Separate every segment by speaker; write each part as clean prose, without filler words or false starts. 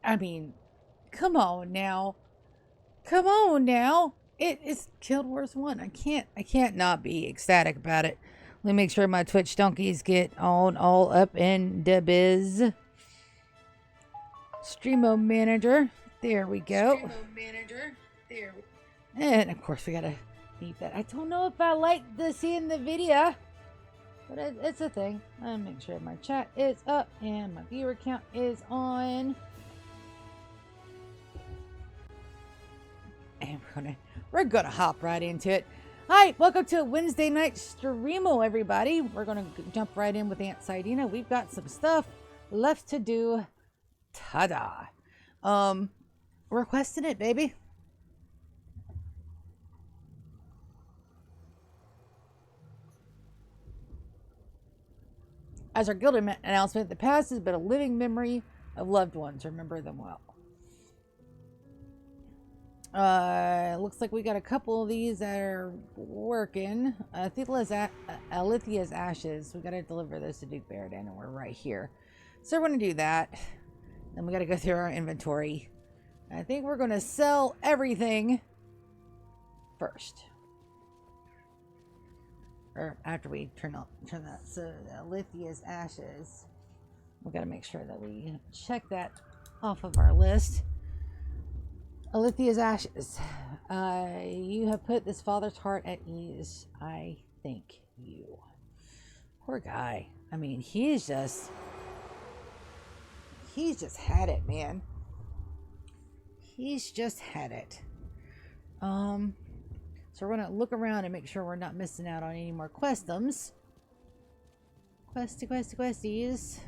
Speaker 1: I mean, come on now. Come on now. It is Guild Wars 1. I can't not be ecstatic about it. Let me make sure my Twitch donkeys get on all up in the biz. Streamo Manager. There we go. Streamo Manager. There. And of course we gotta need that. I don't know if I like seeing the video, but it's a thing. I'll make sure my chat is up and my viewer count is on. And we're gonna hop right into it. Hi, welcome to a Wednesday night streamo, everybody. We're gonna jump right in with Aunt Siadina. We've got some stuff left to do. Ta-da! Requesting it, baby. As our guild announcement, the past has been a living memory of loved ones. Remember them well. Looks like we got a couple of these that are working. Alithia's ashes. We gotta deliver those to Duke Baradin, and we're right here. So we're gonna do that. Then we gotta go through our inventory. I think we're gonna sell everything first. Or after we turn that. So Alithia's ashes. We gotta make sure that we check that off of our list. Alithia's ashes. You have put this father's heart at ease. I thank you. Poor guy. I mean, he's just had it, man. He's just had it. So we're gonna look around and make sure we're not missing out on any more questions. Questies.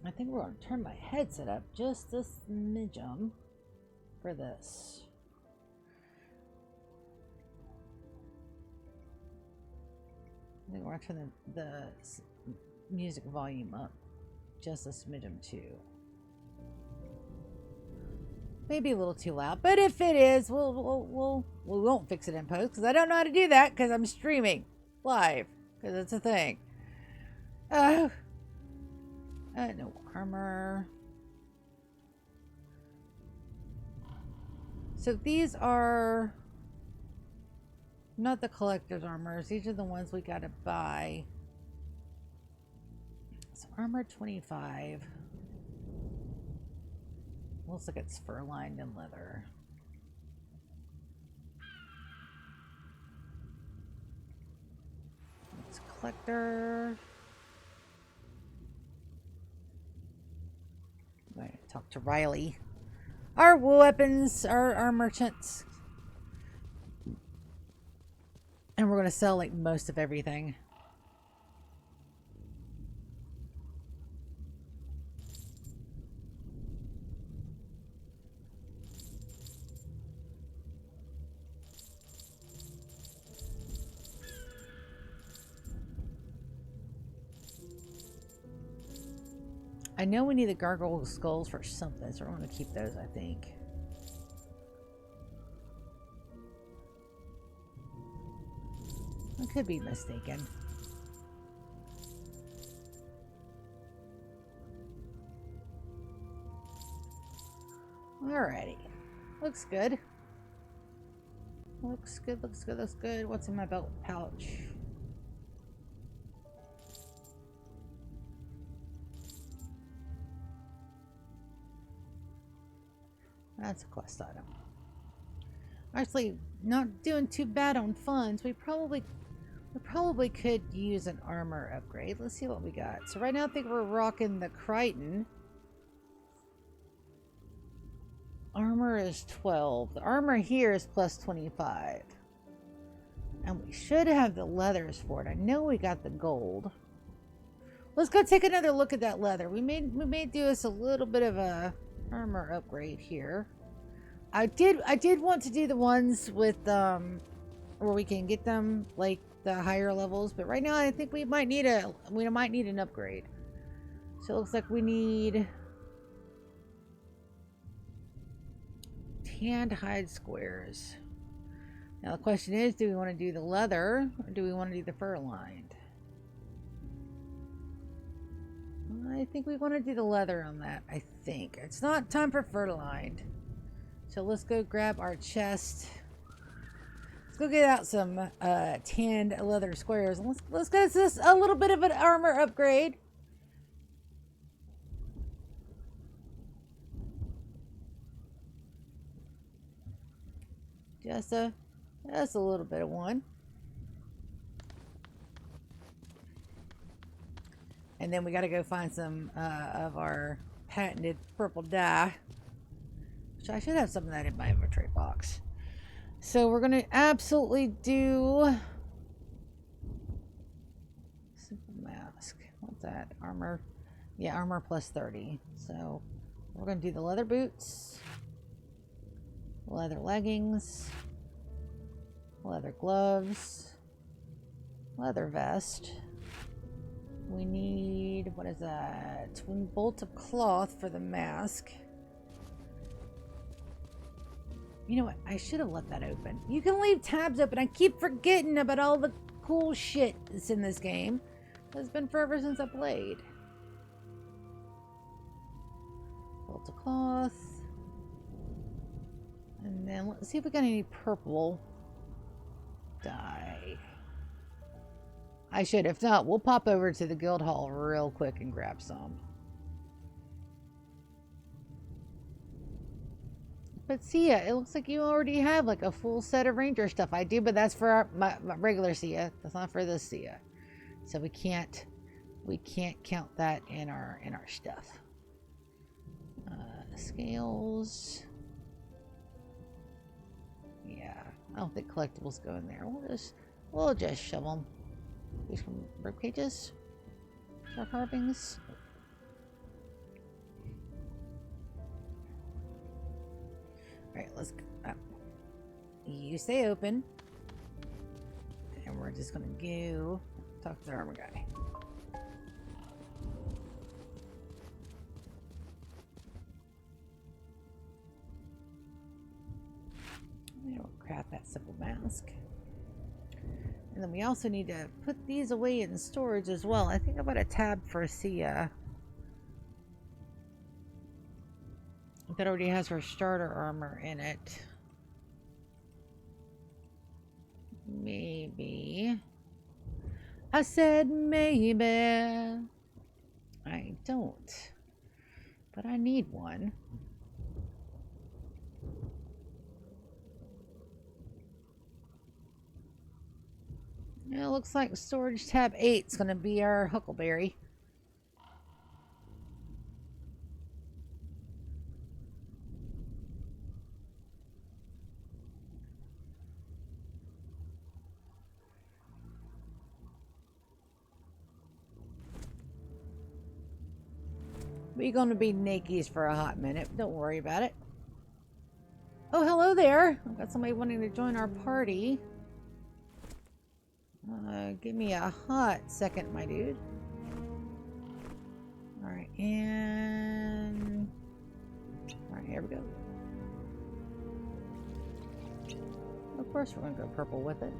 Speaker 1: I think we're going to turn my headset up just a smidgen for this. I think we're going to turn the music volume up just a smidgen too. Maybe a little too loud, but if it is, we won't fix it in post because I don't know how to do that because I'm streaming live because it's a thing. No armor. So these are not the collector's armors. These are the ones we gotta buy. So armor 25. Looks like it's fur lined and leather. It's collector. I'm going to talk to Riley. Our weapons, our merchants. And we're going to sell like most of everything. I know we need the gargoyle skulls for something, so we're going to keep those, I think. I could be mistaken. Alrighty. Looks good. Looks good, looks good, looks good. What's in my belt pouch? That's a quest item. Actually, not doing too bad on funds. We probably could use an armor upgrade. Let's see what we got. So right now I think we're rocking the Crichton. Armor is 12. The armor here is plus 25. And we should have the leathers for it. I know we got the gold. Let's go take another look at that leather. We may do us a little bit of a armor upgrade here. I did want to do the ones with where we can get them like the higher levels, but right now I think we might need an upgrade. So it looks like we need tanned hide squares. Now the question is, do we want to do the leather or do we want to do the fur lined? I think we want to do the leather on that. I think it's not time for fur-lined. So let's go grab our chest. Let's go get out some tanned leather squares. Let's get this a little bit of an armor upgrade. Just a little bit of one. And then we got to go find some of our patented purple dye. Which I should have some of that in my inventory box. So we're going to absolutely do... Simple mask. What's that? Armor. Yeah, armor plus 30. So we're going to do the leather boots. Leather leggings. Leather gloves. Leather vest. We need, what is that? Twin bolt of cloth for the mask. You know what? I should have let that open. You can leave tabs open. I keep forgetting about all the cool shit that's in this game. It's been forever since I played. Bolt of cloth. And then let's see if we got any purple dye. I should. If not, we'll pop over to the guild hall real quick and grab some. But Sia, it looks like you already have like a full set of ranger stuff. I do, but that's for my regular Sia. That's not for this Sia. So we can't count that in our stuff. Scales. Yeah, I don't think collectibles go in there. We'll just shove them. These from rib cages, shark carvings. All right, let's. You stay open, and we're just gonna go talk to the armor guy. We'll craft that simple mask. And then we also need to put these away in storage as well. I think I've got a tab for Sia. That already has her starter armor in it. Maybe. I said maybe. I don't. But I need one. It looks like storage tab 8 is going to be our huckleberry. We're going to be nakies for a hot minute. Don't worry about it. Oh, hello there. I've got somebody wanting to join our party. Give me a hot second, my dude. Alright, and... Alright, here we go. Of course we're going to go purple with it.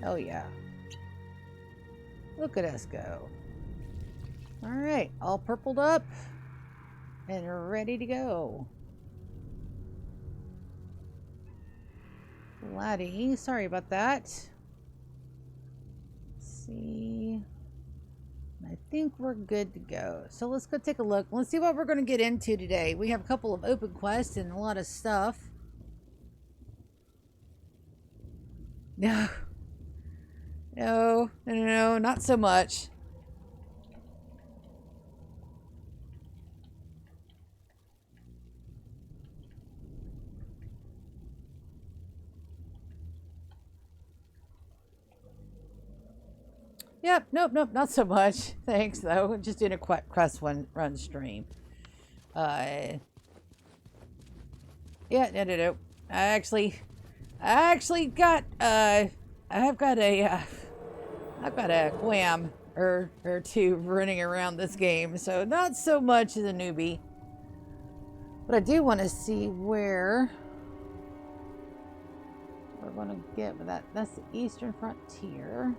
Speaker 1: Oh yeah. Look at us go. Alright, all purpled up and ready to go. Laddie, sorry about that. Let's see. I think we're good to go. So let's go take a look. Let's see what we're going to get into today. We have a couple of open quests and a lot of stuff. No. No, not so much. Yep, nope, not so much. Thanks, though. Just doing a quest run stream. Yeah, no. I've got a wham or two running around this game, so not so much as a newbie. But I do want to see where we're going to get with that. That's the eastern frontier.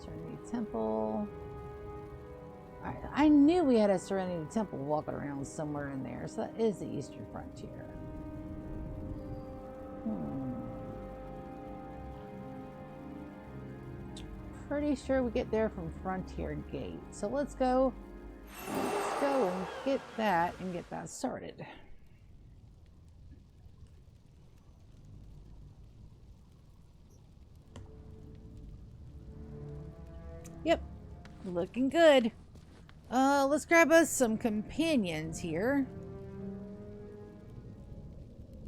Speaker 1: Serenity Temple. Alright, I knew we had a Serenity Temple walking around somewhere in there. So that is the eastern frontier. Pretty sure we get there from Frontier Gate. So let's go and get that started. Yep, looking good. Let's grab us some companions here.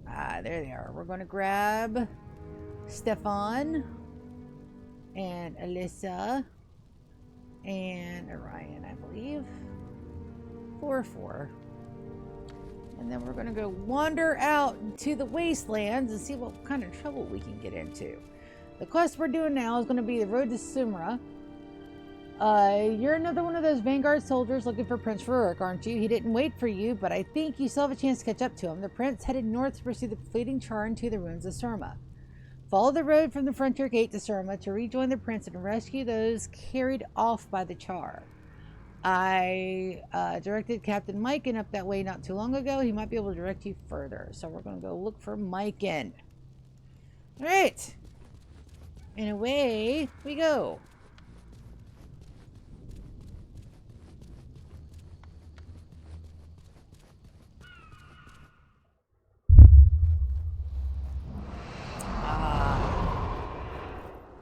Speaker 1: There they are. We're going to grab Stefan and Alyssa and Orion, I believe. 4-4. And then we're going to go wander out into the wastelands and see what kind of trouble we can get into. The quest we're doing now is going to be the road to Sumra. You're another one of those Vanguard soldiers looking for Prince Rurik, aren't you? He didn't wait for you, but I think you still have a chance to catch up to him. The prince headed north to pursue the fleeting char into the ruins of Surma. Follow the road from the Frontier Gate to Surma to rejoin the prince and rescue those carried off by the char. I directed Captain Myken up that way not too long ago. He might be able to direct you further. So we're going to go look for Myken. All right. And away we go.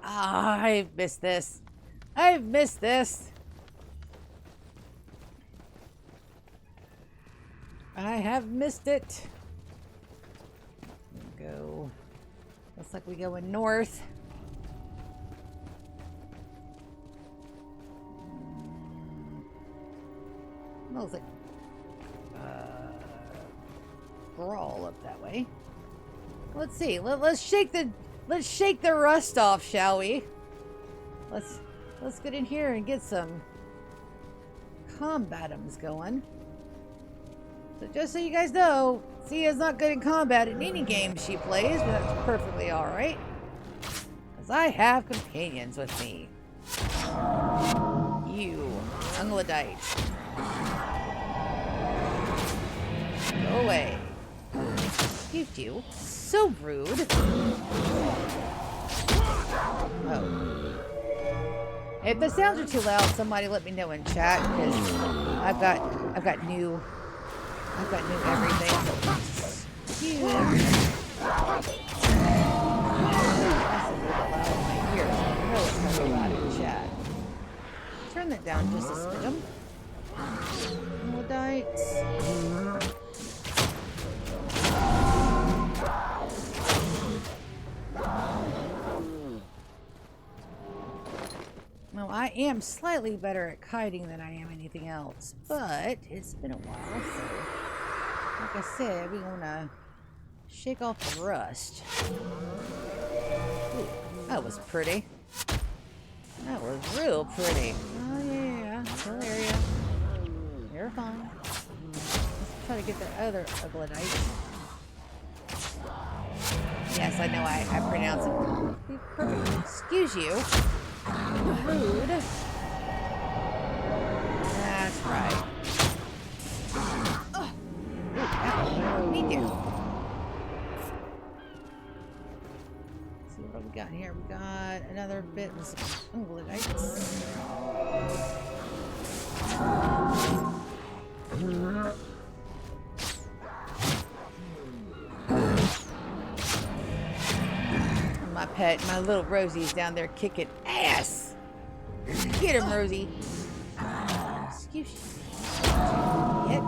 Speaker 1: I've missed this. I've missed this. I have missed it. Go. Looks like we going north. Looks like Brawl up that way. Let's see. Let's shake the rust off, shall we? Let's get in here and get some combatums going. So just so you guys know, Sia's not good in combat in any game she plays, but that's perfectly alright. Because I have companions with me. You, Ungladite. Go away. Excuse you. So rude. Oh. If the sounds are too loud, somebody let me know in chat, because I've got new everything. Excuse. That's a little loud in my ears. I know it's kind of loud in chat. Turn that down just a smidgen. Moldites. Well, I am slightly better at kiting than I am anything else, but it's been a while, so like I said, we're gonna shake off the rust. Ooh, that was pretty. That was real pretty. Oh yeah, area. You're fine. Let's try to get the other Ugladite. Yes, I know I pronounce it perfectly. Excuse you. Rude. That's right. Oh. Ooh, me too. Let's see what we got here. We got another bit of some Ungolites. My pet, my little Rosie's down there kicking ass. Get him, Rosie. Excuse me. Get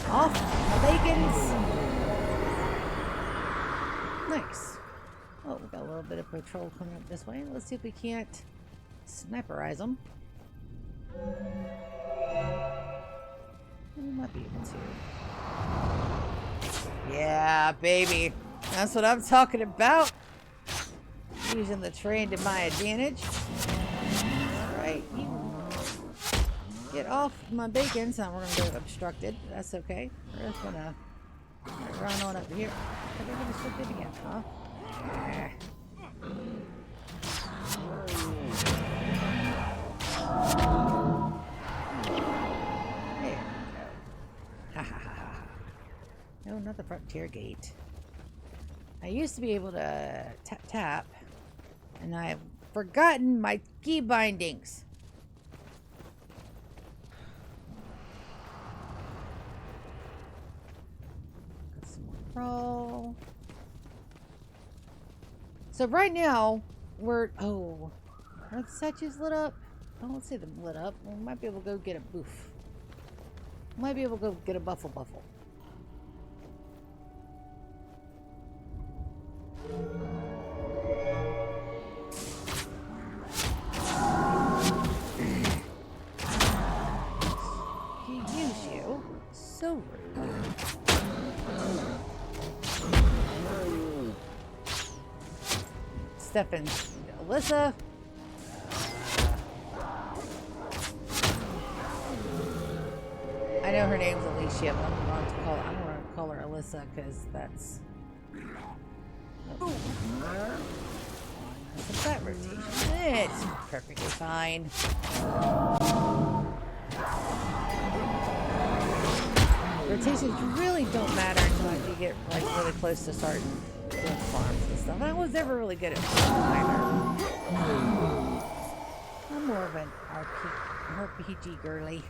Speaker 1: off my leggings. Nice. Oh, we got a little bit of patrol coming up this way. Let's see if we can't sniperize them. We might be able to. Yeah, baby. That's what I'm talking about. Using the terrain to my advantage. Alright, you Get off my bacon, so we're gonna go obstructed. That's okay. We're just gonna run on up here. Are they gonna slip in again, huh? Yeah. There we go. Ha ha ha ha. No, not the frontier gate. I used to be able to tap tap, and I've forgotten my key bindings. Got some more roll. So right now we're are the statues lit up? I don't see them lit up. We might be able to go get a boof. Might be able to go get a buffle. Use you. So rude. Stefan, Alyssa. I know her name's Alicia, but I'm going to call her Alyssa because that's. That's a flat rotation. It's perfectly fine. Rotations really don't matter until you get like really close to starting doing farms and stuff. I was never really good at farms either. I'm more of an RPG girly.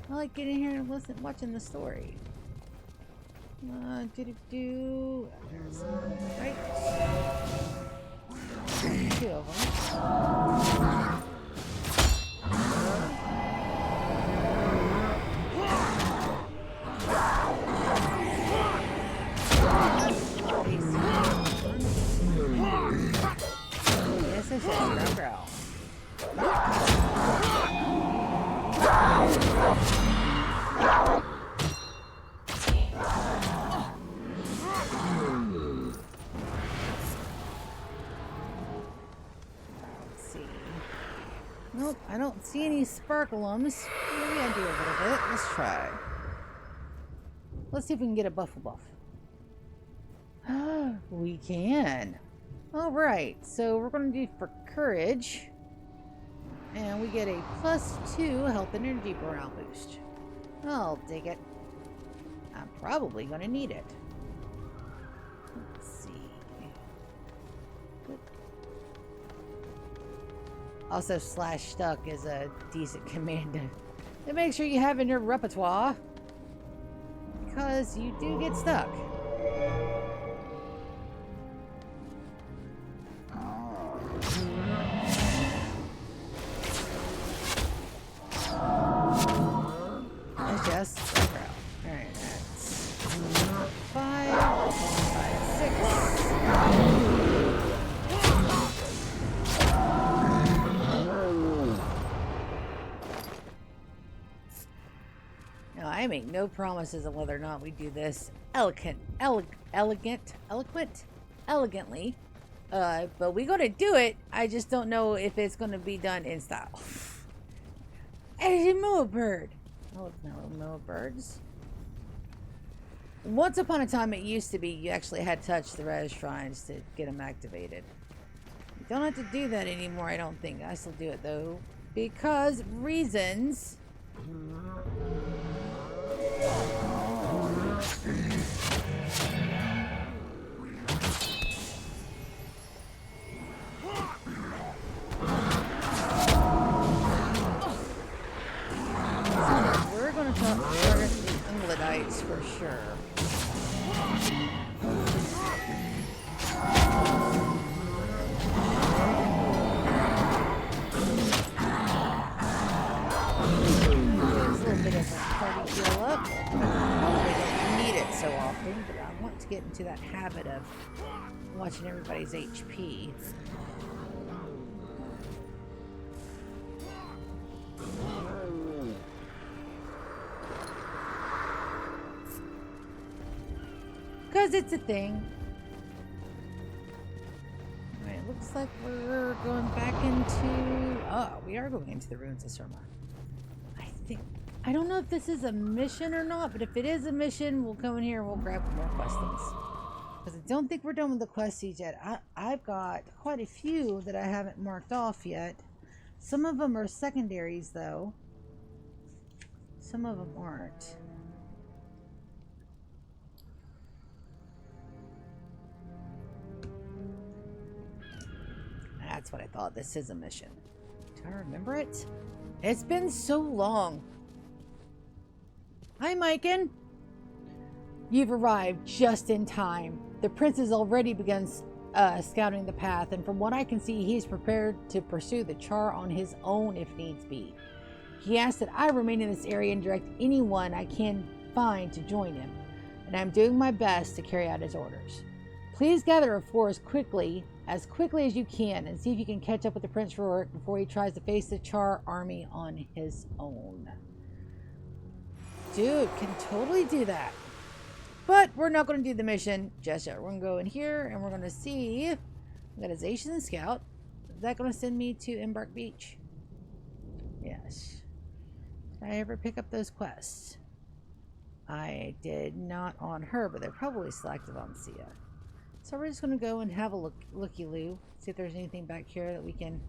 Speaker 1: I like getting here and watching the story. There's right. Two of them. Yes, this is growl. Nope, I don't see any sparklums. Maybe I do a little bit. Let's try. Let's see if we can get a buff. We can. Alright, so we're going to do for courage. And we get a +2 health and energy morale boost. I'll take it. I'm probably going to need it. Let's see. Also, /stuck is a decent command to make sure you have in your repertoire. Because you do get stuck. That's just alright, that's 5, 6. I make no promises on whether or not we do this elegantly. But we're gonna do it. I just don't know if it's gonna be done in style. As a moa bird. Oh, no, moa birds. Once upon a time, it used to be you actually had to touch the res shrines to get them activated. You don't have to do that anymore, I don't think. I still do it though, because reasons. We're going to target the Ungledites for sure. Party heal up. Probably don't need it so often, but I want to get into that habit of watching everybody's HP. Because it's a thing. Alright, looks like we're going back into... Oh, we are going into the ruins of Surma. I I don't know if this is a mission or not, but if it is a mission, we'll come in here and we'll grab more questions. Because I don't think we're done with the questies yet. I've got quite a few that I haven't marked off yet. Some of them are secondaries, though. Some of them aren't. That's what I thought. This is a mission. Do I remember it? It's been so long. Hi, Myken. You've arrived just in time. The prince has already begun scouting the path, and from what I can see, he's prepared to pursue the Char on his own if needs be. He asked that I remain in this area and direct anyone I can find to join him, and I'm doing my best to carry out his orders. Please gather a force quickly as you can, and see if you can catch up with the Prince Rourke before he tries to face the Char army on his own. Dude, can totally do that. But we're not going to do the mission just yet. We're going to go in here and we're going to see. We got a Zacian Scout. Is that going to send me to Embark Beach? Yes. Did I ever pick up those quests? I did not on her, but they're probably selected on Sia. So we're just going to go and have a looky-loo. See if there's anything back here that we can...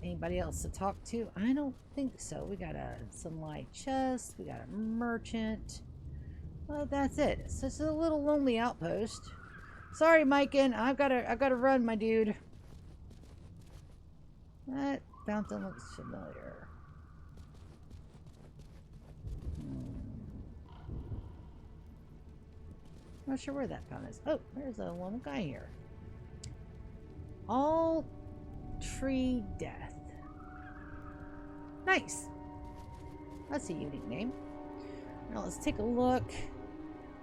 Speaker 1: Anybody else to talk to? I don't think so. We got some light chests. We got a merchant. Well, that's it. It's just a little lonely outpost. Sorry, Myken. I've got to run, my dude. That fountain looks familiar. Not sure where that fountain is. Oh, there's a lone guy here. All tree death. Nice. That's a unique name. Now let's take a look.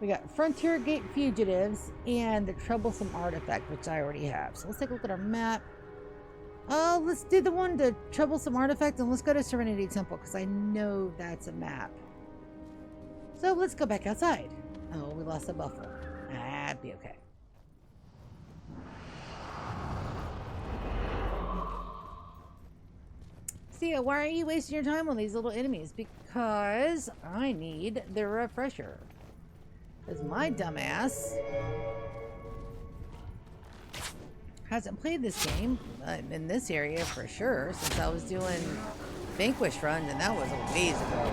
Speaker 1: We got Frontier Gate Fugitives and the Troublesome Artifact, which I already have. So let's take a look at our map. Let's do the Troublesome Artifact, and let's go to Serenity Temple, because I know that's a map. So let's go back outside. Oh, we lost a buffalo. That'd be okay. Sia, why are you wasting your time on these little enemies? Because I need the refresher. Because my dumbass hasn't played this game in this area for sure since I was doing Vanquish Run, and that was a ways ago.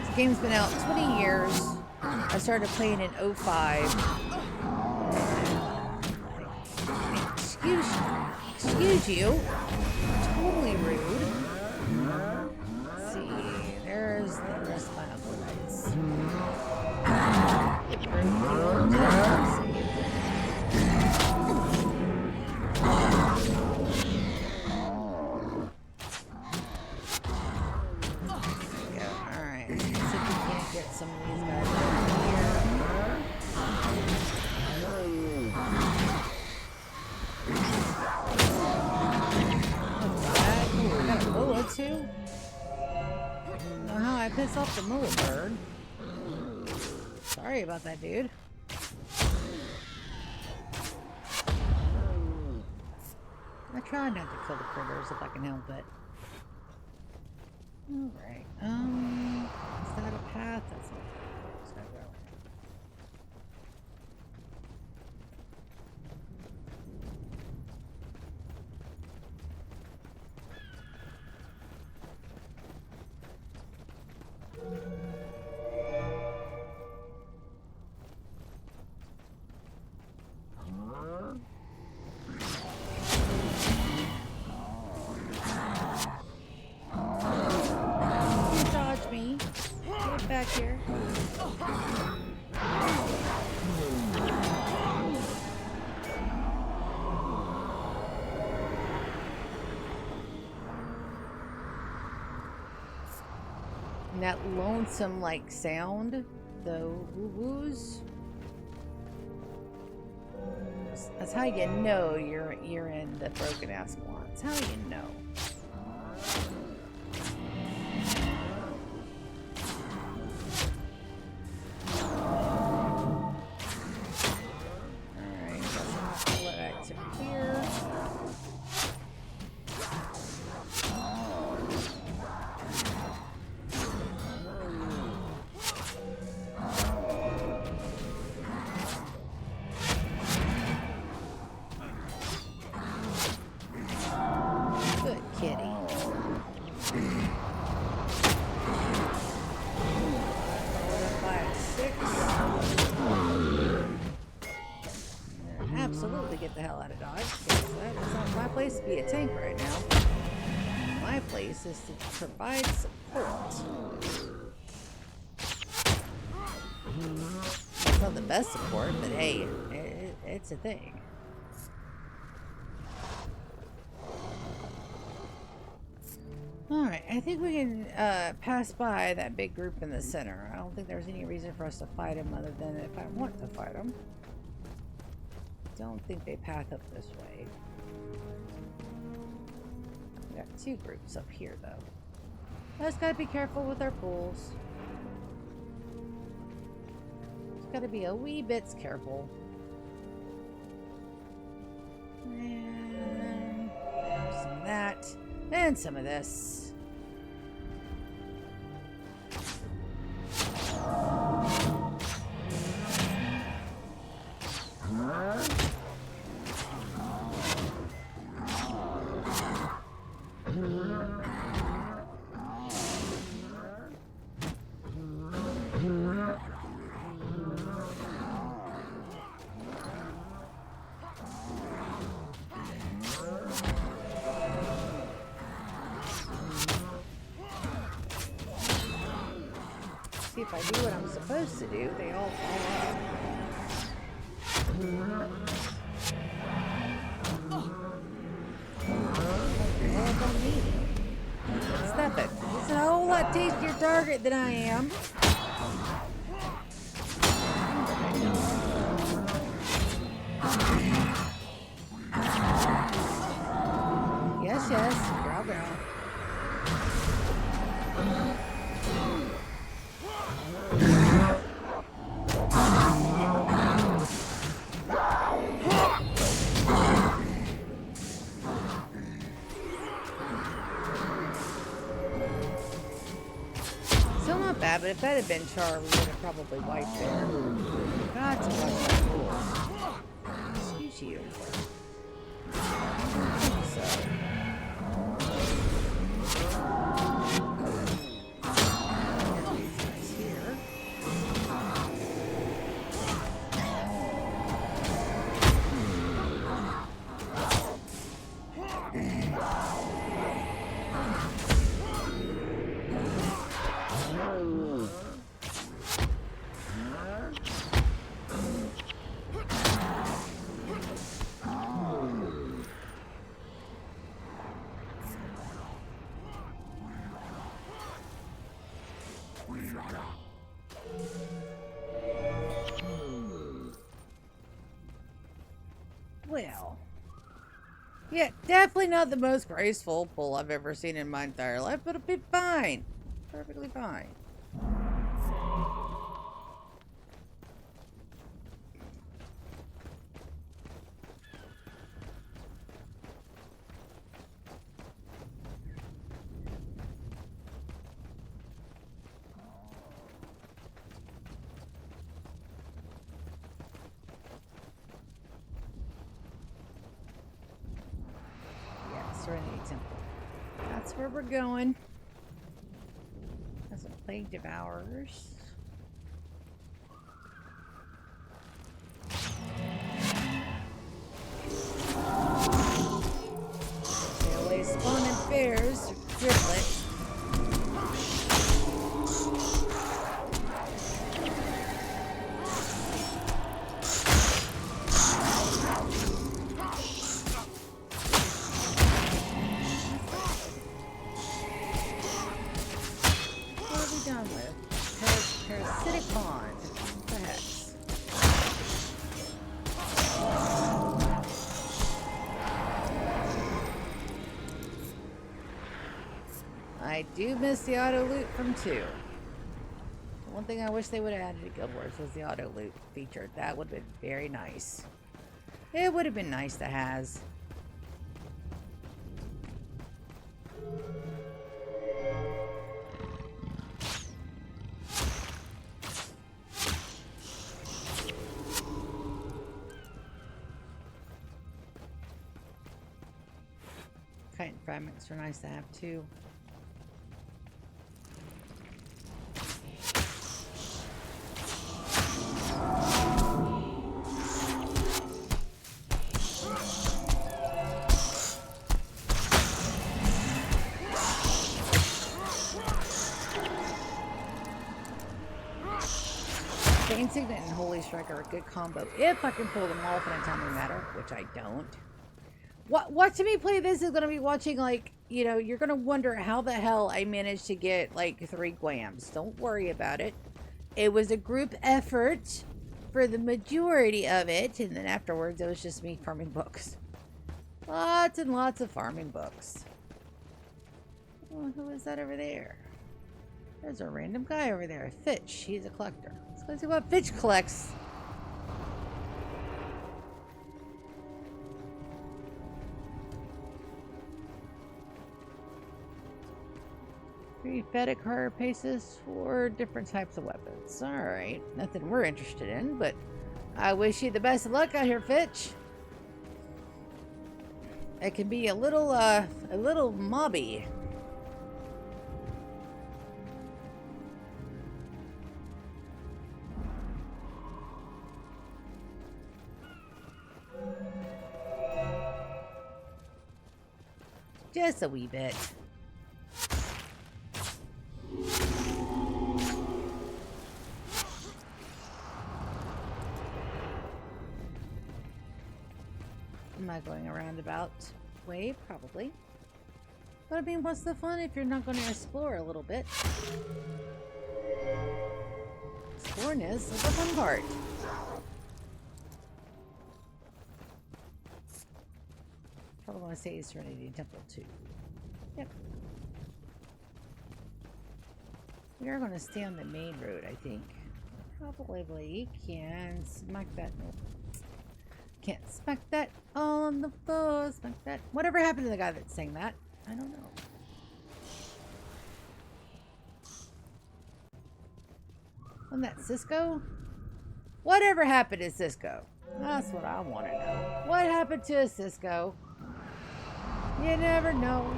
Speaker 1: This game's been out 20 years. I started playing in 05. Excuse you. Totally rude. Let's see. There's the rest of my uncle guys. Alright. Let's see if we can't get some of these guys over here. Too? Know how I pissed off the mole bird. Sorry about that, dude. I try not to kill the critters if I can help it. Alright. Is that a path? That's not a path. Just gotta go. Back here. And that lonesome like sound, the woo-woos. That's how you know you're in the broken ass one. That's how you know. Alright, let's pull it back to here. be a tank right now. My place is to provide support. It's not the best support, but hey, it's a thing. Alright, I think we can pass by that big group in the center. I don't think there's any reason for us to fight them other than if I want to fight them. Don't think they path up this way. We got two groups up here, though. Just gotta be careful with our pools. Just gotta be a wee bit careful. And some of that. And some of this. See, if I do what I'm supposed to do, they all fall up. Stop it. It's a whole lot tastier target than I am. Yes, yes. Growl, growl. But if that had been Char, we would have probably wiped there. Got to watch that pool. Excuse you. So. Here. Well, yeah, definitely not the most graceful pull I've ever seen in my entire life, but it'll be fine. Perfectly fine. Serenity Temple. That's where we're going. That's a plague devourers. They always spawn in pairs or triplets. I do miss the auto loot from 2. One thing I wish they would have added to Guild Wars was the auto loot feature. That would have been very nice. It would have been nice to has. Chitin fragments are nice to have too. Chain Signet and Holy Strike are a good combo if I can pull them off in a timely manner, which I don't. Watching me play this is going to be watching, like, you know, you're going to wonder how the hell I managed to get, like, 3 Gwams. Don't worry about it. It was a group effort for the majority of it, and then afterwards it was just me farming books. Lots and lots of farming books. Oh, who is that over there? There's a random guy over there. Fitch. He's a collector. Let's go see what Fitch collects. Prophetic carapaces for different types of weapons. Alright. Nothing we're interested in, but I wish you the best of luck out here, Fitch. It can be a little mobby. Just a wee bit. Am I going a roundabout way? Probably. But I mean, what's the fun if you're not going to explore a little bit? Exploring is the fun part. Probably want to say Serenity Temple too. Yep. We are going to stay on the main road, I think. Probably can smack that. Nope. Can't smack that on the floor. Smack that. Whatever happened to the guy that sang that? I don't know. Wasn't that Cisco? Whatever happened to Cisco? That's what I want to know. What happened to Cisco? You never know.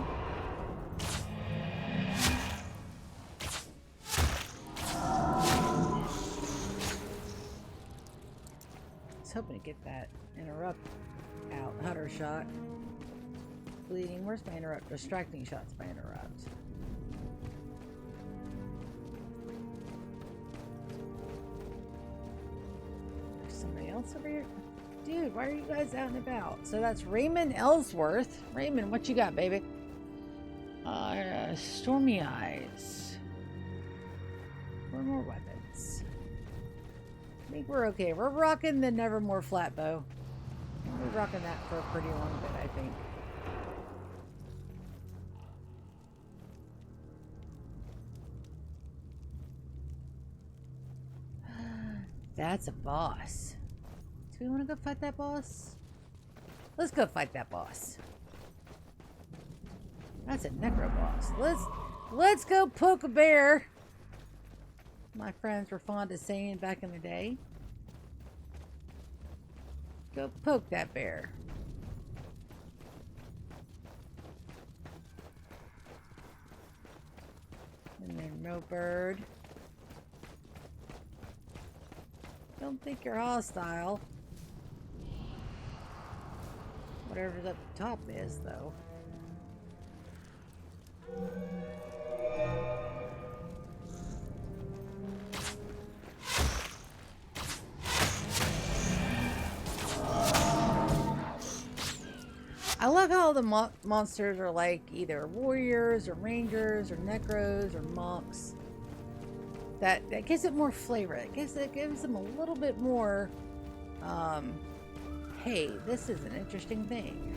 Speaker 1: Hoping to get that interrupt out. Hunter shot. Bleeding. Where's my interrupt? Distracting shots by interrupt. There's somebody else over here. Dude, why are you guys out and about? So that's Raymond Ellsworth. Raymond, what you got, baby? Stormy Eyes. 4 more weapons. I think we're okay. We're rocking the Nevermore Flatbow. We're rocking that for a pretty long bit, I think. That's a boss. Do we want to go fight that boss? Let's go fight that boss. That's a necro boss. Let's go poke a bear. My friends were fond of saying back in the day. Go poke that bear. And then no bird. Don't think you're hostile. Whatever's up top is, though. I love how the monsters are like either warriors or rangers or necros or monks. That gives it more flavor. I guess it gives them a little bit more, hey, this is an interesting thing.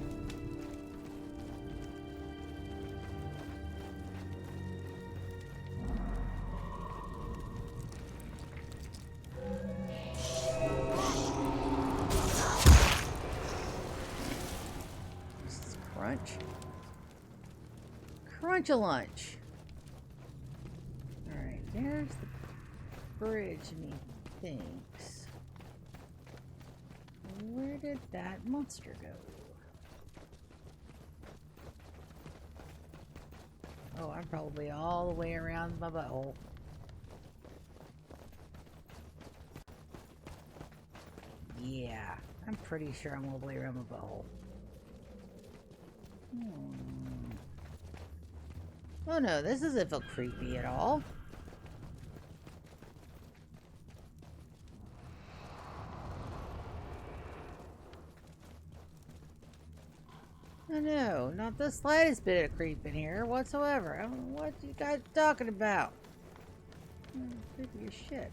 Speaker 1: Crunch-a-lunch. Alright, there's the bridge, methinks. Where did that monster go? Oh, I'm probably all the way around my butthole. Yeah, I'm pretty sure I'm all the way around my butthole. Oh no, this doesn't feel creepy at all. not the slightest bit of creep in here whatsoever. I don't know what you guys are talking about. Creepy as shit.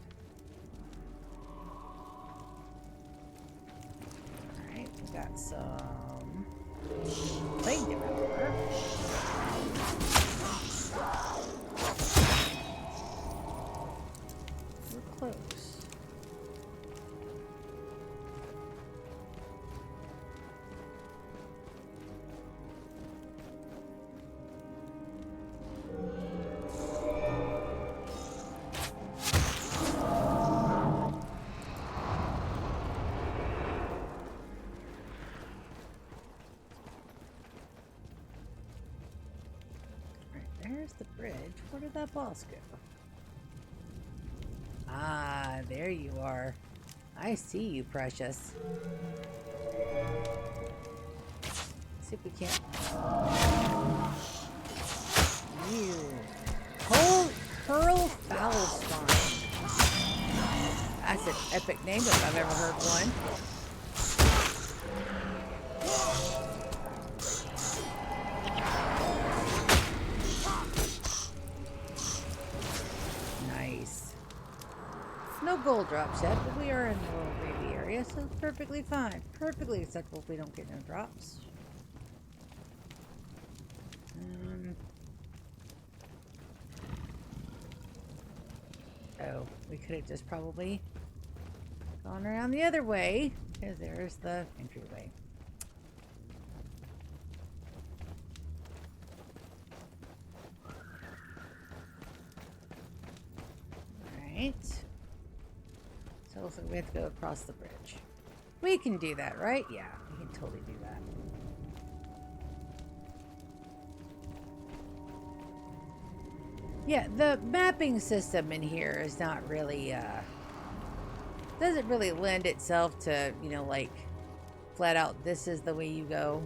Speaker 1: Alright, we got some plague developer. We're close. There's the bridge. Where did that boss go? Ah, there you are. I see you, precious. Let's see if we can't. You. Pearl Foul Spine. That's an epic name if I've ever heard one. No gold drops yet, but we are in the little baby area, so it's perfectly fine. Perfectly acceptable if we don't get no drops. Oh, we could have just probably gone around the other way, because there's the entryway. Alright. So it looks like we have to go across the bridge. We can do that, right? Yeah, we can totally do that. Yeah, the mapping system in here is not really, doesn't really lend itself to, you know, like, flat out, this is the way you go,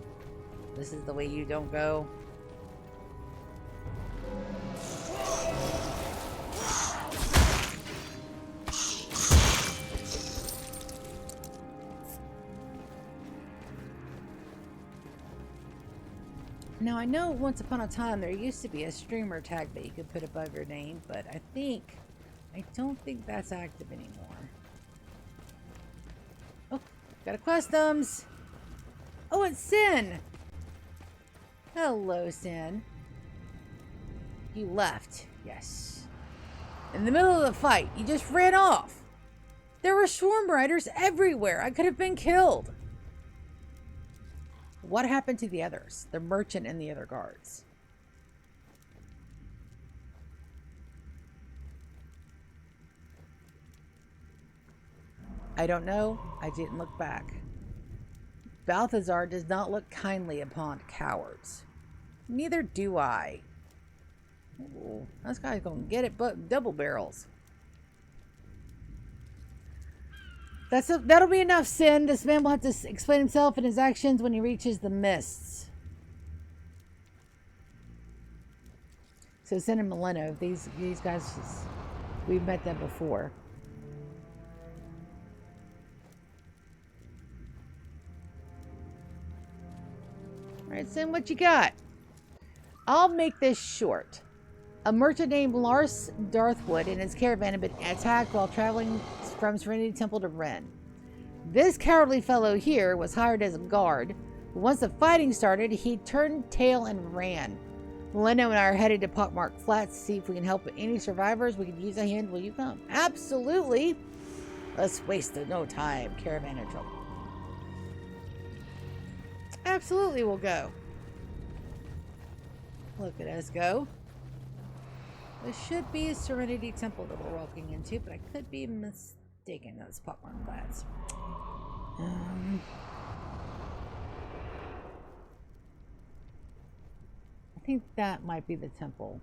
Speaker 1: this is the way you don't go. Now, I know once upon a time there used to be a streamer tag that you could put above your name, but I don't think that's active anymore. Oh, got a customs! Oh, it's Sin! Hello, Sin. You left, yes. In the middle of the fight, you just ran off. There were swarm riders everywhere. I could have been killed. What happened to the others? The merchant and the other guards. I don't know. I didn't look back. Balthazar does not look kindly upon cowards. Neither do I. Ooh, this guy's gonna get it, but double barrels. That'll be enough, Sin. This man will have to explain himself and his actions when he reaches the mists. So Sin and Mileno, these guys, we've met them before. All right, Sin, what you got? I'll make this short. A merchant named Lars Darthwood and his caravan had been attacked while traveling from Serenity Temple to Ren. This cowardly fellow here was hired as a guard, but once the fighting started, he turned tail and ran. Leno and I are headed to Pockmark Flats to see if we can help any survivors. We could use a hand. Will you come? Absolutely! Let's waste no time. Caravan in trouble. Absolutely, we'll go. Look at us go. This should be a Serenity Temple that we're walking into, but I could be mistaken. That's Pockmark Flats. I think that might be the temple.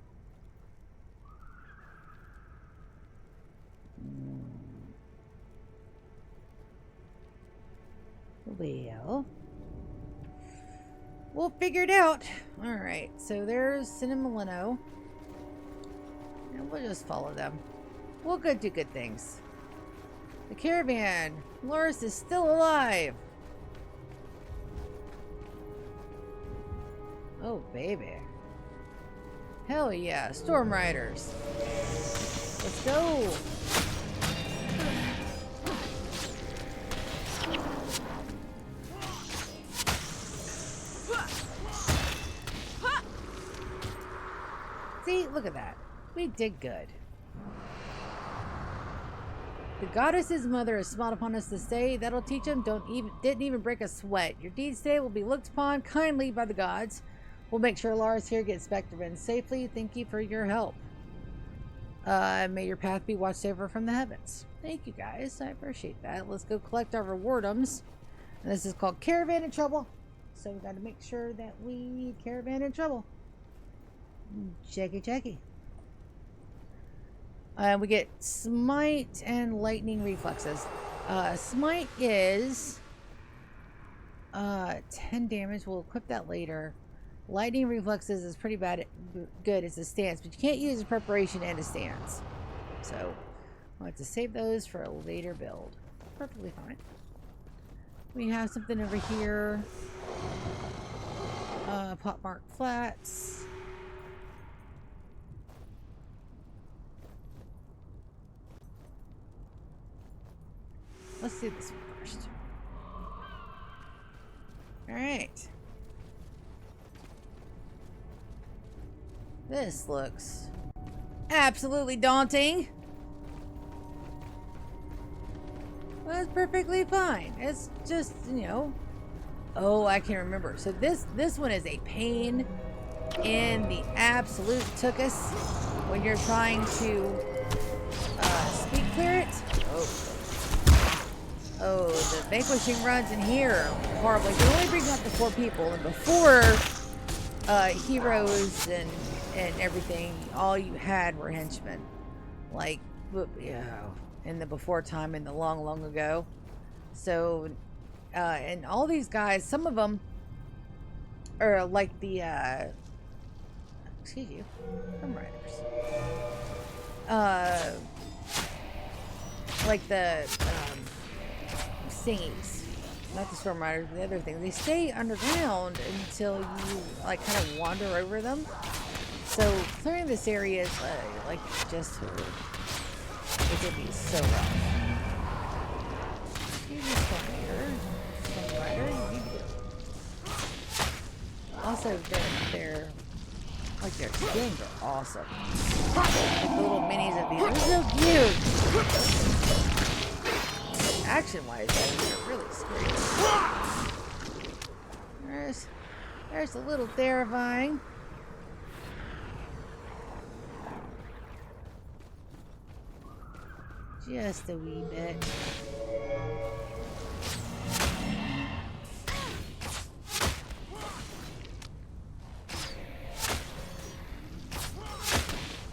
Speaker 1: Well, we'll figure it out. Alright, so there's Sin and Mileno. And we'll just follow them. We'll go do good things. The caravan! Loris is still alive! Oh, baby. Hell yeah. Storm Riders. Let's go. See, look at that. We did good. The goddess's mother has smiled upon us this day. That'll teach them. Didn't even break a sweat. Your deeds today will be looked upon kindly by the gods. We'll make sure Lars here gets back to Ren safely. Thank you for your help. May your path be watched over from the heavens. Thank you, guys. I appreciate that. Let's go collect our rewardums. And this is called Caravan in Trouble. So we got to make sure that we Caravan in Trouble. Checky. We get Smite and Lightning Reflexes. Smite is 10 damage. We'll equip that later. Lightning Reflexes is pretty good as a stance, but you can't use a preparation and a stance. So I'll have to save those for a later build. Perfectly fine. We have something over here. Potmark Flats. Let's do this one first. Alright. This looks absolutely daunting. Well, it's perfectly fine. It's just, you know. Oh, I can remember. So this one is a pain in the absolute tuchus when you're trying to speed clear it. Oh, the vanquishing runs in here are horrible. You can only bring up to 4 people, and before heroes and everything, all you had were henchmen. Like, in the before time, in the long ago. So, and all these guys, some of them are like the, excuse you, Storm Riders. Like the, thingies, not the Storm Riders, but the other things. They stay underground until you like kind of wander over them. So clearing this area is like just it could be so rough. You just come here, Storm Rider. You do. Also, their skins are awesome. Like the little minis of these are so cute. Action-wise, they're really scary. There's a little terrifying. Just a wee bit.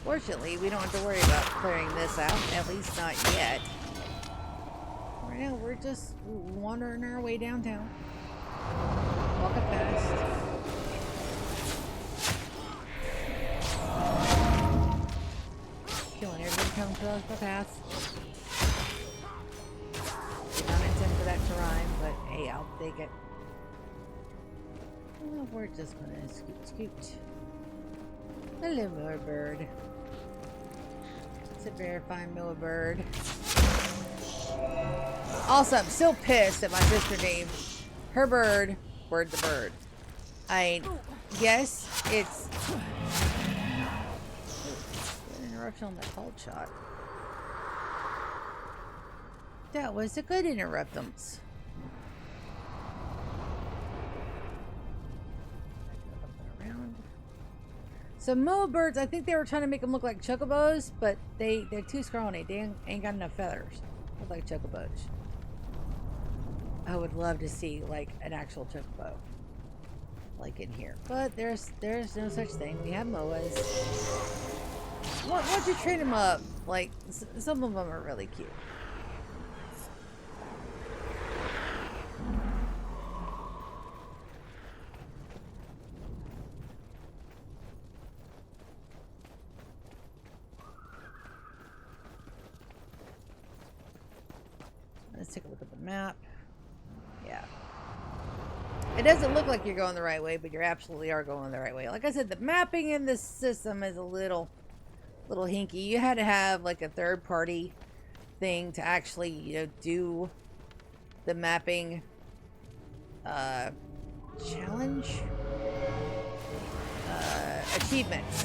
Speaker 1: Fortunately, we don't have to worry about clearing this out, at least not yet. Right now, we're just wandering our way downtown. Walking fast. Killing everybody coming across the path. Did not intend for that to rhyme, but hey, I'll take it. Oh, we're just gonna scoot. Hello, bird. It's a very fine bird. Also, I'm still pissed that my sister named her bird Word the Bird. Yes, it's an interruption on that hold shot. That was a good interruptance. So Moa birds, I think they were trying to make them look like chocobos, but they're too scrawny. They ain't got enough feathers. Look like chocobos. I would love to see like an actual chocobo, like in here. But there's no such thing. We have Moas. Once you train them up, like some of them are really cute. Let's take a look at the map. Yeah. It doesn't look like you're going the right way, but you absolutely are going the right way. Like I said, the mapping in this system is a little hinky. You had to have like a third party thing to actually, you know, do the mapping challenge achievements.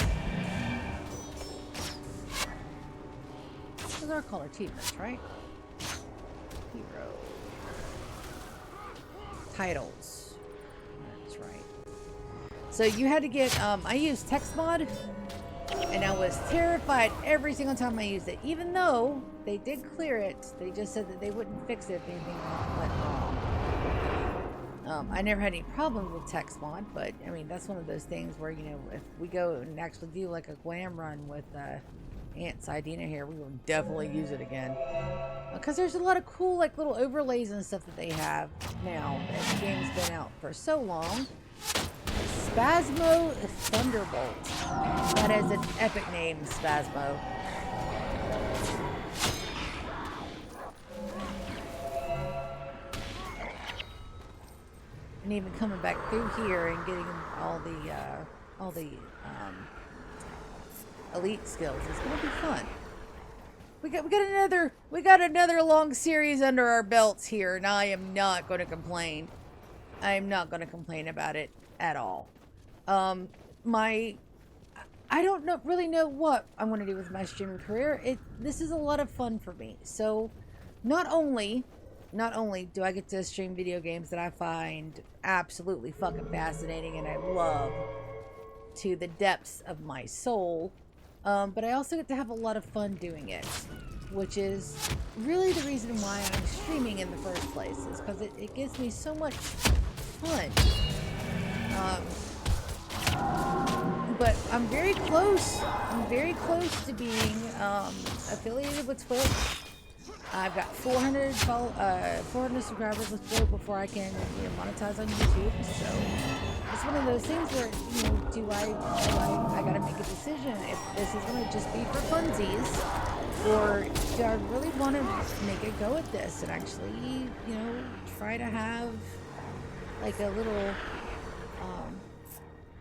Speaker 1: Those are called achievements, right? Hero titles. That's right. So you had to get I used text mod, and I was terrified every single time I used it. Even though they did clear it, they just said that they wouldn't fix it if anything went wrong. I never had any problems with text mod, but I mean, that's one of those things where, you know, if we go and actually do like a glam run with Aunt Siadina here, we will definitely use it again. Because there's a lot of cool like little overlays and stuff that they have now that the game's been out for so long. Spasmo Thunderbolt. That is an epic name, Spasmo. And even coming back through here and getting all the elite skills is gonna be fun. We got another long series under our belts here, and I am not going to complain. I am not going to complain about it at all. I don't really know what I'm going to do with my streaming career. This is a lot of fun for me. So, not only do I get to stream video games that I find absolutely fucking fascinating and I love to the depths of my soul, but I also get to have a lot of fun doing it, which is really the reason why I'm streaming in the first place, is because it gives me so much fun. But I'm very close to being affiliated with Twitch. I've got 400 subscribers. Let's go before I can, you know, monetize on YouTube. So it's one of those things where, you know, do I gotta make a decision if this is gonna just be for funsies, or do I really want to make a go at this and actually, you know, try to have like a little,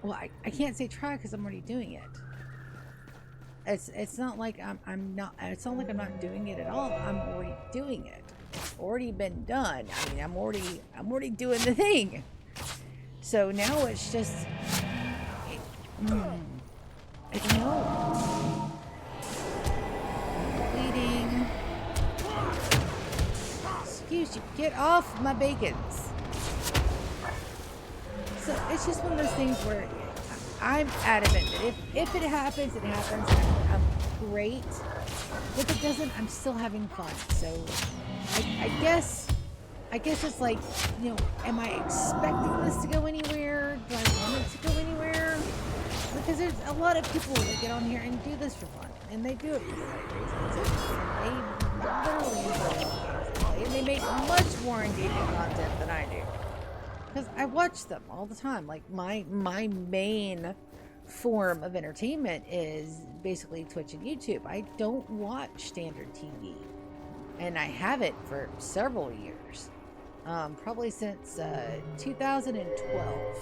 Speaker 1: well, I can't say try because I'm already doing it. It's not like I'm not doing it at all. I'm already doing it. It's already been done. I mean, I'm already doing the thing. So now it's just, I don't know. Bleeding. Excuse you. Get off my bacons. So it's just one of those things where I'm adamant that if it happens, it happens. I'm great. If it doesn't, I'm still having fun. So I guess it's like, you know, am I expecting this to go anywhere? Do I want it to go anywhere? Because there's a lot of people that get on here and do this for fun, and they do it for the right reasons. They literally enjoy it, and they make much more engaging content than I do. Because I watch them all the time. Like my main form of entertainment is basically Twitch and YouTube. I don't watch standard TV, and I haven't for several years. Probably since 2012,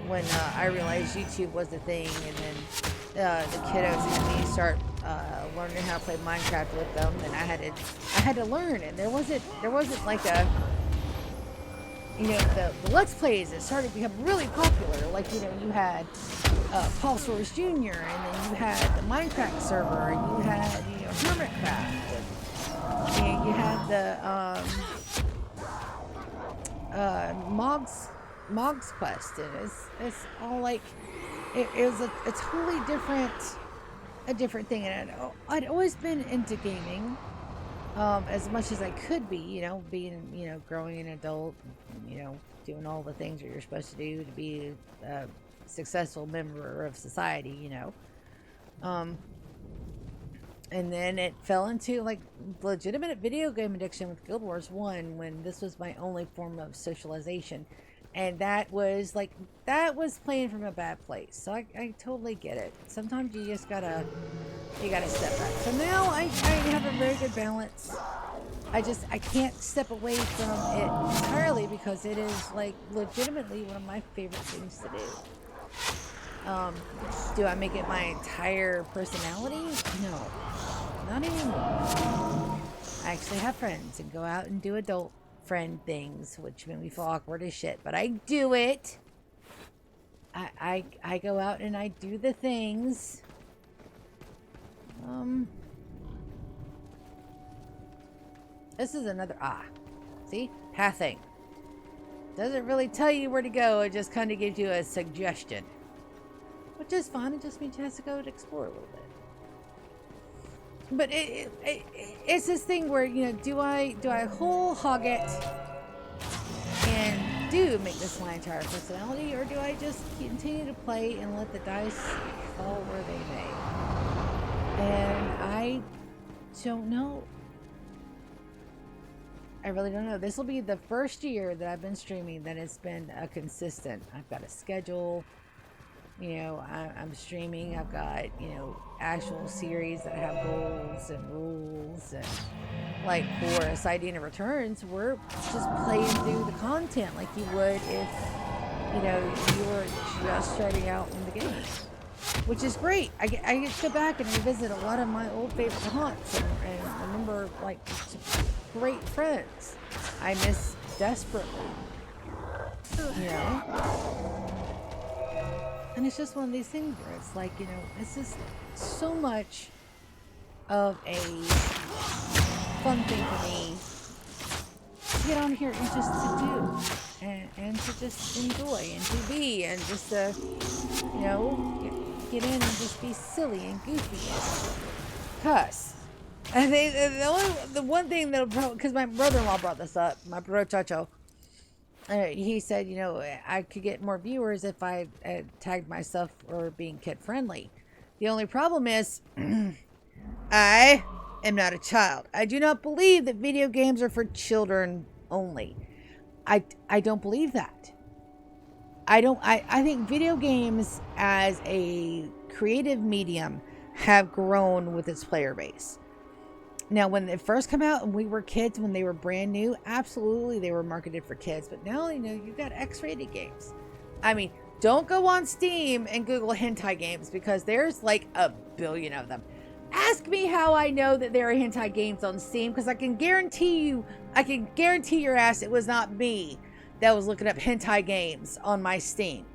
Speaker 1: when I realized YouTube was a thing, and then the kiddos and me start learning how to play Minecraft with them, and I had to learn, and there wasn't like a, you know, the Let's Plays that started to become really popular. Like, you know, you had Paul Soares Jr., and then you had the Minecraft server, and you had, you know, Hermitcraft, and you had the Mog's Quest, and it's all like it was a totally different thing. And I'd always been into gaming as much as I could be, you know, being, you know, growing an adult, you know, doing all the things that you're supposed to do to be a successful member of society, you know. And then it fell into like legitimate video game addiction with Guild Wars 1, when this was my only form of socialization. And that was playing from a bad place. So I totally get it. Sometimes you just gotta step back. So now I have a very good balance. I can't step away from it entirely because it is like legitimately one of my favorite things to do. Do I make it my entire personality? No, not anymore. I actually have friends and go out and do adult friend things, which make me feel awkward as shit, but I do it. I go out and I do the things. This is another, see? Pathing. Doesn't really tell you where to go, it just kind of gives you a suggestion. Which is fun, it just means you have to go and explore a little bit. But it's this thing where, you know, do I whole hog it and do make this my entire personality, or do I just continue to play and let the dice fall where they may? And I don't know. I really don't know. This will be the first year that I've been streaming that it's been a consistent. I've got a schedule. You know, I'm streaming. I've got, you know, actual series that have goals and rules. And like for Siadina Returns, we're just playing through the content like you would if, you know, you were just starting out in the game. Which is great. I get to go back and revisit a lot of my old favorite haunts and remember, like, great friends I miss desperately. You know? And it's just one of these things where it's like, you know, it's just so much of a fun thing for me to get on here and just to do. And to just enjoy and to be and just to, you know, get in and just be silly and goofy and cuss. And the one thing that'll probably, because my brother-in-law brought this up, my brochacho, he said, you know, I could get more viewers if I tagged myself or being kid friendly. The only problem is, I am not a child. I do not believe that video games are for children only. I don't believe that. I think video games as a creative medium have grown with its player base. Now, when they first come out and we were kids, when they were brand new, absolutely they were marketed for kids. But now, you know, you've got X-rated games. I mean, don't go on Steam and Google hentai games because there's like a billion of them. Ask me how I know that there are hentai games on Steam, because I can guarantee your ass it was not me that was looking up hentai games on my Steam.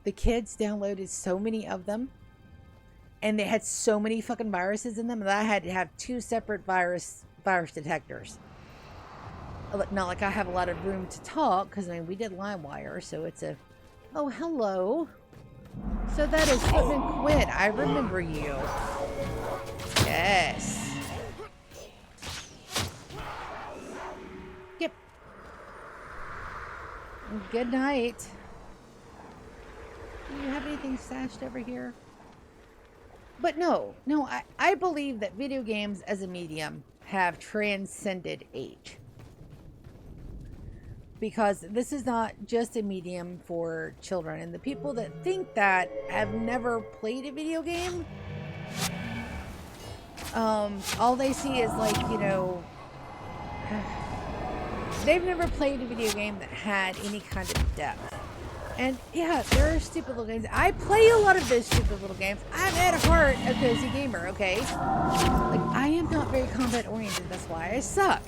Speaker 1: The kids downloaded so many of them, and they had so many fucking viruses in them that I had to have 2 separate virus detectors. Not like I have a lot of room to talk, because I mean we did LimeWire, so it's a. Oh, hello. So that is Footman Quinn. I remember you. Yes. Yep. Good night. Do you have anything stashed over here? But no, I believe that video games as a medium have transcended age. Because this is not just a medium for children. And the people that think that have never played a video game. All they see is like, you know, they've never played a video game that had any kind of depth. And yeah, there are stupid little games. I play a lot of those stupid little games. I'm at heart a cozy gamer, okay? Like, I am not very combat oriented, that's why I suck.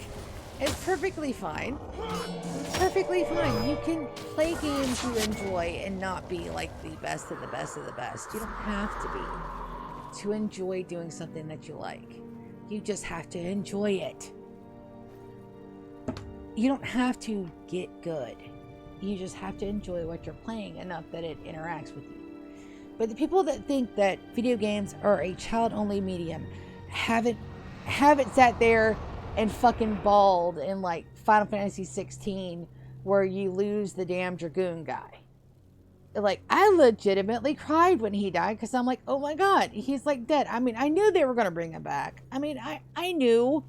Speaker 1: It's perfectly fine. Perfectly fine. You can play games you enjoy and not be like the best of the best of the best. You don't have to be to enjoy doing something that you like. You just have to enjoy it. You don't have to get good. You just have to enjoy what you're playing enough that it interacts with you. But the people that think that video games are a child-only medium haven't sat there and fucking bawled in like Final Fantasy 16 where you lose the damn Dragoon guy. Like, I legitimately cried when he died because I'm like, oh my god, he's like dead. I mean, I knew they were going to bring him back. I mean, I knew.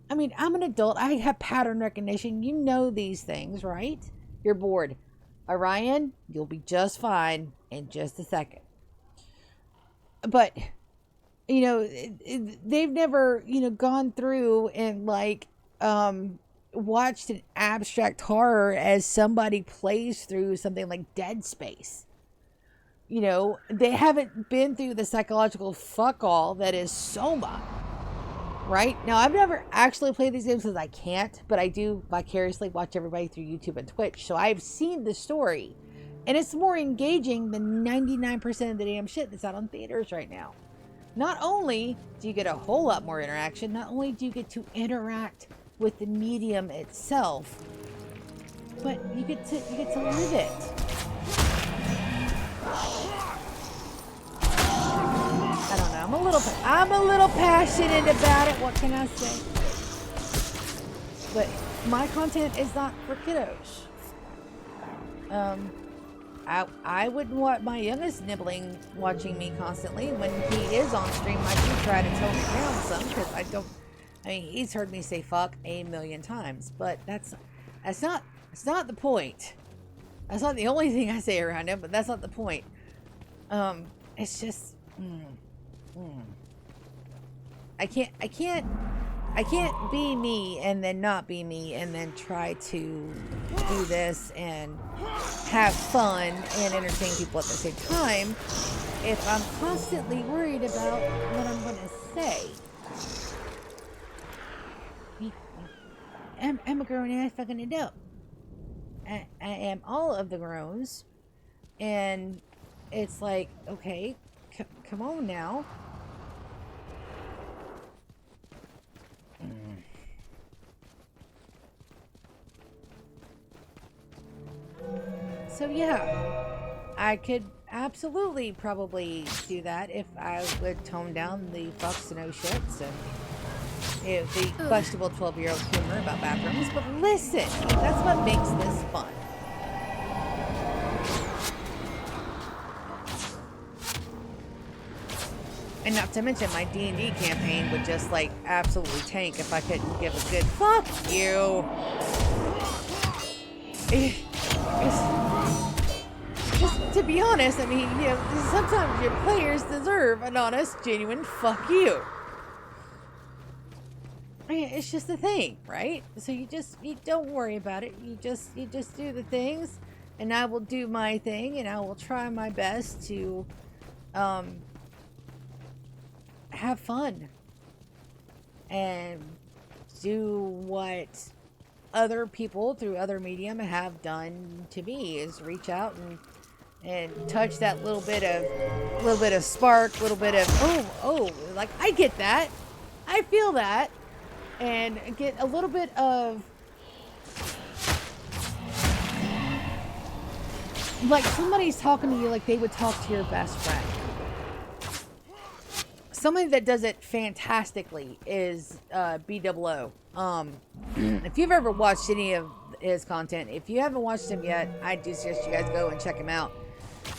Speaker 1: I mean, I'm an adult. I have pattern recognition. You know these things, right? You're bored. Orion, you'll be just fine in just a second. But You know, they've never, you know, gone through and like watched an abstract horror as somebody plays through something like Dead Space. You know, they haven't been through the psychological fuck all that is Soma. Right? Now, I've never actually played these games because I can't, but I do vicariously watch everybody through YouTube and Twitch, so I've seen the story. And it's more engaging than 99% of the damn shit that's out on theaters right now. Not only do you get a whole lot more interaction, not only do you get to interact with the medium itself, but you get to live it. I don't know. I'm a little passionate about it. What can I say? But my content is not for kiddos. I wouldn't want my youngest nibbling watching me constantly. When he is on stream, I do try to tone it down some because I mean, he's heard me say fuck a million times, but that's not the point. That's not the only thing I say around him, but that's not the point. It's just I can't be me and then not be me and then try to do this and have fun and entertain people at the same time if I'm constantly worried about what I'm going to say. I'm a grown ass fucking adult. I am all of the groans, and it's like, okay, come on now. So yeah, I could absolutely probably do that if I would tone down the fucks and no shits and the questionable 12-year-old humor about bathrooms. But listen, that's what makes this fun. And not to mention, my D&D campaign would just like absolutely tank if I couldn't give a good fuck you. Just to be honest, I mean, you know, sometimes your players deserve an honest, genuine fuck you. I mean, it's just a thing, right? So you don't worry about it. You just do the things, and I will do my thing, and I will try my best to have fun and do what other people through other medium have done to me, is reach out and touch that little bit of spark, little bit of oh, like I get that, I feel that, and get a little bit of like somebody's talking to you like they would talk to your best friend. Somebody that does it fantastically is BOO. If you've ever watched any of his content, if you haven't watched him yet, I do suggest you guys go and check him out.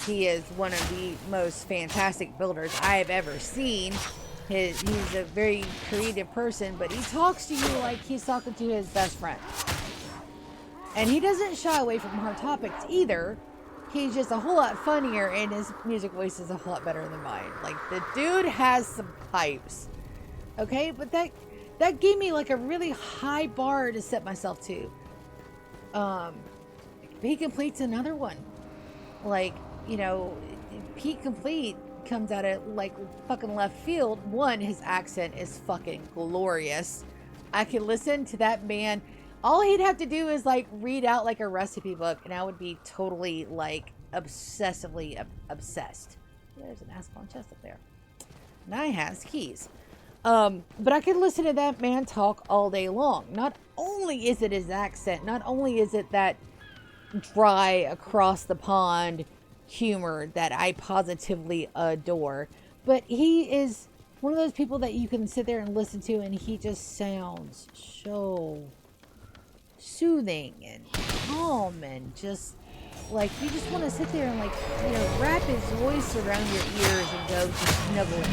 Speaker 1: He is one of the most fantastic builders I have ever seen. He's a very creative person, but he talks to you like he's talking to his best friend. And he doesn't shy away from hard topics either. He's just a whole lot funnier, and his music voice is a whole lot better than mine. Like, the dude has some pipes. Okay? But that gave me, like, a really high bar to set myself to. He completes another one. Like, you know, Pete Complete comes out of, like, fucking left field. One, his accent is fucking glorious. I can listen to that man. All he'd have to do is, like, read out, like, a recipe book, and I would be totally, like, obsessively obsessed. There's an Ascalon chest up there. And I has keys. But I could listen to that man talk all day long. Not only is it his accent, not only is it that dry, across the pond humor that I positively adore, but he is one of those people that you can sit there and listen to, and he just sounds so soothing and calm, and just like you just want to sit there and, like, you know, wrap his voice around your ears and go to snuggle in.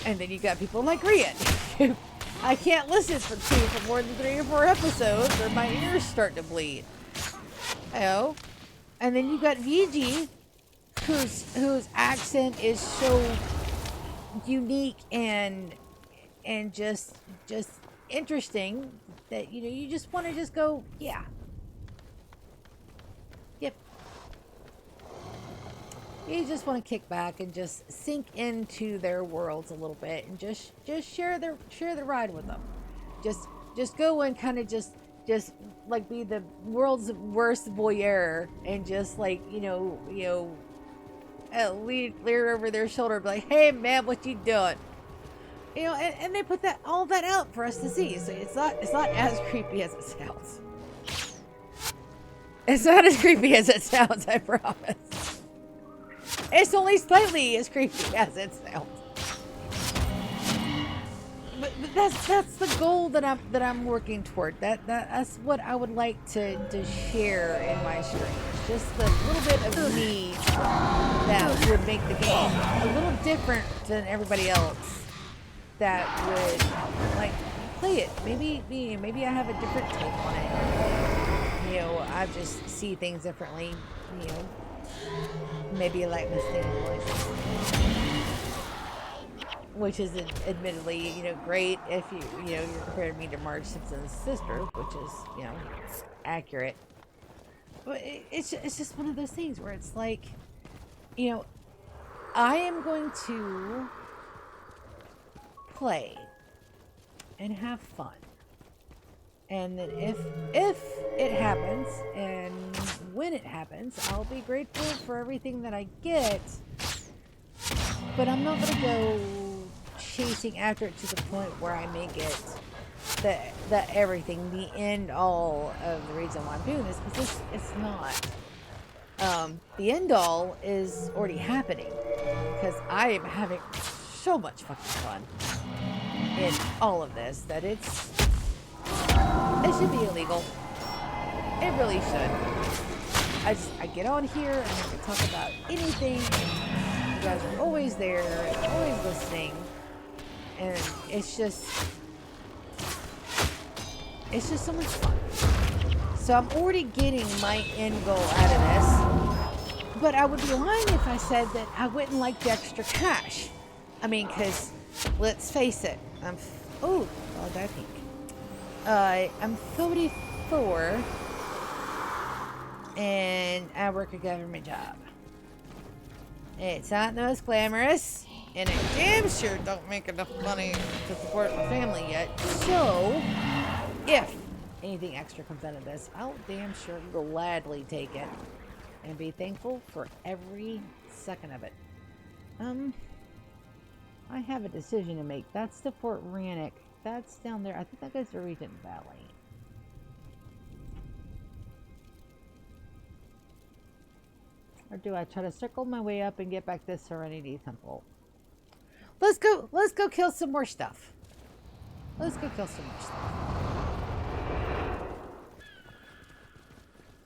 Speaker 1: And then you got people like Rian. I can't listen for more than 3 or 4 episodes or my ears start to bleed. You know? And then you got VG, whose accent is so unique and just interesting that you just want to just go, yeah, yep. You just want to kick back and just sink into their worlds a little bit and just share the ride with them. Just go and kind of just like be the world's worst voyeur and just like leer over their shoulder, be like, hey man, what you doing? And they put all that out for us to see. So it's not as creepy as it sounds. It's not as creepy as it sounds, I promise. It's only slightly as creepy as it sounds. But that's the goal that I'm working toward. That's what I would like to share in my streams. Just a little bit of me that would make the game a little different than everybody else. That would like play it. Maybe I have a different take on it. I just see things differently. Maybe I like listening to voices, which is admittedly great if you're comparing me to Marge Simpson's sister, which is accurate. But it's just one of those things where it's like, I am going to play and have fun. And then if it happens, and when it happens, I'll be grateful for everything that I get. But I'm not gonna go chasing after it to the point where I make it the everything, the end all of the reason why I'm doing this, because it's not. The end all is already happening because I am having so much fucking fun in all of this that it should be illegal. It really should. I get on here and I can talk about anything. You guys are always there and always listening, and it's just so much fun. So I'm already getting my end goal out of this, but I would be lying if I said that I wouldn't like the extra cash. I mean, because let's face it, I'm 34 and I work a government job. It's not the most glamorous, and I damn sure don't make enough money to support my family yet. So, if anything extra comes out of this, I'll damn sure gladly take it and be thankful for every second of it. I have a decision to make. That's the Fort Rannoch. That's down there. I think that goes to Regent Valley. Or do I try to circle my way up and get back to Serenity Temple? Let's go kill some more stuff. Let's go kill some more stuff.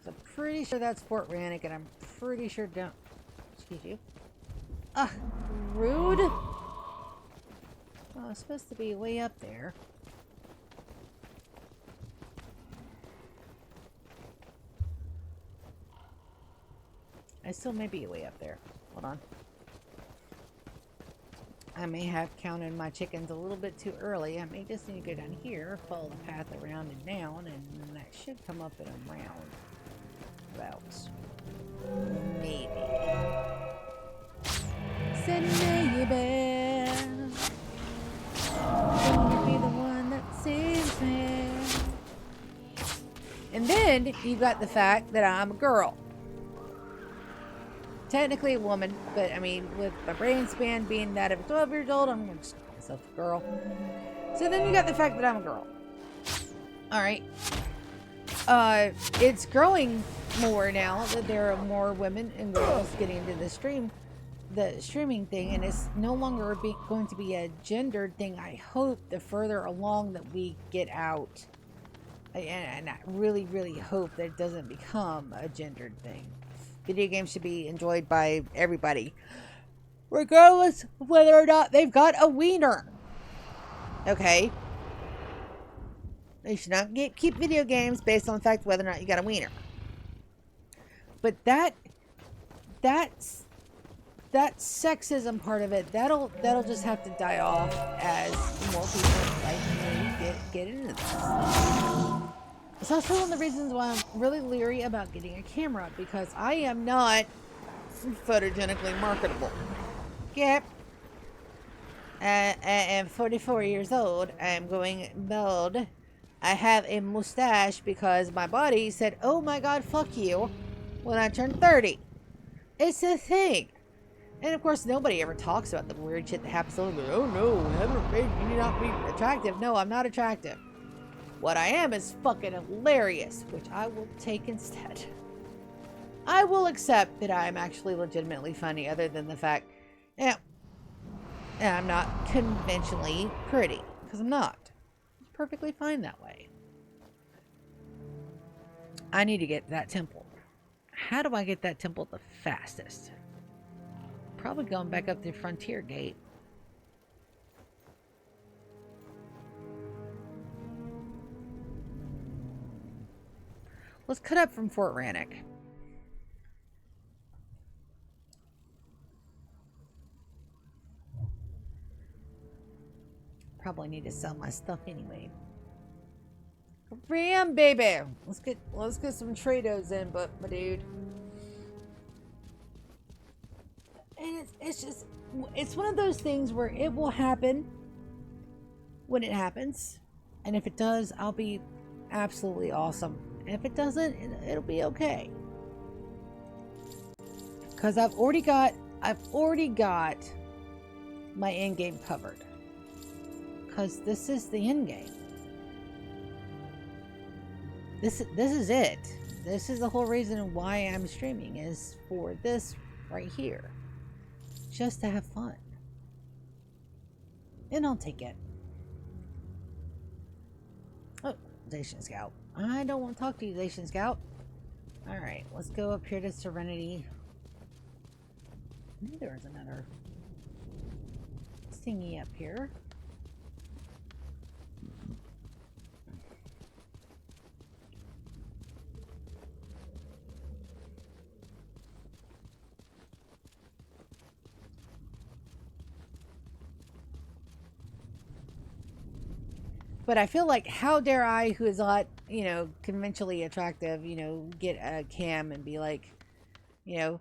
Speaker 1: So I'm pretty sure that's Fort Rannoch, and I'm pretty sure excuse you. Rude. Oh, it's supposed to be way up there. I still may be way up there. Hold on. I may have counted my chickens a little bit too early. I may just need to go down here, follow the path around and down, and that should come up in a roundabout. Maybe. Said maybe. Don't be the one that saves me. And then you got the fact that I'm a girl. Technically a woman, but I mean, with my brain span being that of 12 years old, I'm going to call myself a girl. So then you got the fact that I'm a girl. Alright. It's growing more now that there are more women and girls getting into the streaming thing, and it's no longer going to be a gendered thing. I hope the further along that we get out, and I really, really hope that it doesn't become a gendered thing. Video games should be enjoyed by everybody, regardless of whether or not they've got a wiener. Okay? They should not keep video games based on the fact whether or not you got a wiener. But that's that sexism part of it, that'll just have to die off as more people like me get into this. It's also one of the reasons why I'm really leery about getting a camera, because I am not photogenically marketable. Yep. I am 44 years old. I am going bald. I have a mustache because my body said, oh my god, fuck you, when I turned 30. It's a thing. And of course, nobody ever talks about the weird shit that happens. Oh no, Heather, you need not be attractive. No, I'm not attractive. What I am is fucking hilarious, which I will take instead. I will accept that I am actually legitimately funny, other than the fact, yeah, I'm not conventionally pretty, because I'm not. It's perfectly fine that way. I need to get that temple. How do I get that temple the fastest? Probably going back up the frontier gate. Let's cut up from Fort Rannoch. Probably need to sell my stuff anyway. Ram, baby. Let's get some trados in, but my dude. And it's one of those things where it will happen when it happens, and if it does, I'll be absolutely awesome. And if it doesn't, it'll be okay. Because I've already got my end game covered. Because this is the end game. This is it. This is the whole reason why I'm streaming, is for this right here. Just to have fun. And I'll take it. Oh, Station Scout. I don't want to talk to you, Station Scout. Alright, let's go up here to Serenity. I knew there was another thingy up here. But I feel like, how dare I, who is not, you know, conventionally attractive, you know, get a cam and be like, you know,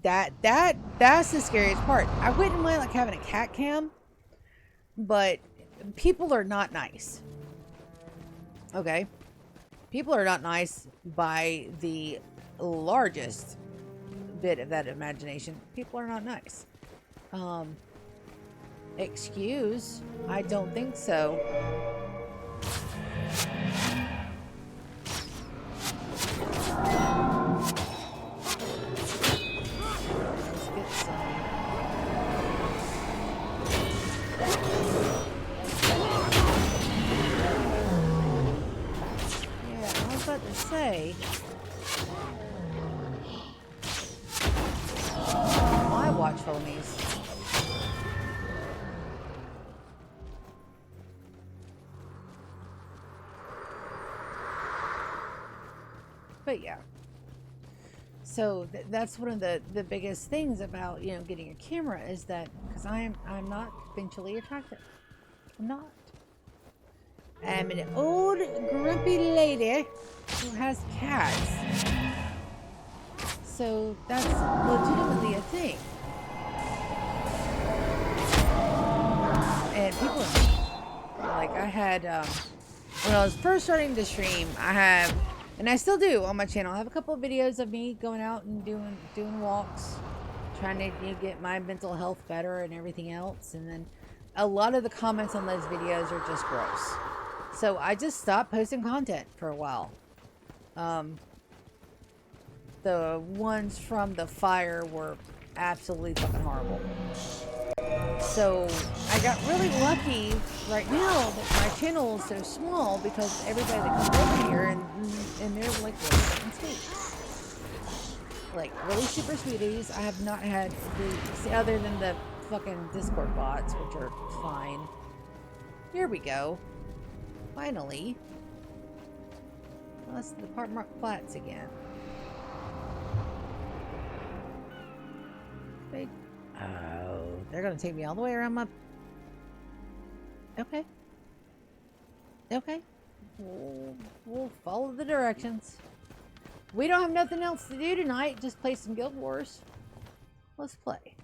Speaker 1: that's the scariest part. I wouldn't mind like having a cat cam, but people are not nice. Okay? People are not nice by the largest bit of that imagination. People are not nice. Excuse? I don't think so. Let's get some. Yeah, I was about to say. My watch homies. But yeah, so that's one of the biggest things about, you know, getting a camera, is that because I'm not conventionally attractive. I'm not. I'm an old grumpy lady who has cats, so that's legitimately a thing. And people are like, I had when I was first starting to stream, I have. And I still do on my channel. I have a couple of videos of me going out and doing walks, trying to, you know, get my mental health better and everything else. And then a lot of the comments on those videos are just gross. So I just stopped posting content for a while. The ones from the fire were absolutely fucking horrible. So I got really lucky right now that my channel is so small, because everybody that comes over here and they're like really fucking sweet. Like really super sweeties. I have not had other than the fucking Discord bots, which are fine. Here we go. Finally. Well, that's the part marked flats again. They Oh, they're gonna take me all the way around my... Okay. Okay. We'll follow the directions. We don't have nothing else to do tonight. Just play some Guild Wars. Let's play.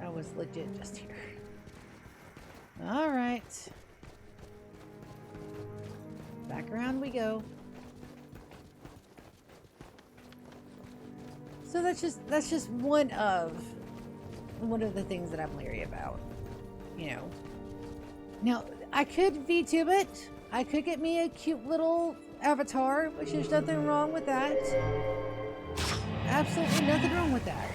Speaker 1: I was legit just here. All right. Back around we go. So that's just one of the things that I'm leery about. You know. Now, I could VTube it. I could get me a cute little avatar, which there's nothing wrong with that. Absolutely nothing wrong with that.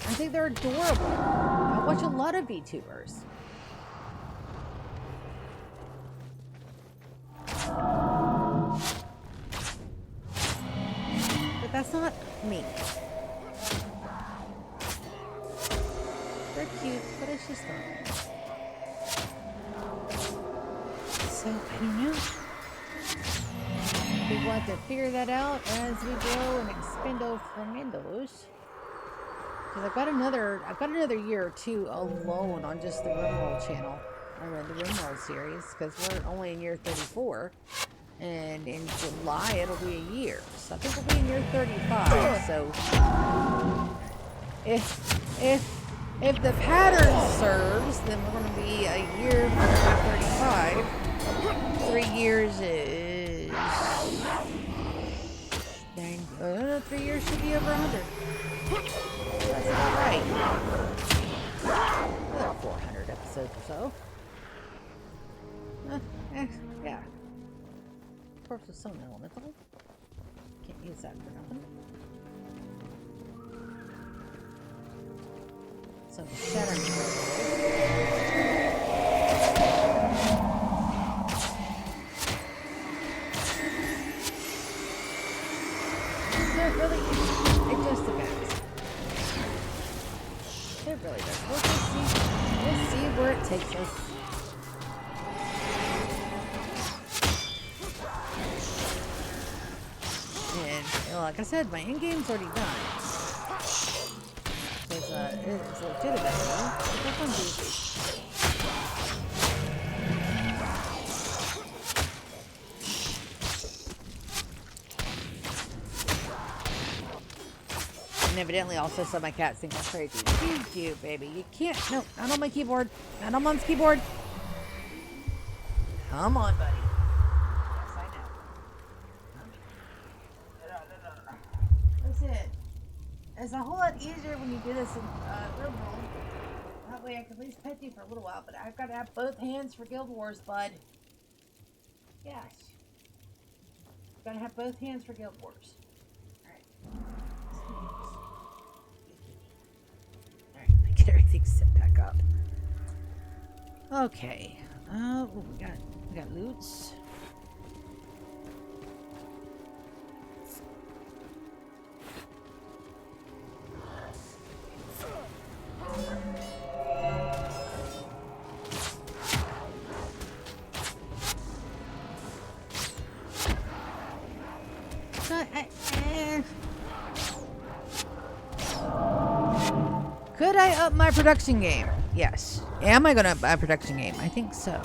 Speaker 1: I think they're adorable. I watch a lot of VTubers. But that's not me. They're cute, but it's just not me. So, I don't know. We will have to figure that out as we go and expendo tremendos. Because I've got another year or two alone on just the Rimworld channel. I mean, the Rimworld series, because we're only in year 34. And in July, it'll be a year. So I think we'll be in year 35. So, if the pattern serves, then we're going to be a year from 35. 3 years is... 3 years should be over 100. That's about right. About 400 episodes or so. Yeah. Of course, with some elemental. Can't use that for nothing. Some shattering. Really, it just depends. It really does. We'll see where it takes us. And like I said, my end game's already done. It's legitimate, but that's on easy. And evidently also some of my cats think I'm crazy. You do, baby. You can't. No, not on my keyboard. Not on Mom's keyboard. Come on, buddy. Yes, I know. Listen, it's a whole lot easier when you do this in real world. That way I can at least pet you for a little while, but I've got to have both hands for Guild Wars, bud. Gosh. Gotta have both hands for Guild Wars. Get everything set back up. Okay. We got loots. Could I up my production game? Yes. Am I going to up my production game? I think so.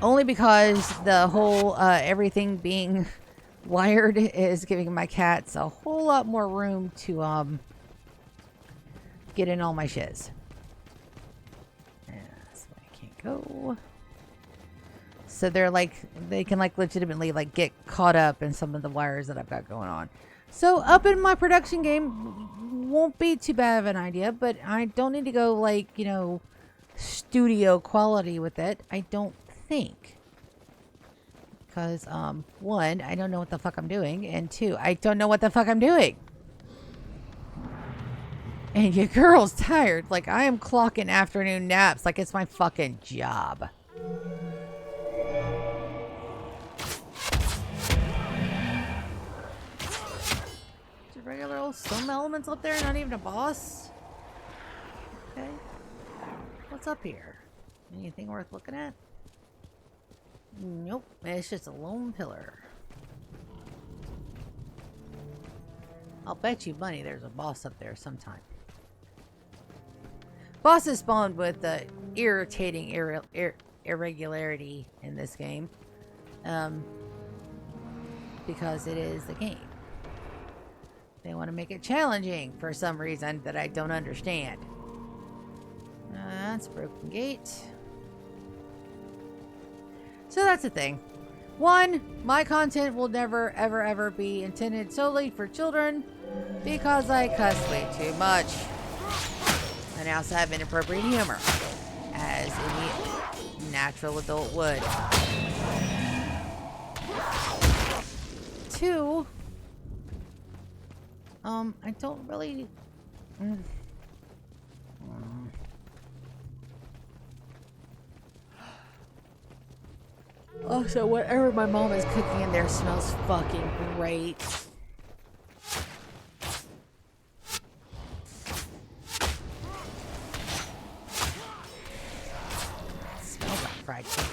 Speaker 1: Only because the whole everything being wired is giving my cats a whole lot more room to get in all my shiz. So I can't go. So they're like, they can like legitimately like get caught up in some of the wires that I've got going on. So up in my production game won't be too bad of an idea, but I don't need to go like, you know, studio quality with it. I don't think. Because, one, I don't know what the fuck I'm doing. And two, I don't know what the fuck I'm doing. And your girl's tired. Like, I am clocking afternoon naps like it's my fucking job. Regular old some elements up there, not even a boss. Okay. What's up here? Anything worth looking at? Nope. It's just a lone pillar. I'll bet you money there's a boss up there sometime. Bosses spawned with the irritating irregularity in this game. Because it is the game. They want to make it challenging for some reason that I don't understand. That's a broken gate. So that's the thing. One, my content will never, ever, ever be intended solely for children because I cuss way too much. And I also have inappropriate humor, as any natural adult would. Two, I don't really... Also, whatever my mom is cooking in there smells fucking great. Smells like fried chicken.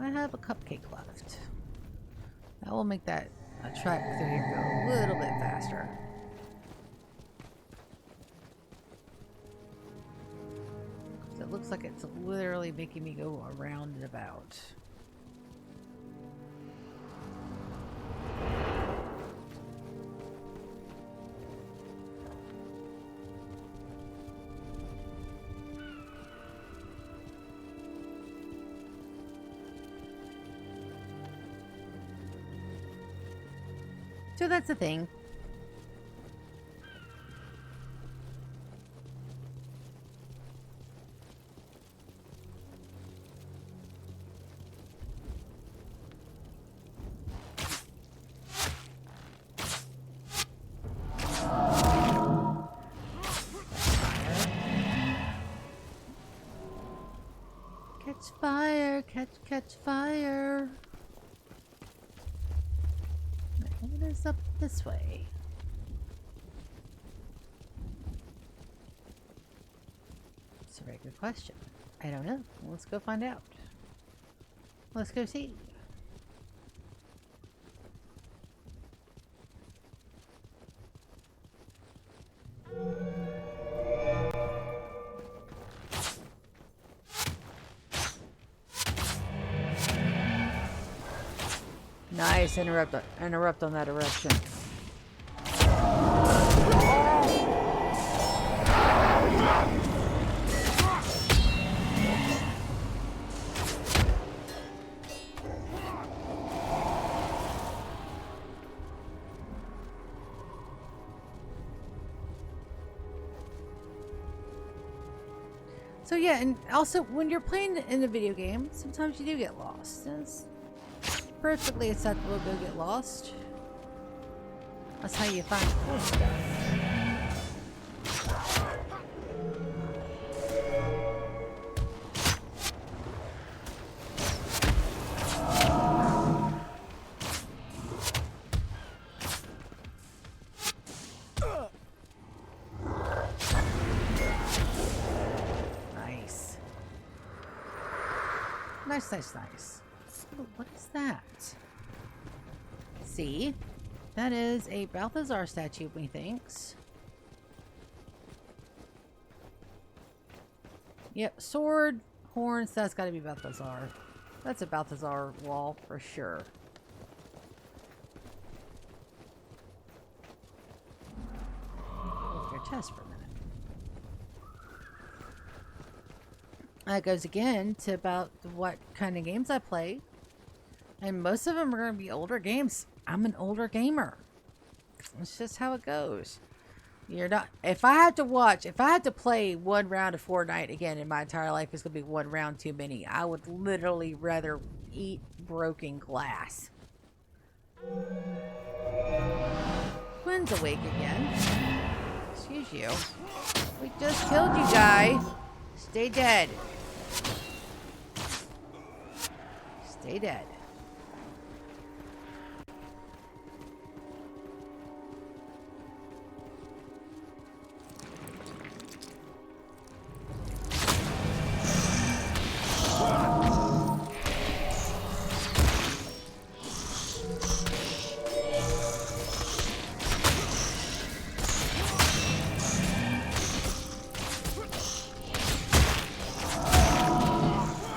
Speaker 1: I have a cupcake left. That will make that track through here go a little bit faster. It looks like it's literally making me go around and about. So that's the thing. Catch fire, catch fire. What is up this way? It's a very good question. I don't know. Let's go find out. Let's go see. Nice, interrupt on that eruption. So yeah, and also when you're playing in a video game, sometimes you do get lost. And it's perfectly acceptable to get lost. That's how you find cool stuff. Nice. Nice, nice, nice. Oh, what is that? See? That is a Balthazar statue, methinks. Yep, sword, horns, that's gotta be Balthazar. That's a Balthazar wall for sure. Look at your chest for a minute. That goes again to about what kind of games I play. And most of them are going to be older games. I'm an older gamer. It's just how it goes. You're not... If I had to play one round of Fortnite again in my entire life, it's going to be one round too many. I would literally rather eat broken glass. Quinn's awake again. Excuse you. We just killed you, guy. Stay dead. Stay dead.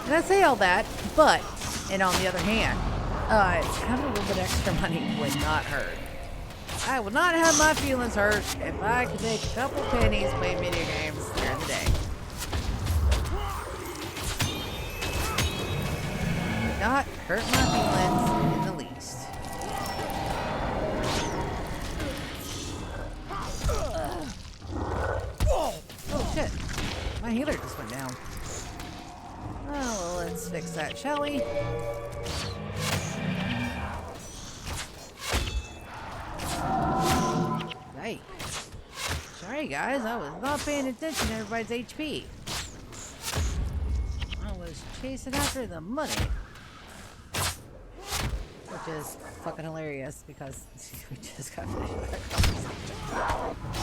Speaker 1: And I say all that, but, and on the other hand, having a little bit extra money would not hurt. I would not have my feelings hurt if I could make a couple pennies playing video games during the day. Would not hurt my feelings in the least. Oh shit, my healer just went down. Oh, well, let's fix that, shall we? Hey. Sorry, guys. I was not paying attention to everybody's HP. I was chasing after the money. Which is fucking hilarious because we just got finished with our conversation.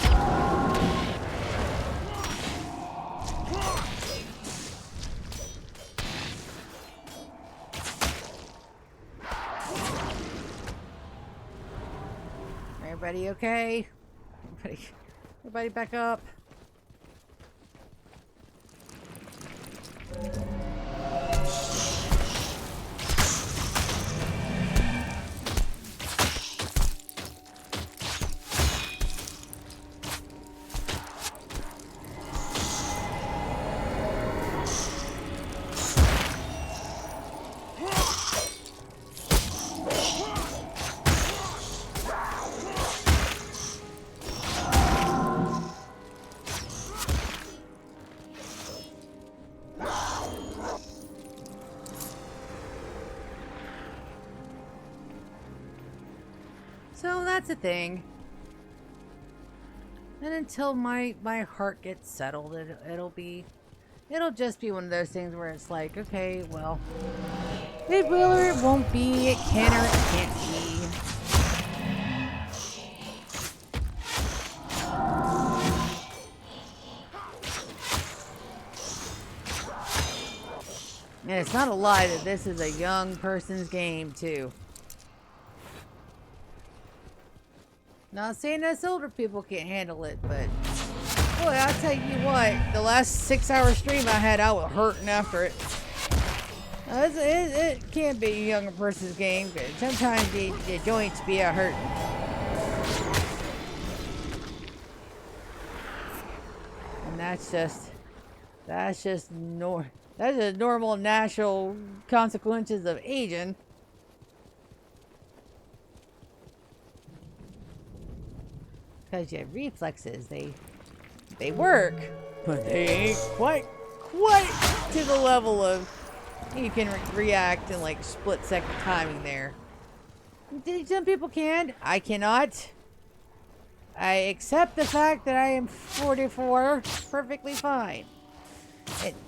Speaker 1: Everybody okay? Everybody back up. So that's the thing. And until my heart gets settled, it'll just be one of those things where it's like, okay, well, it will or it won't be, it can or it can't be. And it's not a lie that this is a young person's game too. Not saying us older people can't handle it, but boy, I'll tell you what, the last 6-hour stream I had, I was hurting after it. It can't be a younger person's game, because sometimes the joints be a hurting. And that's just normal natural consequences of aging. Because your reflexes, they work, but they ain't quite to the level of you can react in like split-second timing there. Some people can. I cannot. I accept the fact that I am 44, perfectly fine.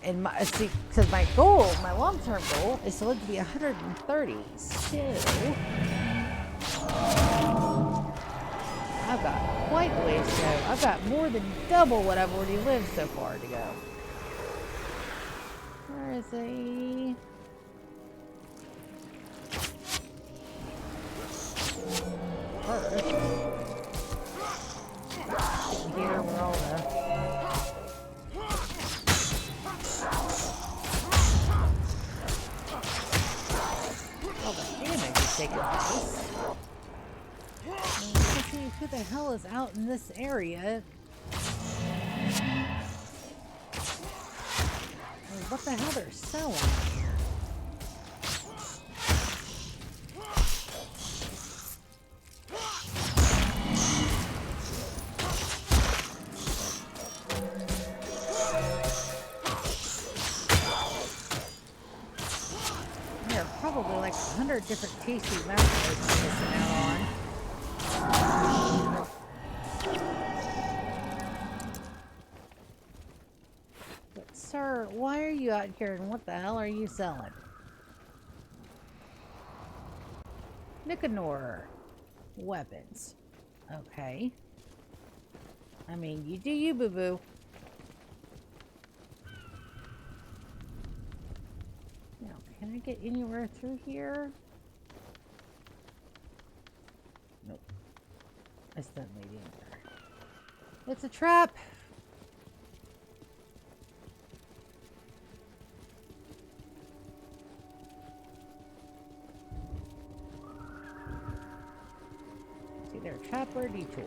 Speaker 1: And see, because my goal, my long-term goal, is to live to be 130. So I've got quite a ways to go. I've got more than double what I've already lived so far to go. Where is he? First, here we're all the damage is taking place. Let's see who the hell is out in this area. What the hell they're selling here? There are probably like 100 different tasty macros missing out on. why are you out here and what the hell are you selling? Nicanor. Weapons. Okay. I mean, you do you, boo-boo. Now, can I get anywhere through here? Nope. That's not leading there. It's a trap! It's either a trap or a detour.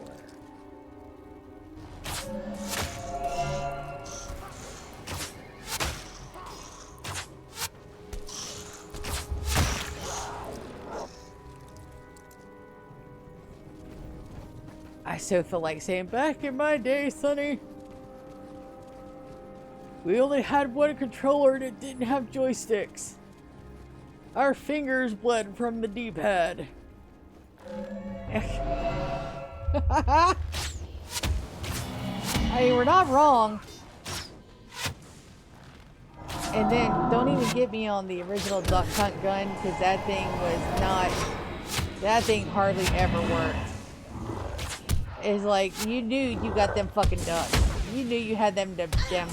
Speaker 1: I so feel like saying, back in my day, Sonny, we only had one controller that didn't have joysticks. Our fingers bled from the D-pad. I mean, we're not wrong. And then, don't even get me on the original duck hunt gun, because that thing was not... That thing hardly ever worked. It's like, you knew you got them fucking ducks. You knew you had them damn ducks dead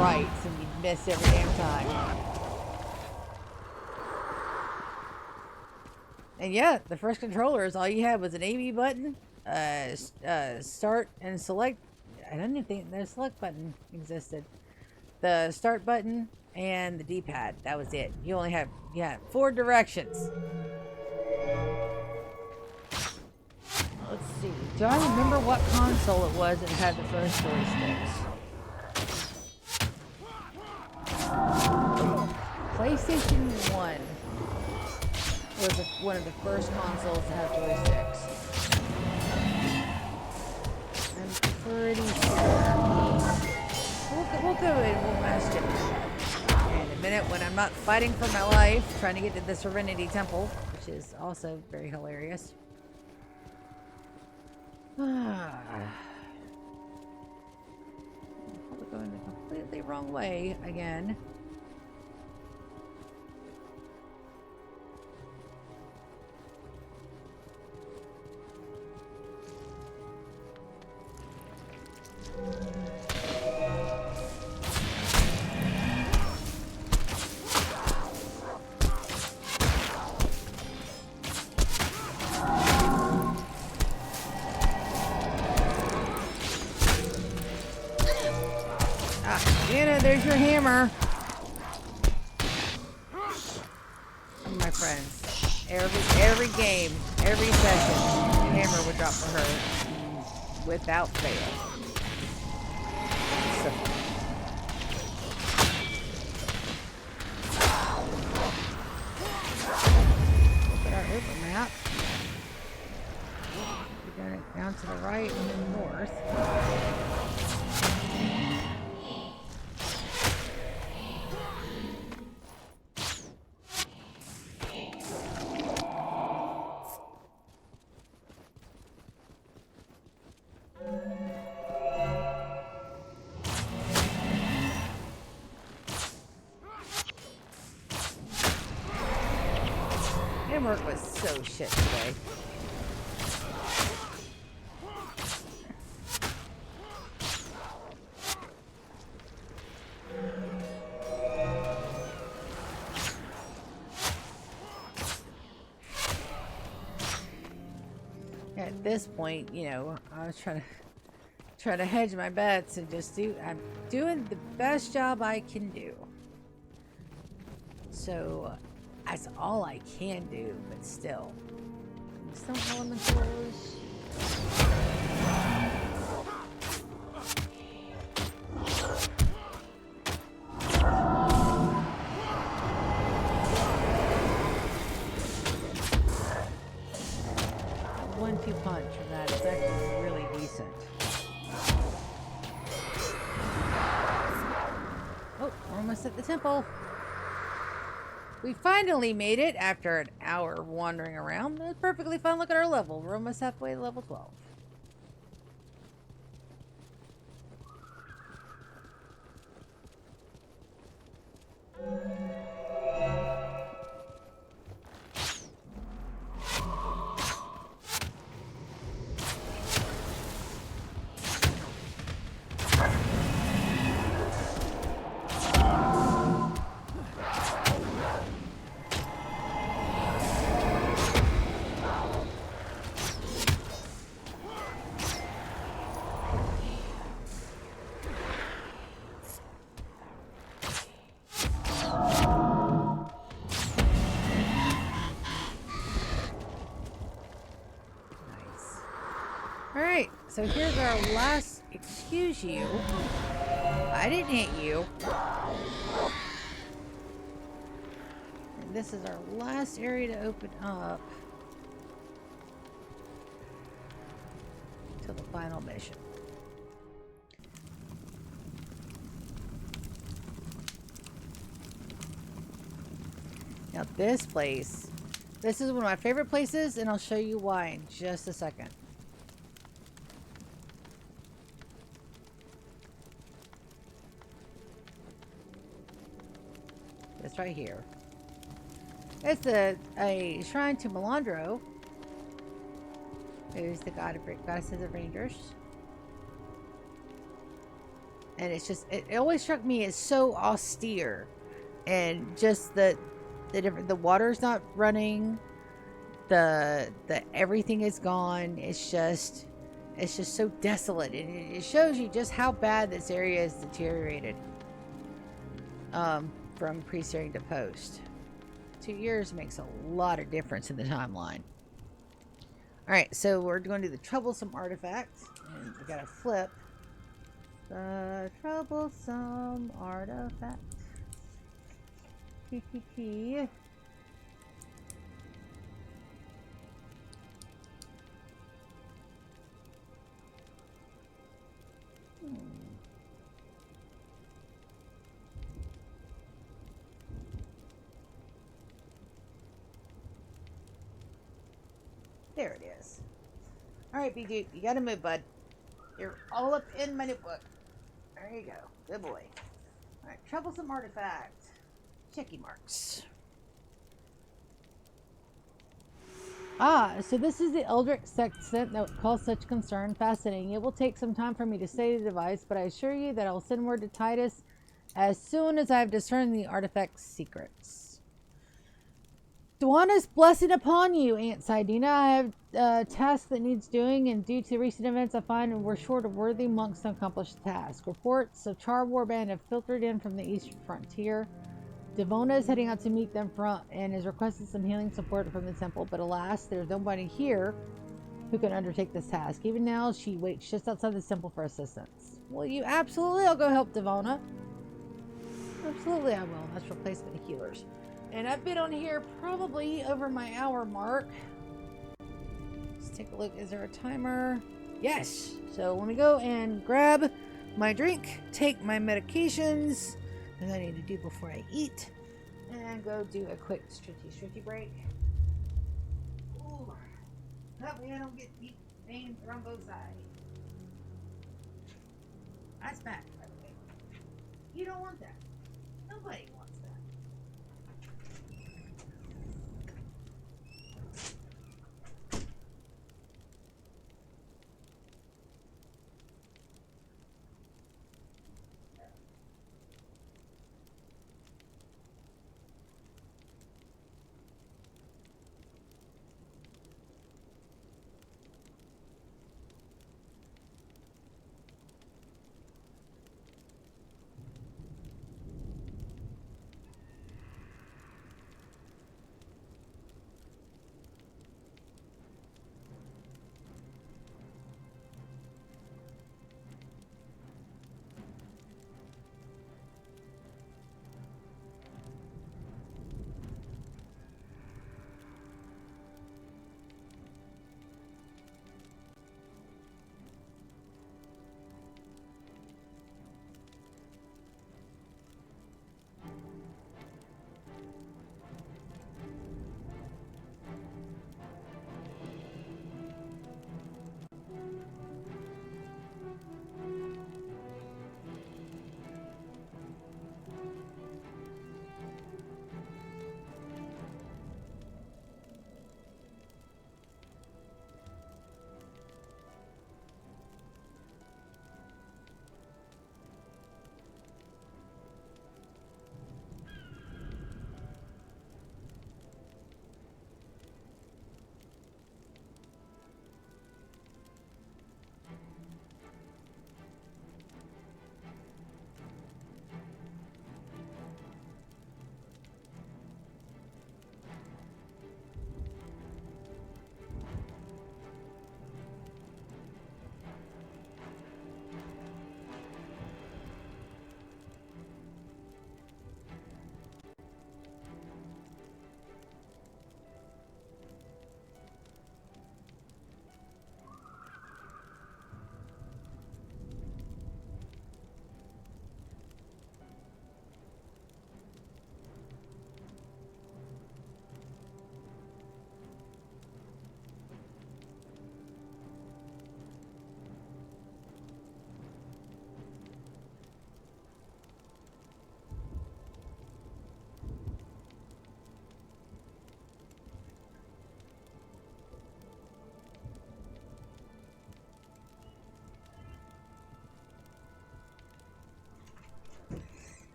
Speaker 1: right, and you'd miss every damn time. And yeah, the first controllers, all you had was an AB button, start and select. I don't even think the select button existed. The start button and the D-pad. That was it. You only had 4 directions. Let's see. Do I remember what console it was that had the first joysticks? PlayStation 1 was one of the first consoles to have joysticks. I'm pretty sure. We'll go and we'll ask Jim in a minute when I'm not fighting for my life, trying to get to the Serenity Temple, which is also very hilarious. Probably going the completely wrong way again. Sienna, there's your hammer. My friends, every game, every session, the hammer would drop for her without fail. So. Look at our over map. We're going down to the right and then north. Work was so shit today. At this point, you know, I was trying to hedge my bets and just I'm doing the best job I can do. So that's all I can do, but still. Some elementals. One-two punch from that is actually really decent. Oh, we're almost at the temple. We finally made it after an hour wandering around. It was perfectly fun. Look at our level. We're almost halfway to level 12. So here's our last. Excuse you. I didn't hit you. And this is our last area to open up till the final mission. Now this place, this is one of my favorite places, and I'll show you why in just a second. This right here. It's a shrine to Melandro, who's the goddesses of rangers. And it's just, it always struck me as so austere, and just the water's not running, the everything is gone. It's just so desolate, and it shows you just how bad this area is deteriorated. From pre-searing to post. 2 years makes a lot of difference in the timeline. Alright, so we're going to do the troublesome artifact. And we gotta flip the troublesome artifact. Key. There it is. Alright, BG, you gotta move, bud. You're all up in my notebook. There you go. Good boy. Alright, troublesome artifact. Checky marks. So this is the Eldritch sextant that would cause such concern. Fascinating. It will take some time for me to study the device, but I assure you that I'll send word to Titus as soon as I have discerned the artifact's secrets. Duana's blessing upon you, Aunt Siadina. I have a task that needs doing, and due to recent events, I find we're short of worthy monks to accomplish the task. Reports of Char Warband have filtered in from the eastern frontier. Devona is heading out to meet them front and has requested some healing support from the temple, but alas, there's nobody here who can undertake this task. Even now, she waits just outside the temple for assistance. Well, you absolutely, I'll go help Devona. Absolutely, I will. That's replacement healers. And I've been on here probably over my hour mark. Let's take a look. Is there a timer? Yes. So let me go and grab my drink, take my medications that I need to do before I eat, and go do a quick stretchy break. Ooh. That way I don't get deep vein thrombosis. That's bad, by the way. You don't want that. Nobody wants that.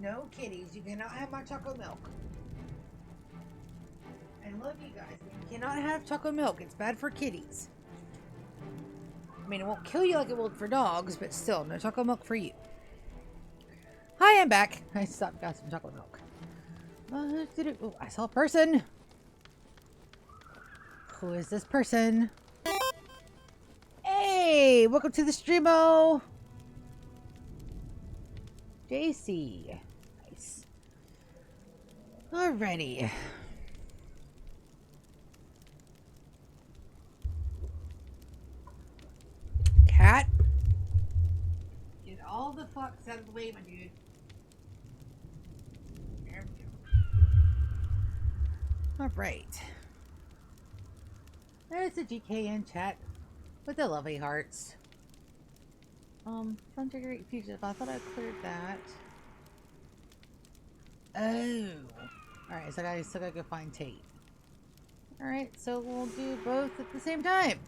Speaker 1: No kitties. You cannot have my chocolate milk. And look, you guys, you cannot have chocolate milk. It's bad for kitties. I mean, it won't kill you like it will for dogs, but still, no chocolate milk for you. Hi, I'm back. I stopped, got some chocolate milk. Oh, I saw a person. Who is this person? Hey, welcome to the streamo. JC. Nice. Alrighty. Cat. Get all the fucks out of the way, my dude. There we go. Alright. There's the GKN chat with the lovely hearts. Fun to great fugitive. I thought I cleared that. Oh. Alright, so I still gotta go find Tate. Alright, so we'll do both at the same time.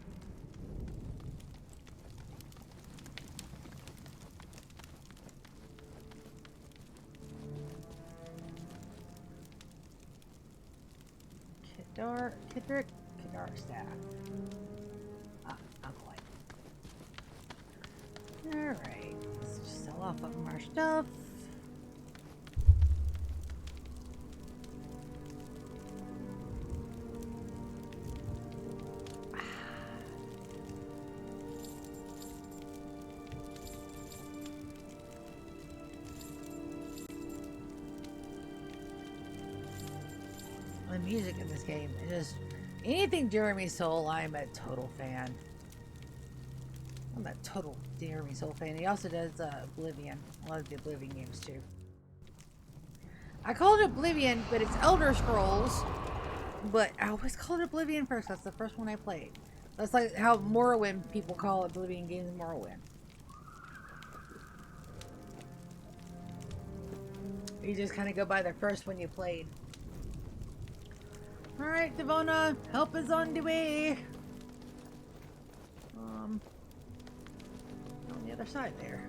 Speaker 1: Kidrick staff. Ah, alcohol. Alright, let's just sell off of our stuff. The music in this game is just anything Jeremy Soule. I'm a total fan. I'm a total Jeremy Soule fan. He also does Oblivion. A lot of the Oblivion games too. I called it Oblivion, but it's Elder Scrolls. But I always called it Oblivion first. That's the first one I played. That's like how Morrowind people call Oblivion games Morrowind. You just kind of go by the first one you played. Alright, Devona, help is on the way. On the other side there.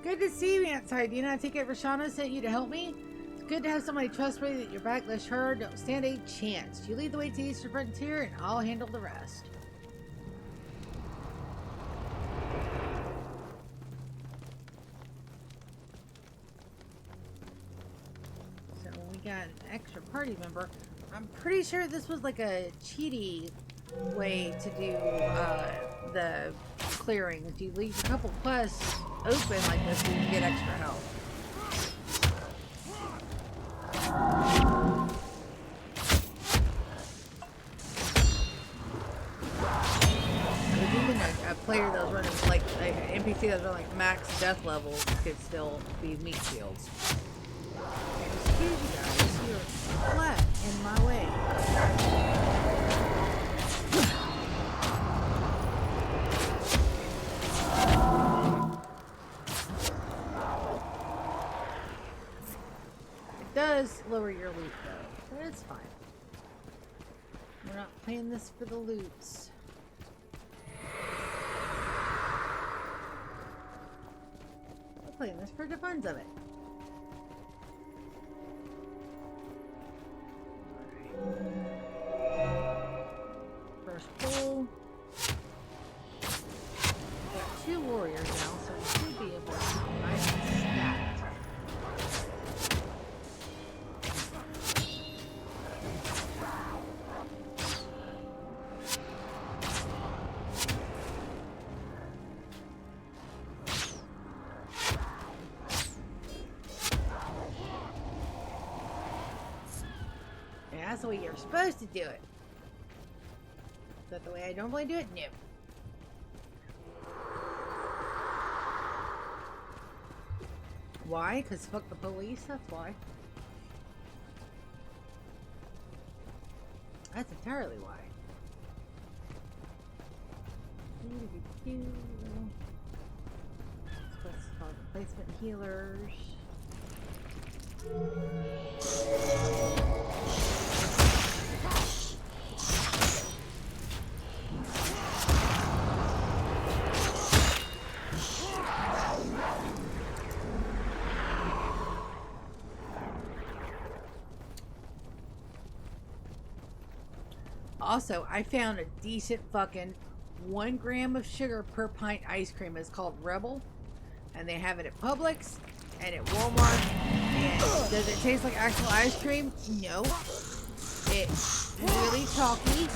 Speaker 1: Good to see you, Aunt Siadina. I take it Rashana sent you to help me. It's good to have somebody trustworthy that your backlash her. Don't stand a chance. You lead the way to the eastern frontier, and I'll handle the rest. Got an extra party member. I'm pretty sure this was like a cheaty way to do the clearings. You leave a couple quests open like this so you can get extra help. There's even a player that was running like an NPC that was running like max death levels could still be meat shields. Excuse you guys, you're flat in my way. It does lower your loot though, but it's fine. We're not playing this for the loots. We're playing this for the funs of it. First pull. Got 2 warriors now, so we should be able to get nice and stacked. Yeah, that's the way you're supposed to do it. Is that the way I normally do it? No. Why? Because fuck the police? That's why. That's entirely why. What's called replacement healers. Also, I found a decent fucking 1 gram of sugar per pint ice cream. It's called Rebel, and they have it at Publix and at Walmart. And does it taste like actual ice cream? No. It's really chalky,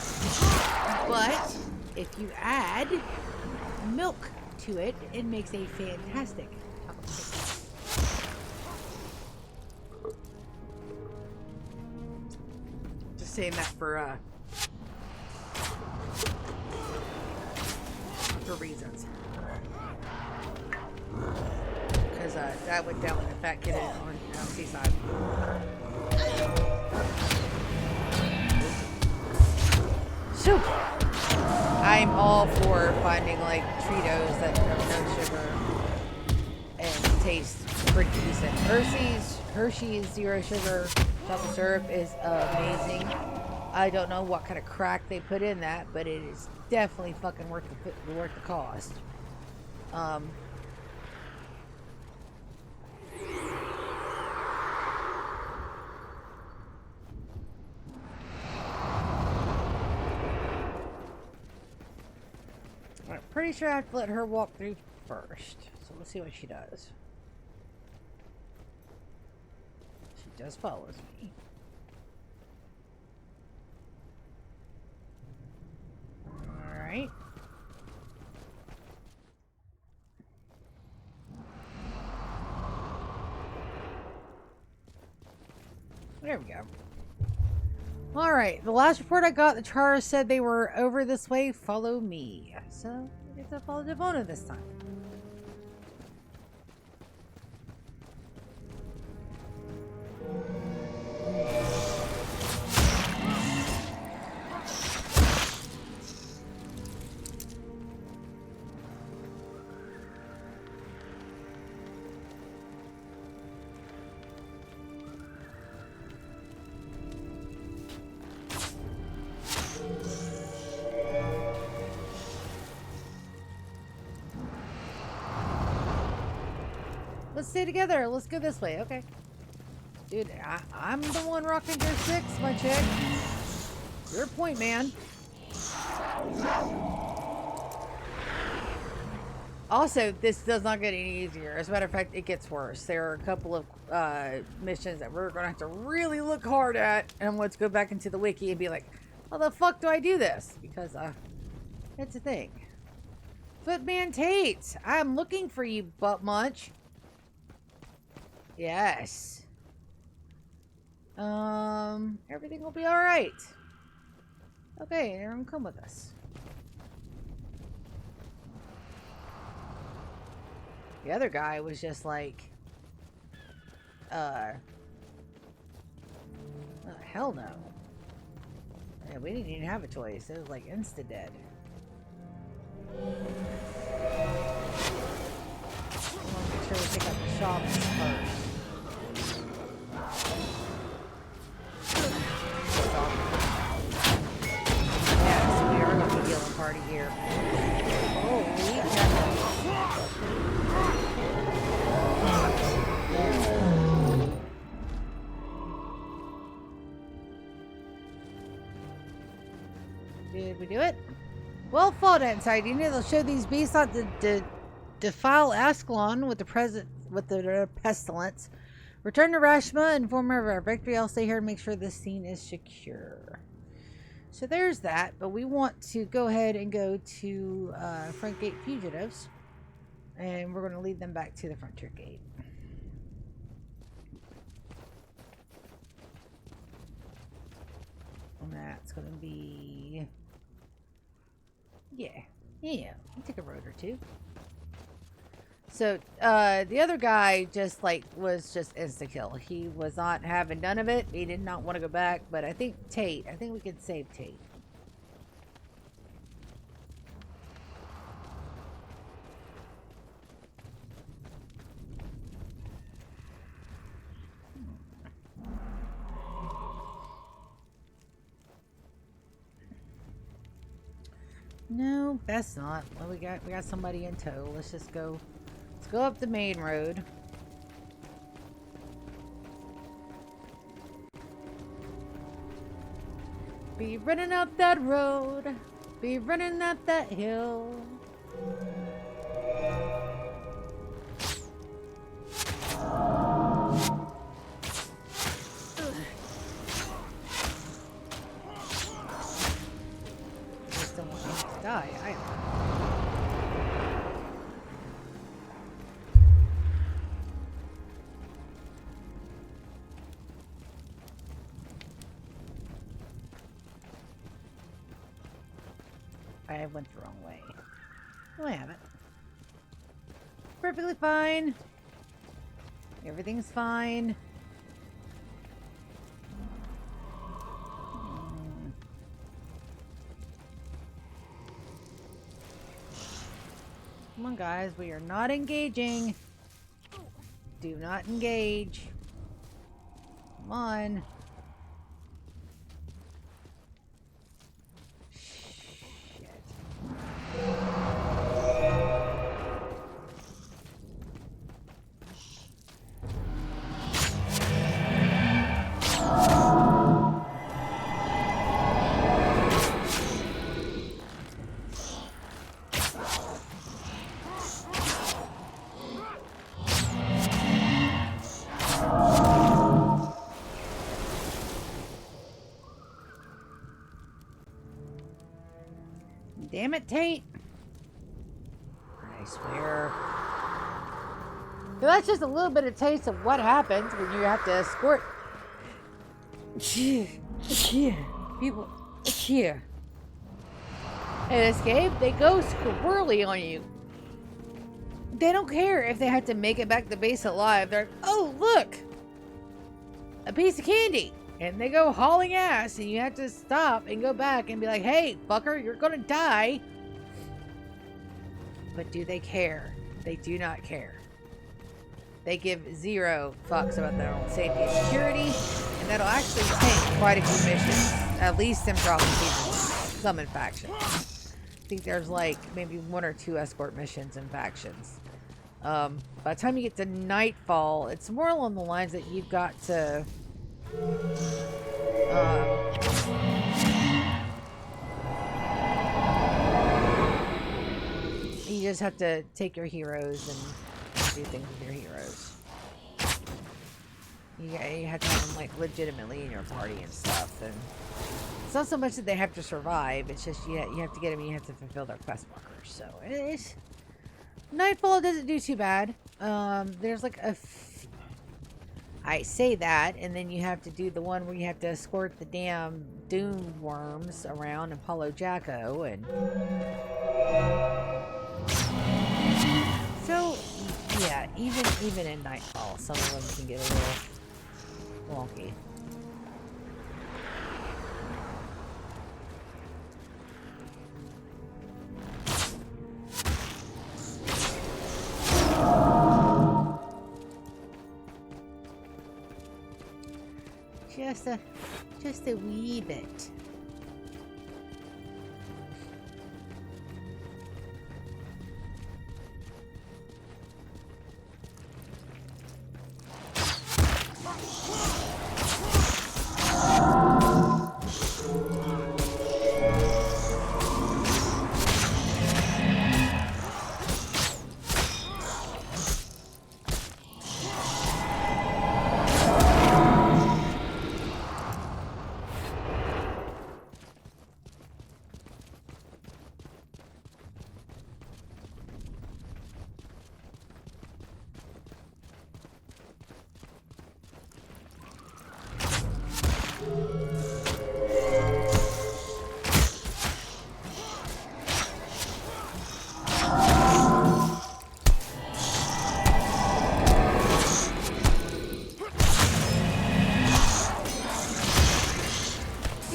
Speaker 1: but if you add milk to it, it makes a fantastic chocolate cake. Just saying that for reasons. Because that went down with the fat kid on Seaside. So, I'm all for finding like Cheetos that have no sugar and taste pretty decent. Hershey's zero sugar chocolate syrup is amazing. I don't know what kind of crack they put in that, but it is definitely fucking worth the cost. I'm pretty sure I have to let her walk through first. So let's see what she does. She just follows me. Alright. There we go. Alright, the last report I got, the Charters said they were over this way. Follow me. So, I get to follow Devona this time. Let's stay together. Let's go this way. Okay. Dude, I'm the one rocking your 6, my chick. Your point, man. Also, this does not get any easier. As a matter of fact, it gets worse. There are a couple of missions that we're going to have to really look hard at. And let's go back into the wiki and be like, how the fuck do I do this? Because it's a thing. Footman Tate, I'm looking for you, butt munch. Yes. Everything will be alright. Okay, everyone come with us. The other guy was just like, oh, hell no. Yeah, we didn't even have a choice. It was like insta-dead. I want to make sure we pick up the shops first. Yes, we are going to be healing party here. Holy cow. Did we do it? Well fought, Siadina. They'll show these beasts not to defile Ascalon with the pestilence. Return to Rashma, inform her of our victory. I'll stay here and make sure this scene is secure. So there's that, but we want to go ahead and go to Front Gate Fugitives, and we're going to lead them back to the Frontier Gate. And that's going to be... Yeah, we'll take a road or two. So, the other guy just, was just insta-kill. He was not having none of it. He did not want to go back, but I think we could save Tate. No, that's not. Well, we got somebody in tow. Let's just go. Let's go up the main road. Be running up that road. Be running up that hill. Just don't want you to die either. I went the wrong way. Oh, I haven't. Perfectly fine. Everything's fine. Come on, guys. We are not engaging. Do not engage. Come on. Damn it, Tate. I swear. So that's just a little bit of taste of what happens when you have to escort people here. And escape, they go squirrely on you. They don't care if they have to make it back to base alive. They're like, oh, look! A piece of candy! And they go hauling ass, and you have to stop and go back and be like, hey, fucker, you're gonna die. But do they care? They do not care. They give zero fucks about their own safety and security, and that'll actually take quite a few missions, at least in probably some in factions. I think there's like maybe 1 or 2 escort missions in factions. By the time you get to Nightfall, it's more along the lines that you've got to you just have to take your heroes and do things with your heroes. You have to have them like legitimately in your party and stuff. And it's not so much that they have to survive; it's just you have to get them. And you have to fulfill their quest markers. So it's Nightfall doesn't do too bad. There's like I say that, and then you have to do the one where you have to escort the damn doom worms around Apollo Jacko, and so yeah, even in Nightfall, some of them can get a little wonky. Just a wee bit.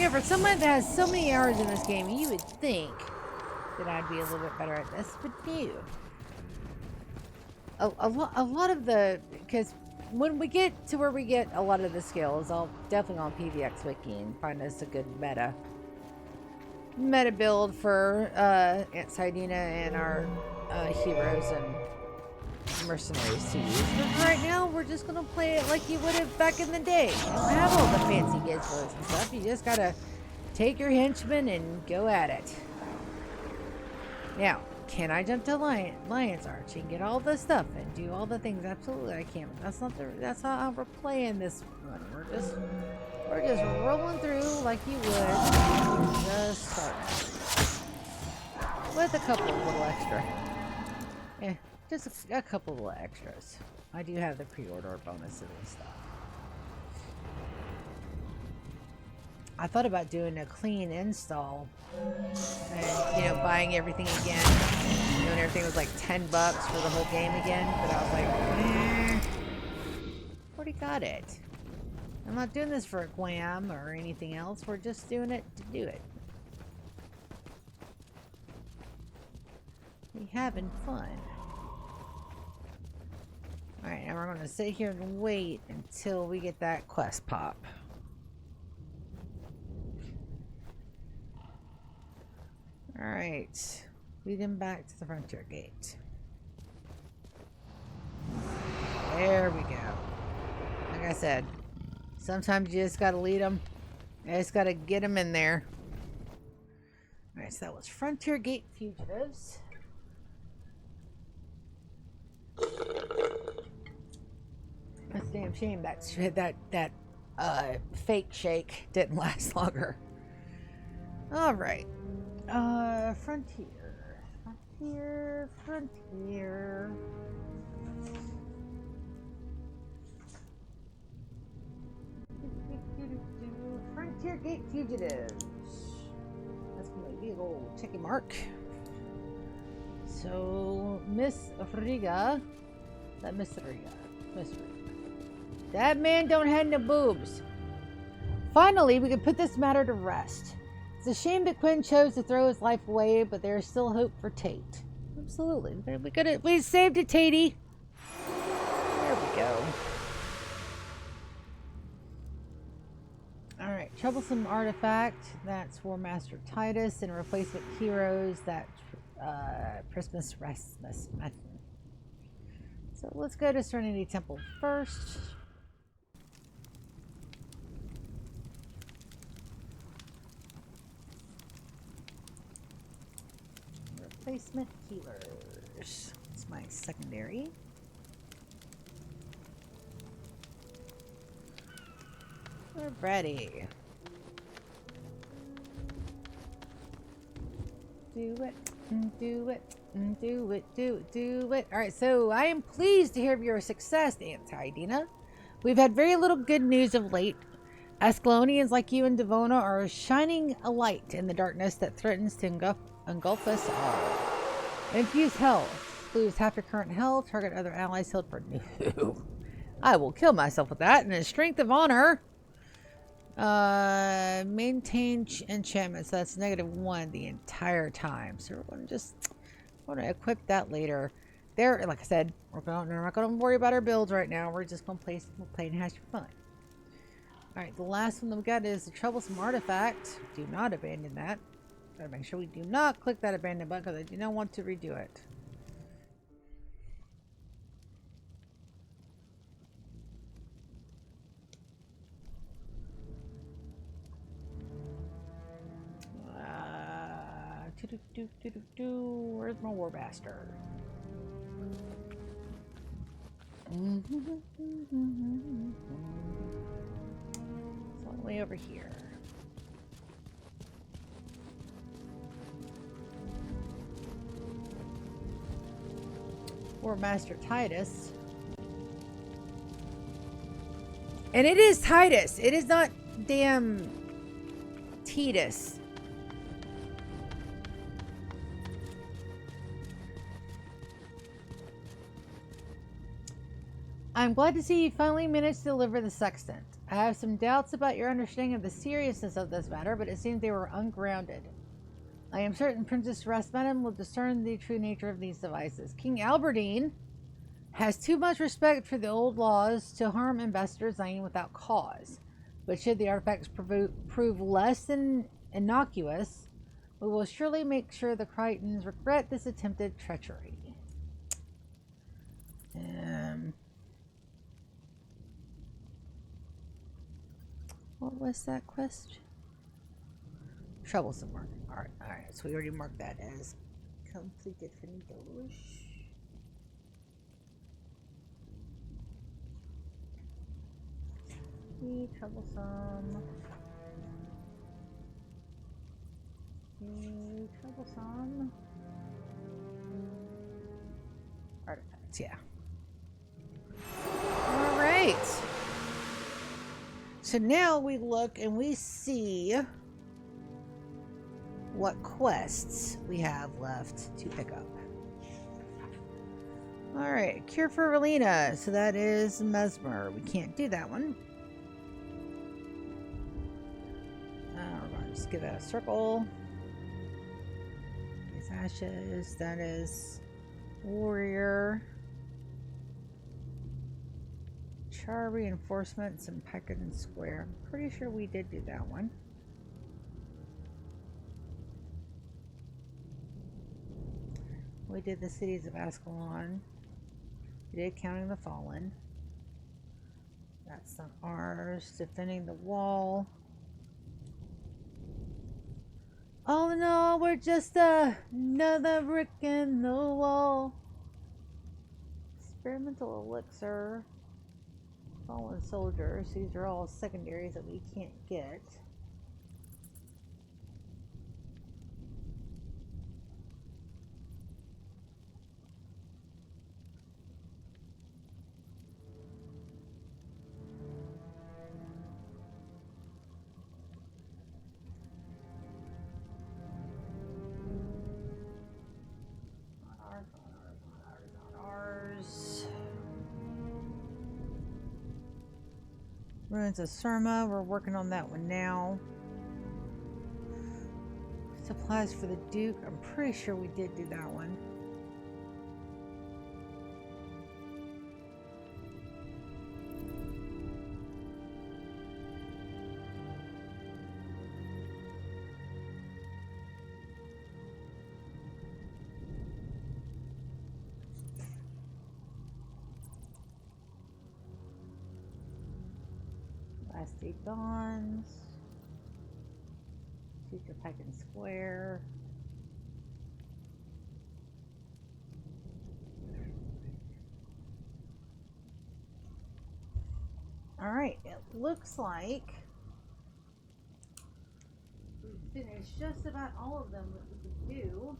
Speaker 1: For someone that has so many hours in this game, you would think that I'd be a little bit better at this, but no. A lot of the, because when we get to where we get a lot of the skills, I'll definitely on PVX Wiki and find us a good meta build for Aunt Siadina and our heroes and mercenaries to use. But right now, we're just gonna play it like you would have back in the day. You don't have all the fancy gizmos and stuff. You just gotta take your henchmen and go at it. Now, can I jump to Lion's Arch and get all the stuff and do all the things? Absolutely, I can. But that's not how we're playing this one. We're just rolling through like you would. Just starting with a couple of little extra. Yeah, just a couple of little extras. I do have the pre-order bonuses and stuff. I thought about doing a clean install and, you know, buying everything again. Doing everything was like $10 for the whole game again, but I was like, already got it. I'm not doing this for a glam or anything else. We're just doing it to do it. We're having fun. Alright, now we're going to sit here and wait until we get that quest pop. Alright, lead him back to the frontier gate. There we go. Like I said, sometimes you just gotta lead them. You just gotta get them in there. Alright, so that was Frontier Gate Fugitives. That's a damn shame that fake shake didn't last longer. Alright. Frontier. Frontier Gate Fugitives. That's gonna be a little checky mark. So, Miss Riga. That man don't have no boobs. Finally, we can put this matter to rest. It's a shame that Quinn chose to throw his life away, but there is still hope for Tate. Absolutely. We saved it, Tatey. There we go. Alright, troublesome artifact. That's War Master Titus, and replacement heroes. That's Christmas Rasmus. So let's go to Serenity Temple first. Replacement healers. It's my secondary. We're ready. Do it, do it, do it, do it. All right, so I am pleased to hear of your success, Aunt Siadina. We've had very little good news of late. Ascalonians like you and Devona are shining a light in the darkness that threatens to engulf us all. Infuse health. Lose half your current health. Target other allies healed for no. I will kill myself with that. And a strength of honor. Maintain enchantment. So that's -1 the entire time. So we're going to equip that later. There, like I said, we're not going to worry about our builds right now. We're just going to play and have some fun. All right, the last one that we got is the troublesome artifact. Do not abandon that. Gotta make sure we do not click that abandon button because I do not want to redo it. Where's my Warmaster? It's all the way over here. War Master Titus. And it is Titus. It is not damn Titus. I'm glad to see you finally managed to deliver the sextant. I have some doubts about your understanding of the seriousness of this matter, but it seems they were ungrounded. I am certain Princess Rasputin will discern the true nature of these devices. King Alberdine has too much respect for the old laws to harm Ambassador Zane without cause. But should the artifacts prove less than innocuous, we will surely make sure the Crichtons regret this attempted treachery. What was that question? Troublesome work. Alright, so we already marked that as completed finitos. Be troublesome. Be troublesome. Artifacts, yeah. Alright. So now we look and we see what quests we have left to pick up. Alright, Cure for Relina. So that is Mesmer. We can't do that one. We're going to just give that a circle. These ashes. That is Warrior. Char reinforcements and Peckham Square. I'm pretty sure we did do that one. We did the cities of Ascalon. We did Counting the Fallen. That's not ours. Defending the wall. Oh no, we're just another brick in the wall. Experimental elixir. Fallen soldiers. These are all secondaries that we can't get. Ruins of Surma, we're working on that one now. Supplies for the Duke, I'm pretty sure we did do that one. Last Day Dawns. Future Peckham Square. Alright, it looks like we finished just about all of them that we could do.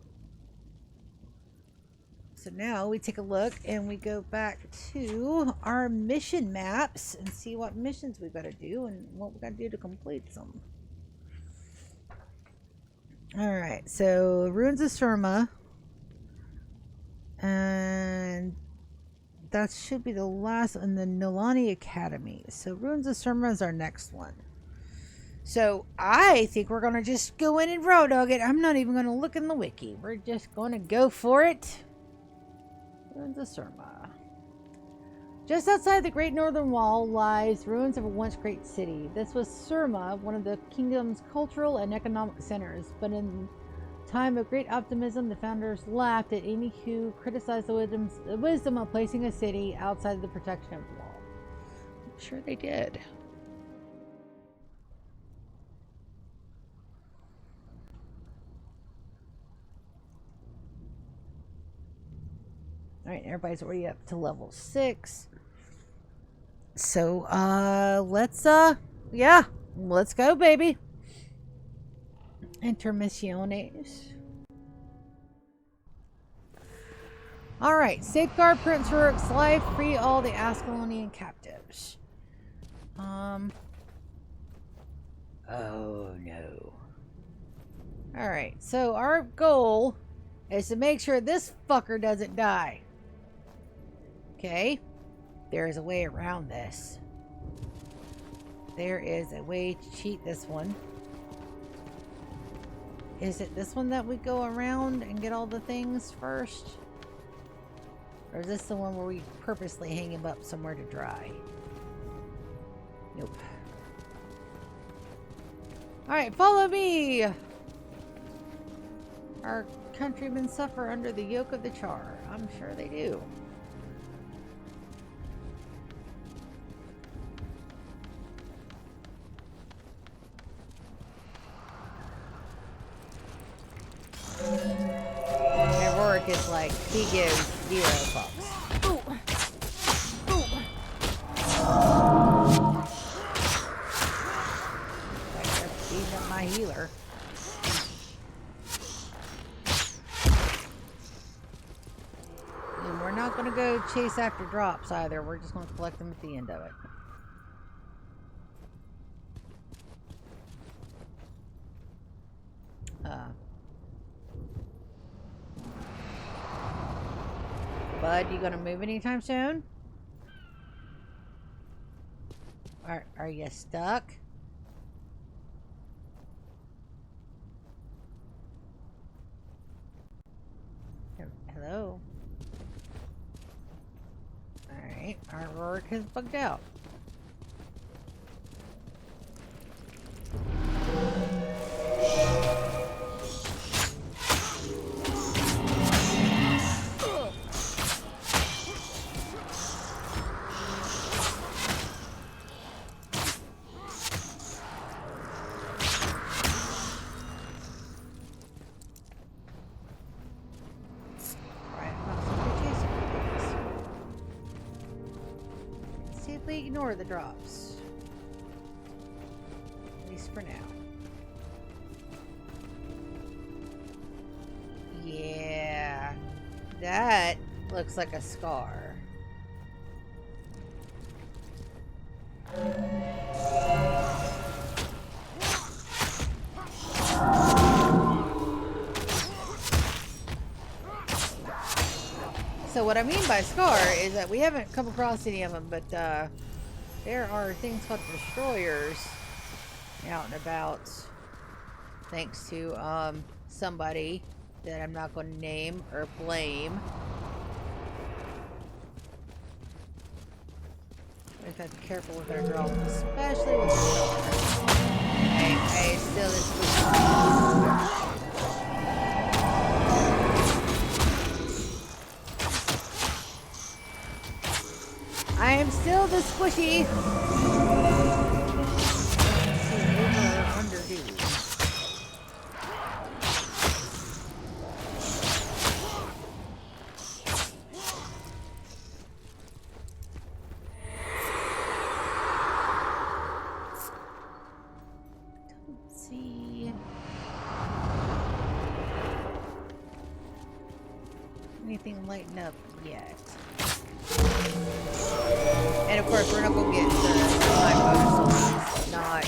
Speaker 1: So now we take a look and we go back to our mission maps and see what missions we got to do and what we got to do to complete them. Alright, so Ruins of Surma. And that should be the last in the Nolani Academy. So Ruins of Surma is our next one. So I think we're going to just go in and road dog it. I'm not even going to look in the wiki. We're just going to go for it. Ruins of Surma. Just outside the Great Northern Wall lies ruins of a once great city. This was Surma, one of the kingdom's cultural and economic centers. But in time of great optimism, the founders laughed at any who criticized the wisdom of placing a city outside the protection of the wall. I'm sure they did. All right, everybody's already up to level 6. So, let's go, baby. Intermissiones. All right, safeguard Prince Rurik's life, free all the Ascalonian captives. Oh no. All right, so our goal is to make sure this fucker doesn't die. Okay, there is a way around this. There is a way to cheat this one. Is it this one that we go around and get all the things first? Or is this the one where we purposely hang him up somewhere to dry? Nope. Alright, follow me! Our countrymen suffer under the yoke of the Char. I'm sure they do. is like, he gives 0 fucks. That's beating up my healer. And we're not going to go chase after drops either. We're just going to collect them at the end of it. Bud, you gonna move anytime soon? Are you stuck? Hello? Alright, our roar has bugged out. Ignore the drops. At least for now. Yeah. That looks like a scar. So what I mean by scar is that we haven't come across any of them, but there are things called destroyers out and about, thanks to somebody that I'm not going to name or blame. We have to be careful with our drops, especially with the star. Hey, still this. I am still the squishy. Don't see anything lighten up yet. And of course, we're not going to get the time bonus, not.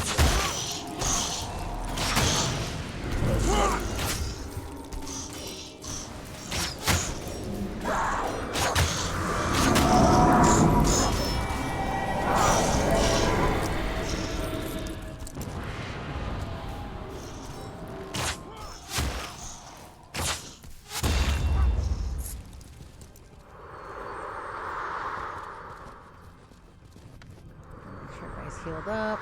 Speaker 1: Healed up.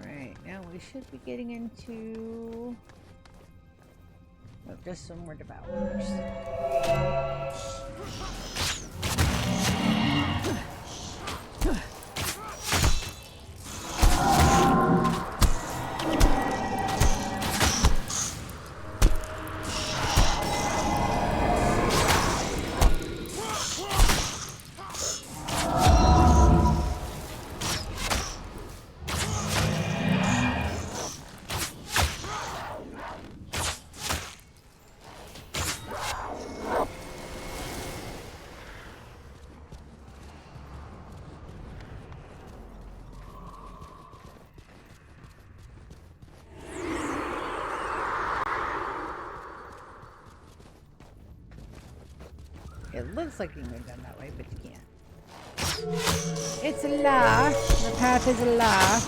Speaker 1: Alright, now we should be getting into just some more devourers. It looks like you can move down that way, but you can't. It's a lie. The path is a lie.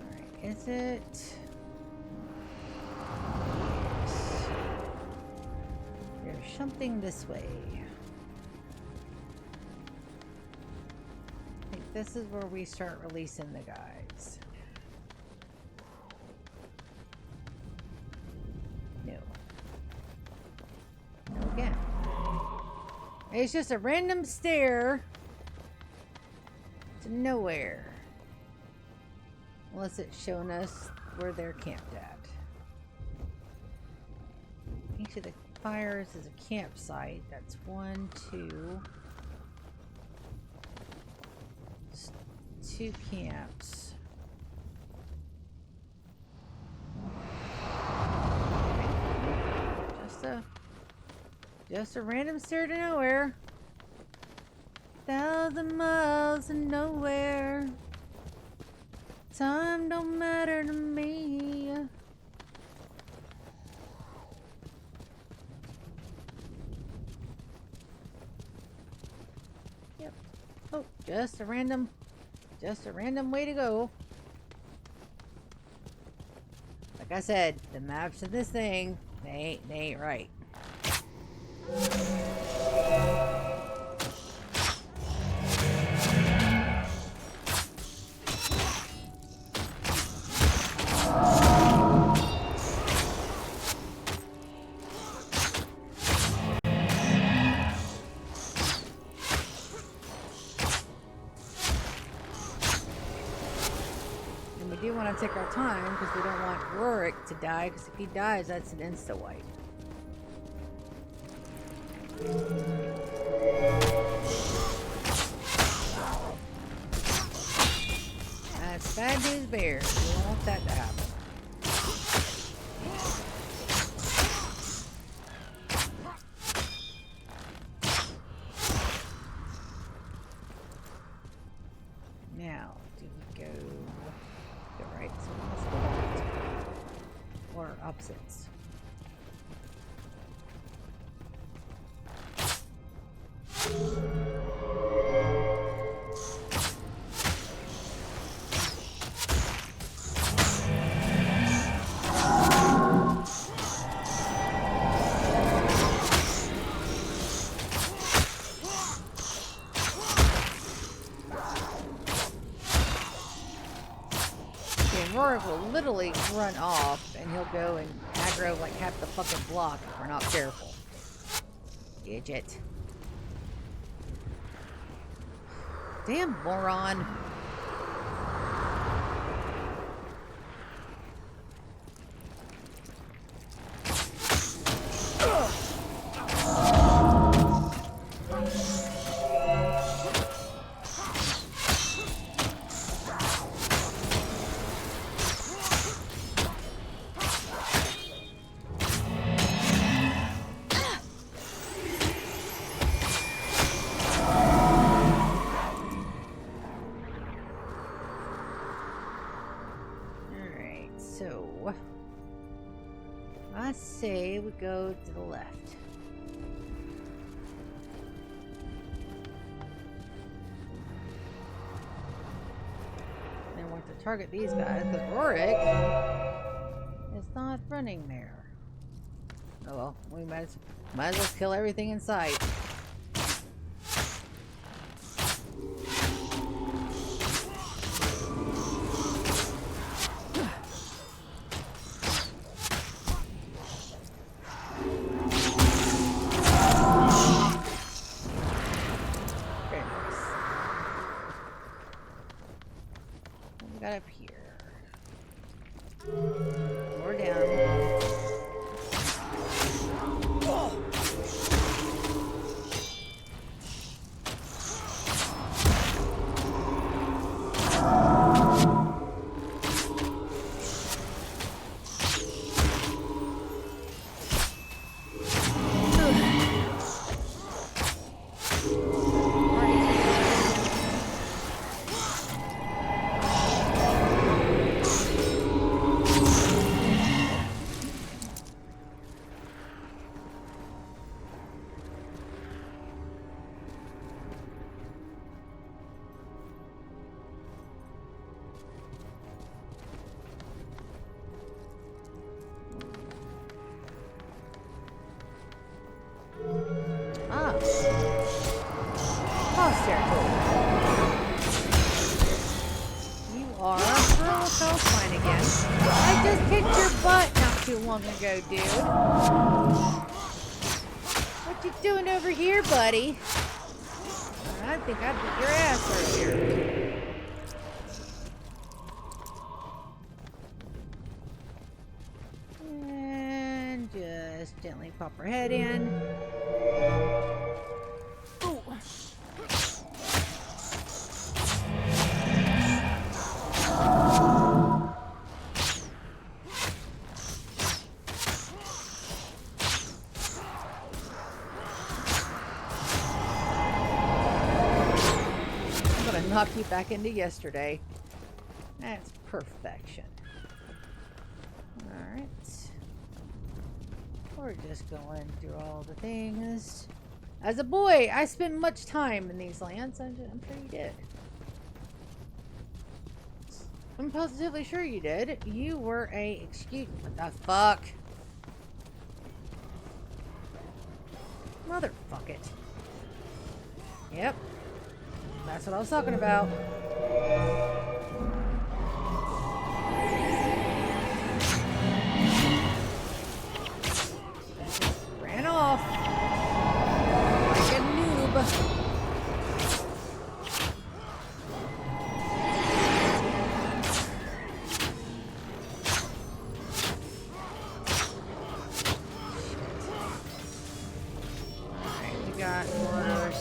Speaker 1: Alright, is it? Something this way. I this is where we start releasing the guys. No. No again. It's just a random stair to nowhere. Unless it's showing us where they're camped at. Each of the fires is a campsite. That's 1, 2. 2 camps. Just a random stair to nowhere. 1,000 miles to nowhere. Time don't matter to me. Yep. Oh, just a random way to go. Like I said, the maps of this thing, they ain't right. We do want to take our time because we don't want Rorik to die, because if he dies, that's an insta-wipe. That's bad news bears. We don't want that to happen. Now, do we go right? So let's go right. Or opposites. Rorik will literally run off and he'll go and aggro like half the fucking block if we're not careful. Idiot. Damn moron. So, I say we go to the left. And I want to target these guys because Rorik is not running there. Oh well, we might as well kill everything in sight. Up here. More down. Oh. Boss territory. just kicked your butt not too long ago, dude. What you doing over here, buddy? I think I beat your ass earlier. And just gently pop her head in. Ooh. Knock you back into yesterday. That's perfection. Alright. We're just going through all the things. As a boy, I spent much time in these lands. I'm sure you did. I'm positively sure you did. You were a... Excuse... What the fuck? Motherfuck it. Yep. That's what I was talking about. Ran off. Like a noob. Alright, we got orders.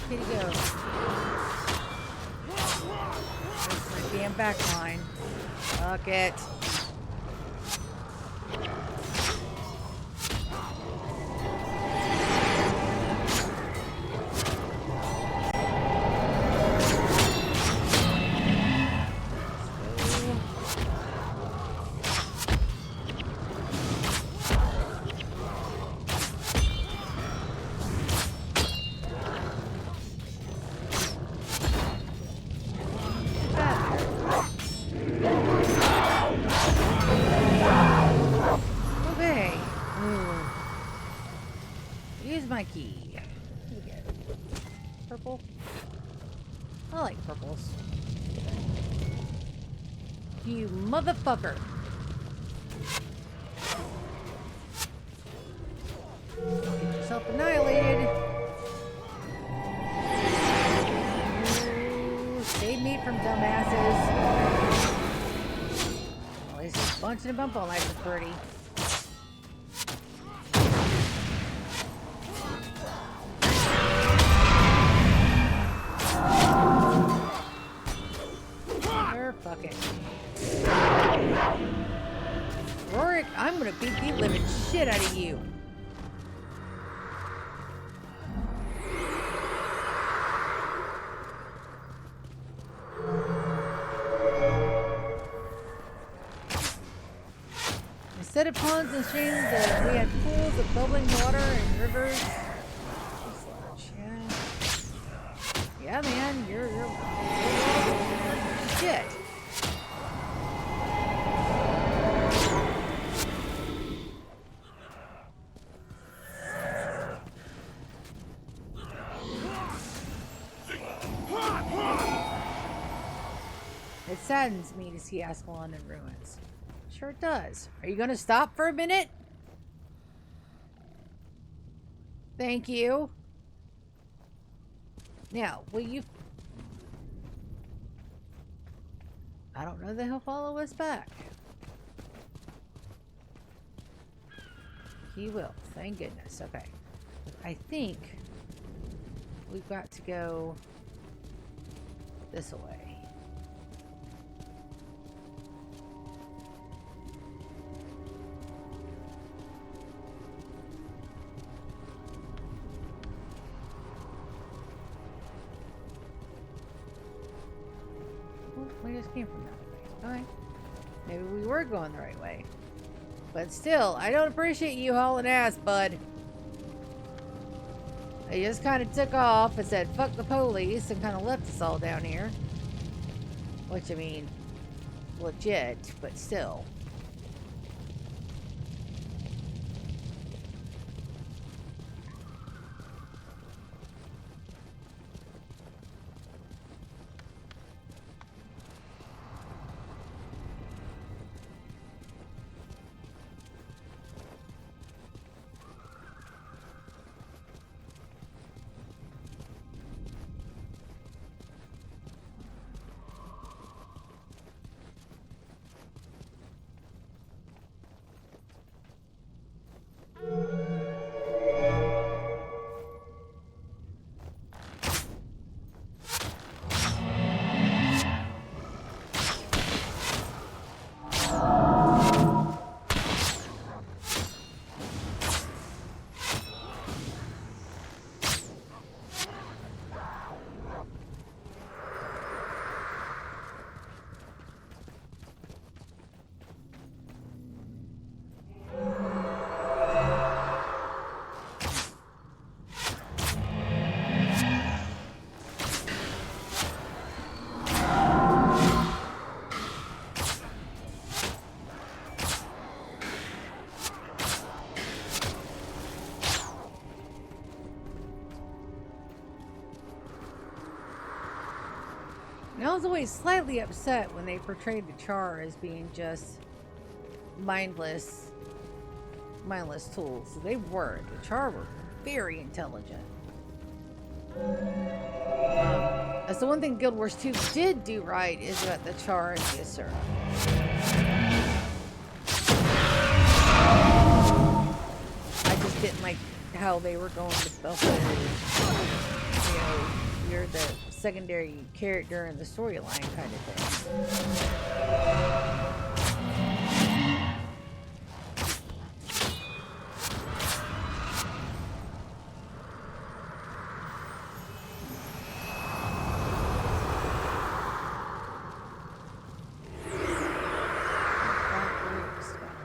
Speaker 1: Kitty go. There's my damn back line. Fuck it. My key. Again. Purple. I like purples. You motherfucker. Get yourself annihilated. Ooh, save me from dumbasses. At least it's bunching a bump on life is pretty. Fuck it. Rorik, I'm gonna beat the living shit out of you. Instead of ponds and streams, we had pools of bubbling water and rivers. Yeah, man, you're shit. It saddens me to see Ascalon in ruins. Sure it does. Are you going to stop for a minute? Thank you. Now, will you... I don't know that he'll follow us back. He will. Thank goodness. Okay. I think we've got to go this way. We just came from that way. Okay. Maybe we were going the right way. But still, I don't appreciate you hauling ass, bud. They just kind of took off and said, fuck the police, and kind of left us all down here. Which, I mean, legit, but still. was always slightly upset when they portrayed the Char as being just mindless tools. They were. The Char were very intelligent. That's the one thing Guild Wars 2 did do right, is about the Char and the Asura. I just didn't like how they were going with the whole, you know, you're the secondary character in the storyline kind of thing.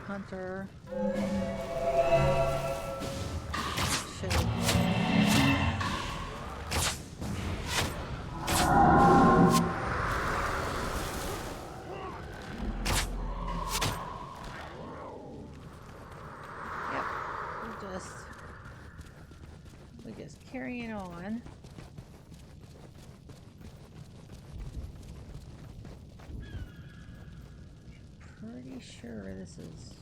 Speaker 1: Hunter. We're just carrying on. Pretty sure this is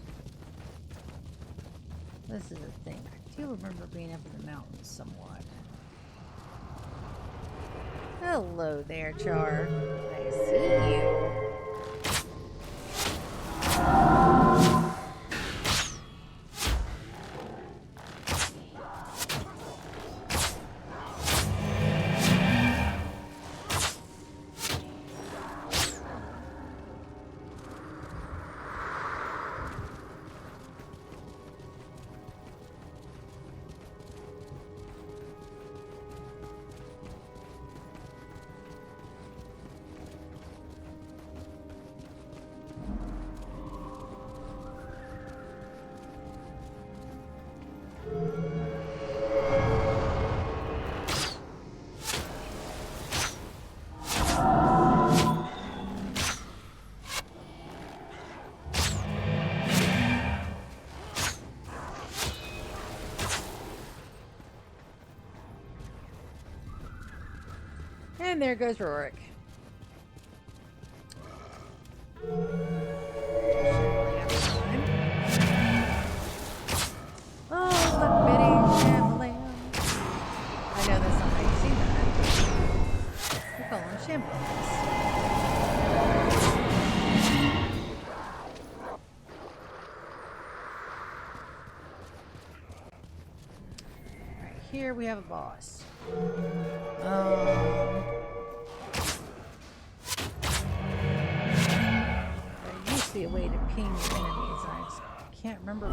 Speaker 1: a thing. I do remember being up in the mountains somewhat. Hello there, Char. I see you. And there goes Rorik. Oh, look, Biddy, Shambling. I know that's not how you see that. We call them Shamblings. Right here we have a boss. There used to be a way to ping your enemies. I just can't remember.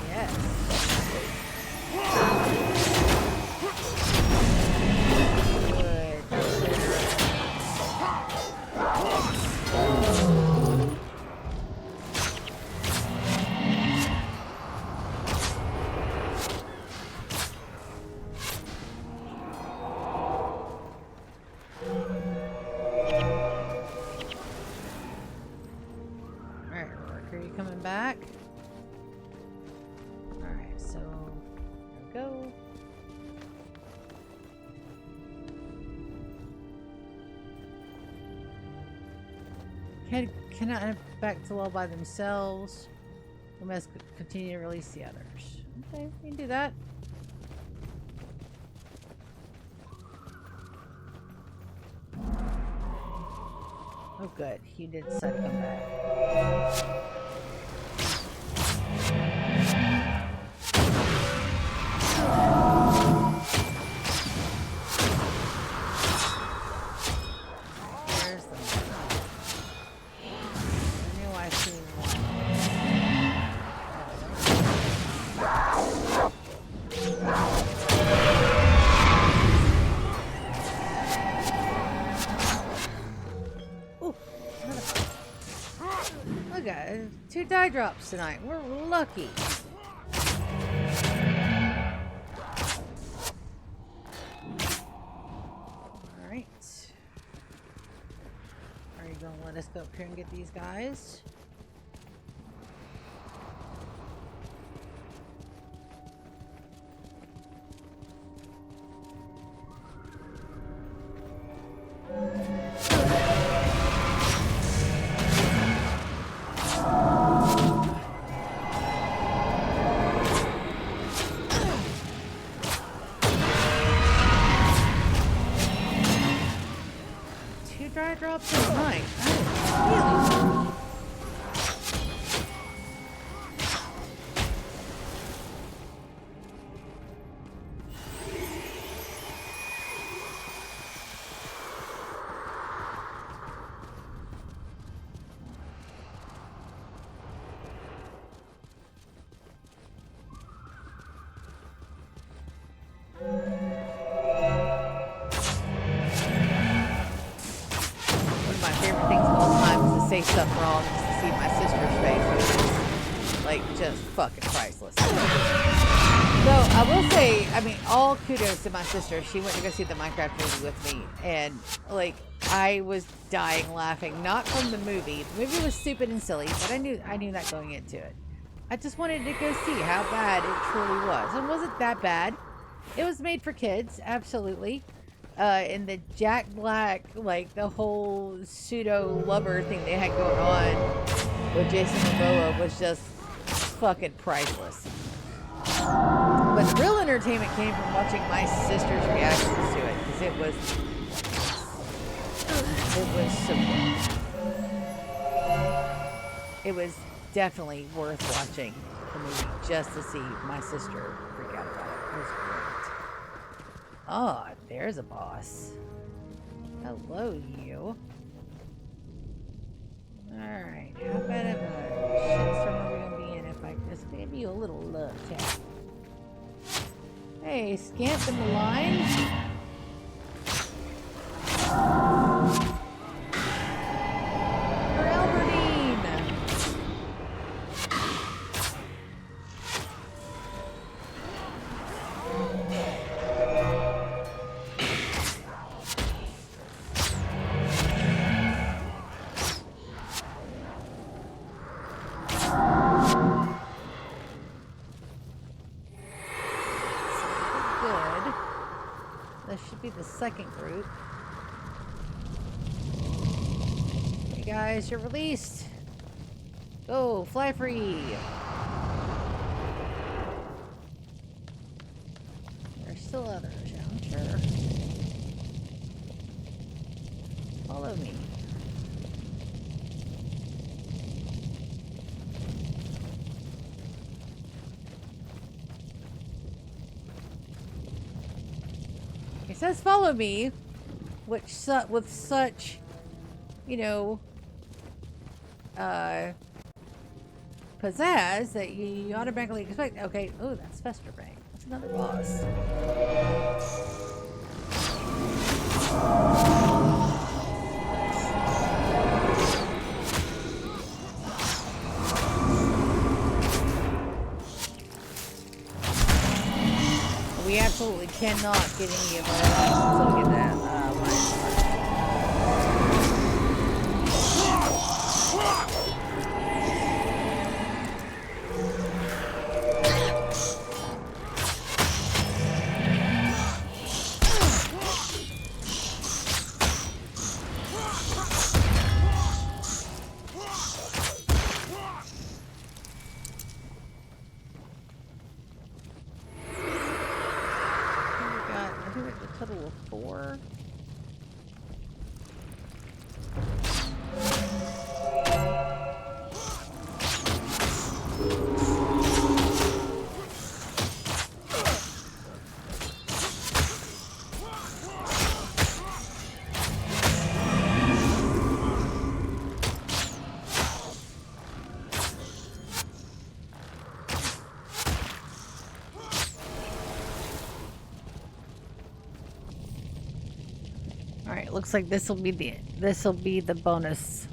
Speaker 1: Yes. Back. Alright, so there we go. Cannot head back to well by themselves. We must continue to release the others. Okay, we can do that. Oh good, he did decide to come back. Two die drops tonight. We're lucky. Alright. Are you going to let us go up here and get these guys? you dry drop the mic? Really? Say stuff wrong just to see my sister's face, which is like just fucking priceless. So I will say, I mean, all kudos to my sister. She went to go see the Minecraft movie with me, and like I was dying laughing, not from the movie. The movie was stupid and silly, but I knew that going into it. I just wanted to go see how bad it truly was. It wasn't that bad. It was made for kids, absolutely. And the Jack Black, like the whole pseudo lover thing they had going on with Jason Momoa was just fucking priceless. But the real entertainment came from watching my sister's reactions to it, because it was so good. It was definitely worth watching the movie just to see my sister freak out about it. It was great. Oh, there's a boss. Hello, you. Alright, how bad of a shitstorm are we gonna be in if I just give you a little love tap? Hey, scamp in the line? For Albertine! The second group. Hey guys, you're released. Go, fly free. There's still others, I'm sure. Follow me. It says follow me, which with such, you know, pizzazz that you automatically expect. Okay, oh, that's Festerbank. That's another boss. We absolutely cannot get any of our lives until we get that line started. Total of 4. Alright, looks like this will be the bonus.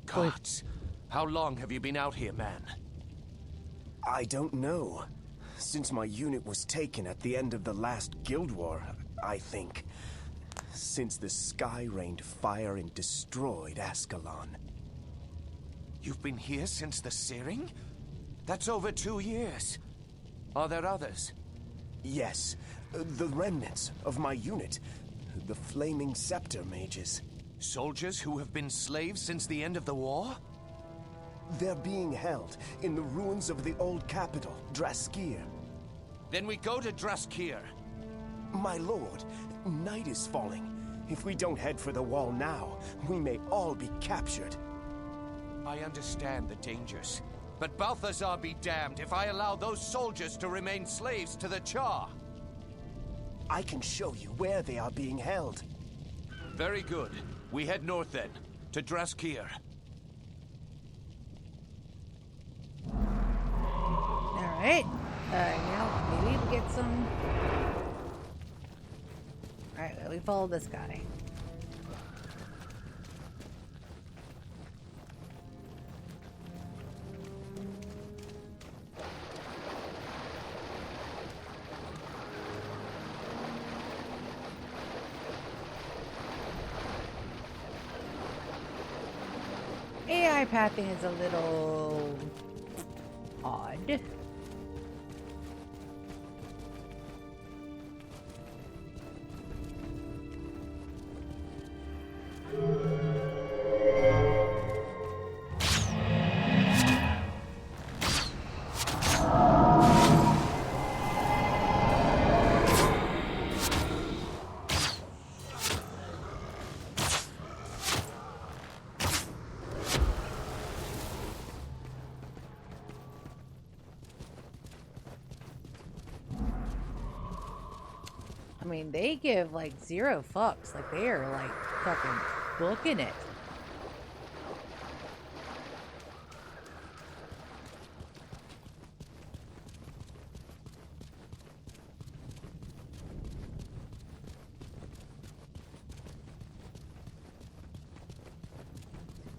Speaker 2: Gods, how long have you been out here, man?
Speaker 3: I don't know. Since my unit was taken at the end of the last Guild War, I think. Since the sky rained fire and destroyed Ascalon.
Speaker 2: You've been here since the searing? That's over 2 years. Are there others?
Speaker 3: Yes, the remnants of my unit. The Flaming Scepter mages.
Speaker 2: Soldiers who have been slaves since the end of the war?
Speaker 3: They're being held in the ruins of the old capital, Draskir.
Speaker 2: Then we go to Draskir.
Speaker 3: My lord, night is falling. If we don't head for the wall now, we may all be captured.
Speaker 2: I understand the dangers, but Balthazar be damned if I allow those soldiers to remain slaves to the Char.
Speaker 3: I can show you where they are being held.
Speaker 2: Very good. We head north then, to Draskir.
Speaker 1: Alright. Now, maybe we get some... Alright, well, we follow this guy. AI pathing is a little odd. I mean, they give like 0 fucks. Like, they are like fucking booking it.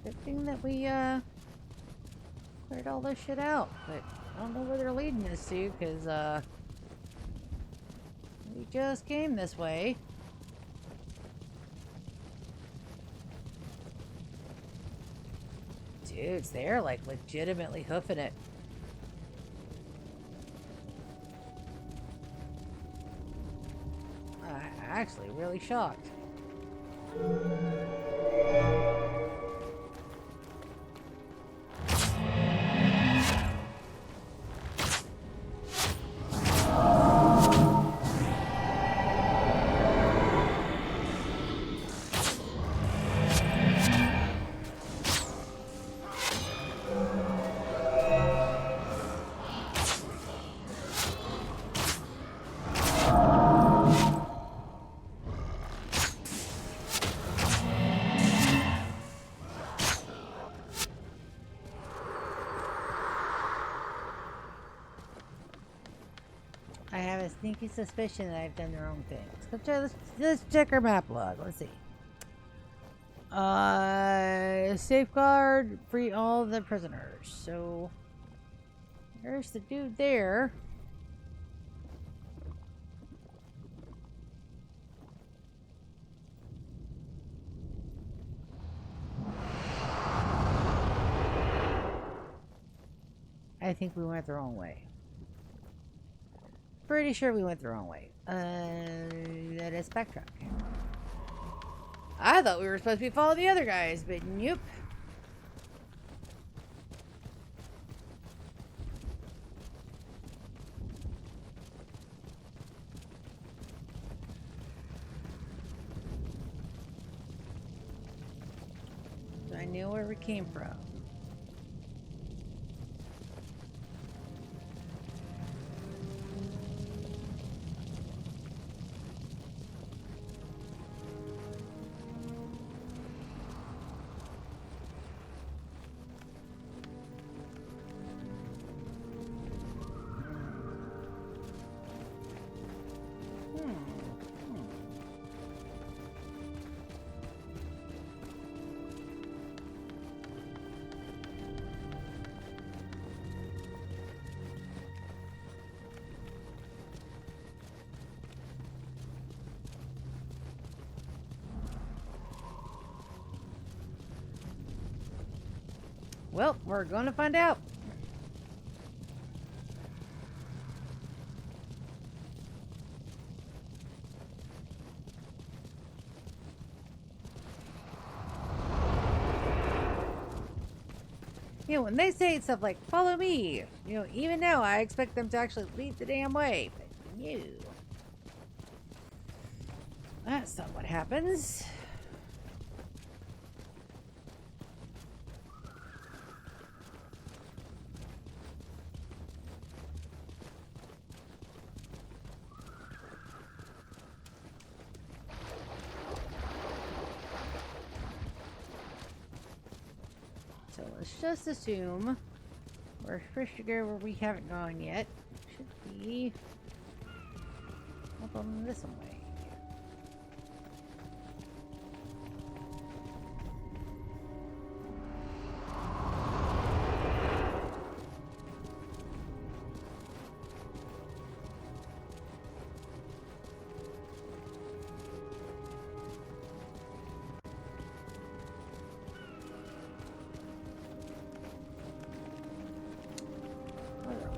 Speaker 1: Good thing that we cleared all this shit out, but I don't know where they're leading us to, because we just came this way. Dudes, they're like legitimately hoofing it. I'm actually really shocked. I have a sneaky suspicion that I've done the wrong thing. Let's check our map log. Let's see. Safeguard, free all the prisoners. So, there's the dude there. I think we went the wrong way. Pretty sure we went the wrong way. Let us backtrack. I thought we were supposed to be following the other guys, but nope. So I knew where we came from. Well, we're going to find out. You know, when they say stuff like, follow me, you know, even now I expect them to actually lead the damn way. But you. that's not what happens. So let's just assume we're supposed to go where we haven't gone yet. Should be up on this way.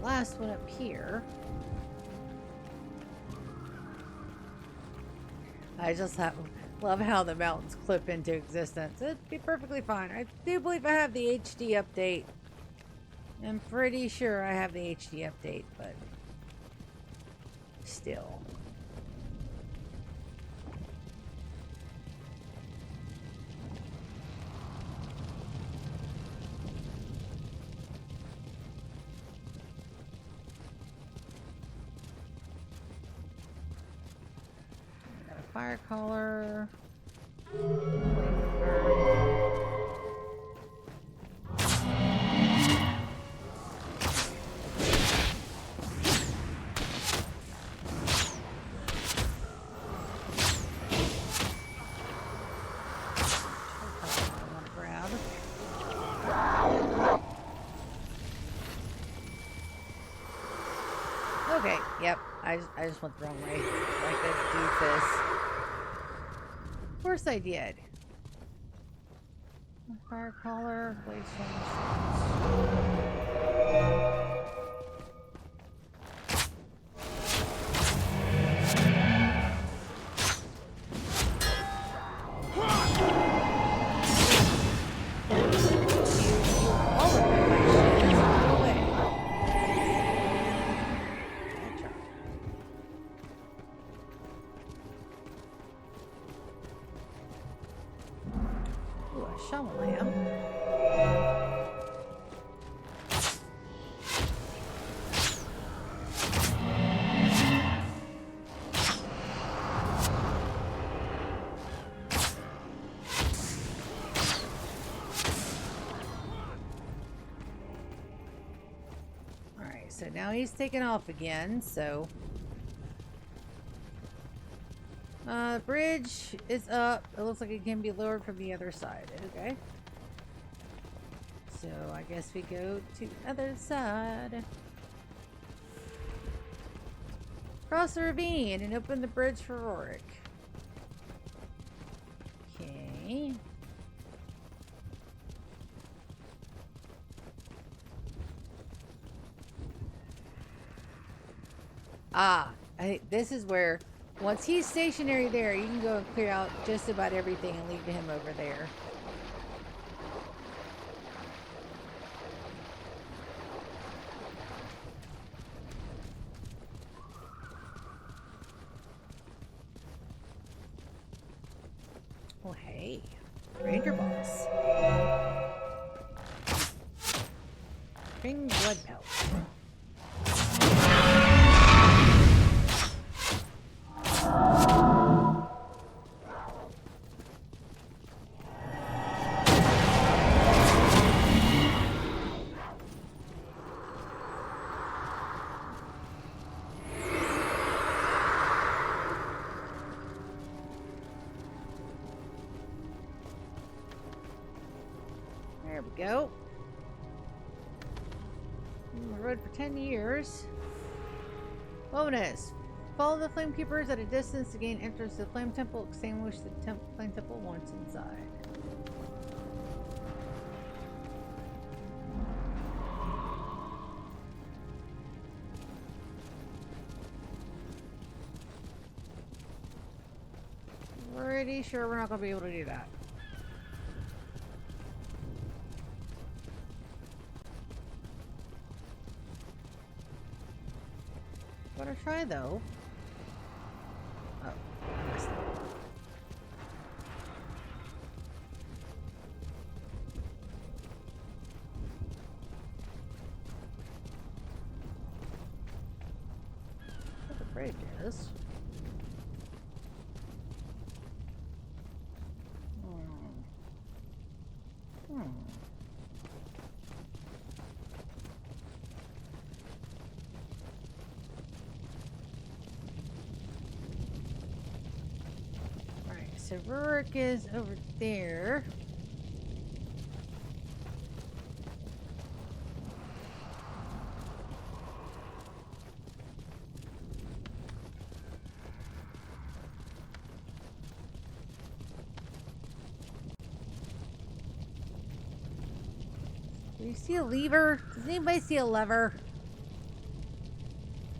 Speaker 1: Last one up here. I just love how the mountains clip into existence. It'd be perfectly fine. I do believe I have the HD update. I'm pretty sure I have the HD update, but still. Fire collar. Okay, yep. I just went the wrong way. Like a doofus. Of course I did. Fire collar, blade shovel lamp. Alright, so now he's taken off again, so the bridge is up. It looks like it can be lowered from the other side. Okay. So I guess we go to the other side. Cross the ravine and open the bridge for Rorik. Okay. This is where, once he's stationary there, you can go and clear out just about everything and leave him over there. Oh, hey. Ranger boss. Bring blood pelt. There we go. On the road for 10 years. Bonus. Follow the Flame Keepers at a distance to gain entrance to the Flame Temple. Extinguish the Flame Temple once inside. Pretty sure we're not going to be able to do that. Better try though. Oh, I missed it. bridge is. Alright, so Rurik is over there. Do you see a lever? Does anybody see a lever?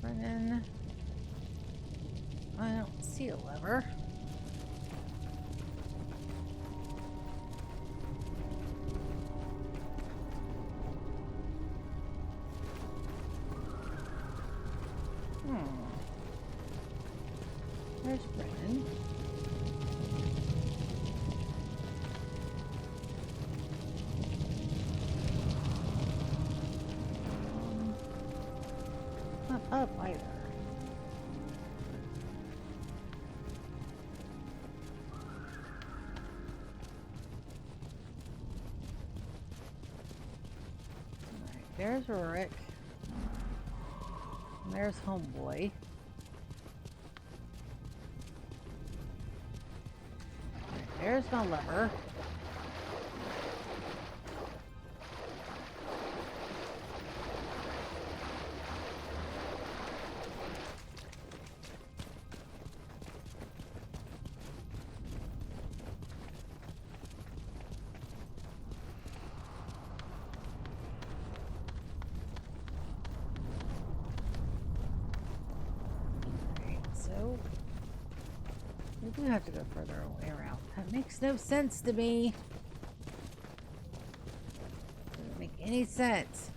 Speaker 1: Brennan. I don't see a lever. There's Brennan. Not up either. Alright, there's Rurik. And there's Homeboy. Alright, there's my lever. So, we do have to go further away around. That makes no sense to me. Doesn't make any sense.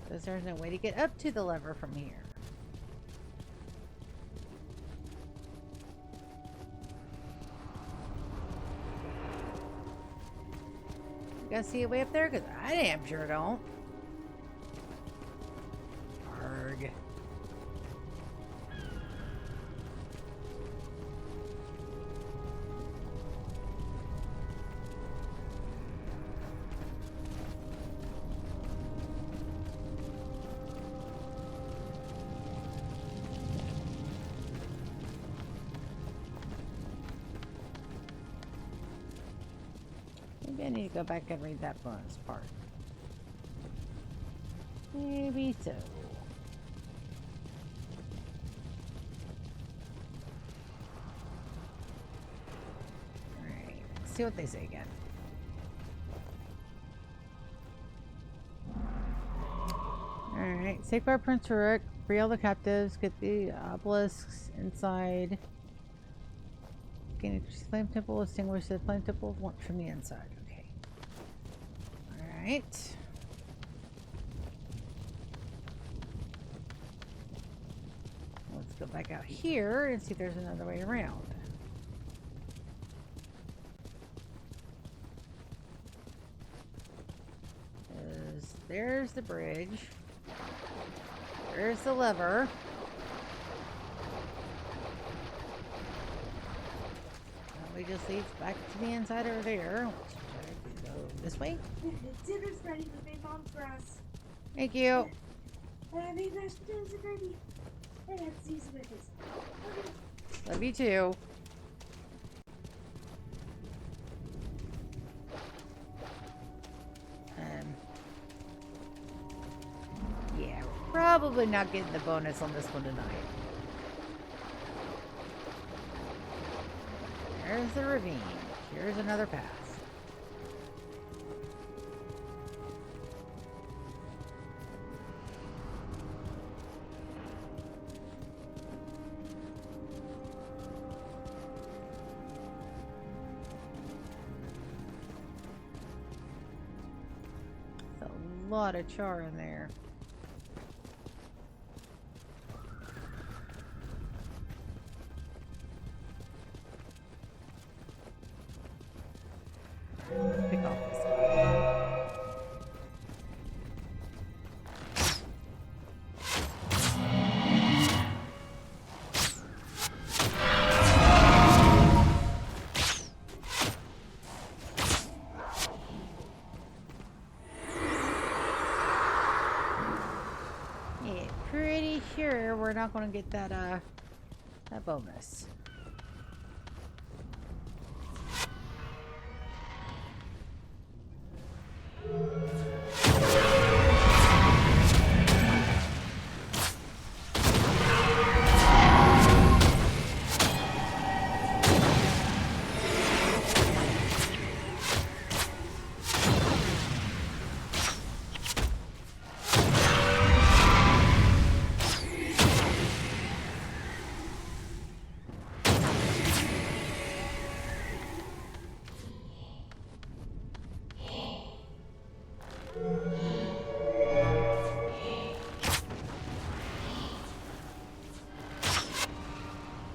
Speaker 1: Because there's no way to get up to the lever from here. You guys see a way up there? Because I damn sure don't. Arg. Maybe I need to go back and read that bonus part. Maybe so. Alright, let's see what they say again. Alright, safeguard Prince Rurik, free all the captives, get the obelisks inside. Flame temple will extinguish the flame temple want from the inside. Okay. Alright. Let's go back out here and see if there's another way around. There's the bridge. There's the lever. Probably just leads back to the inside over there. Should I go this way?
Speaker 4: Dinner's ready with my mom's grass.
Speaker 1: Thank you.
Speaker 4: My mashed potatoes are ready. And that's these with this.
Speaker 1: Love you too. Yeah, we're probably not getting the bonus on this one tonight. There's the ravine. Here's another path. lot of char in there. Pick off this one. Yeah, pretty sure we're not going to get that bonus.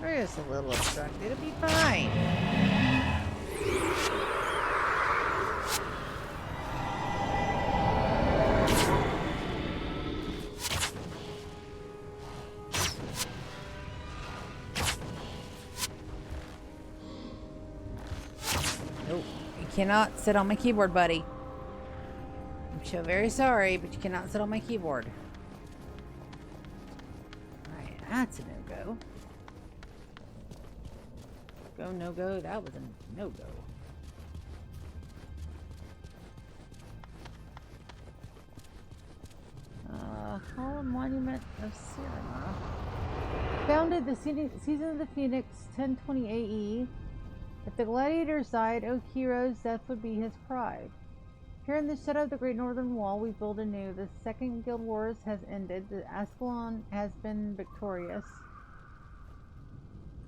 Speaker 1: We're just a little obstructed. It'll be fine. Nope. You cannot sit on my keyboard, buddy. I'm so very sorry, but you cannot sit on my keyboard. Alright, that's a no-go. Go, no-go. That was a no-go. Hall Monument of Siadina. Founded the season of the Phoenix 1020 AE. If the gladiators died, O heroes, death would be his pride. Here in the shadow of the Great Northern Wall, we build anew. The Second Guild Wars has ended. The Ascalon has been victorious.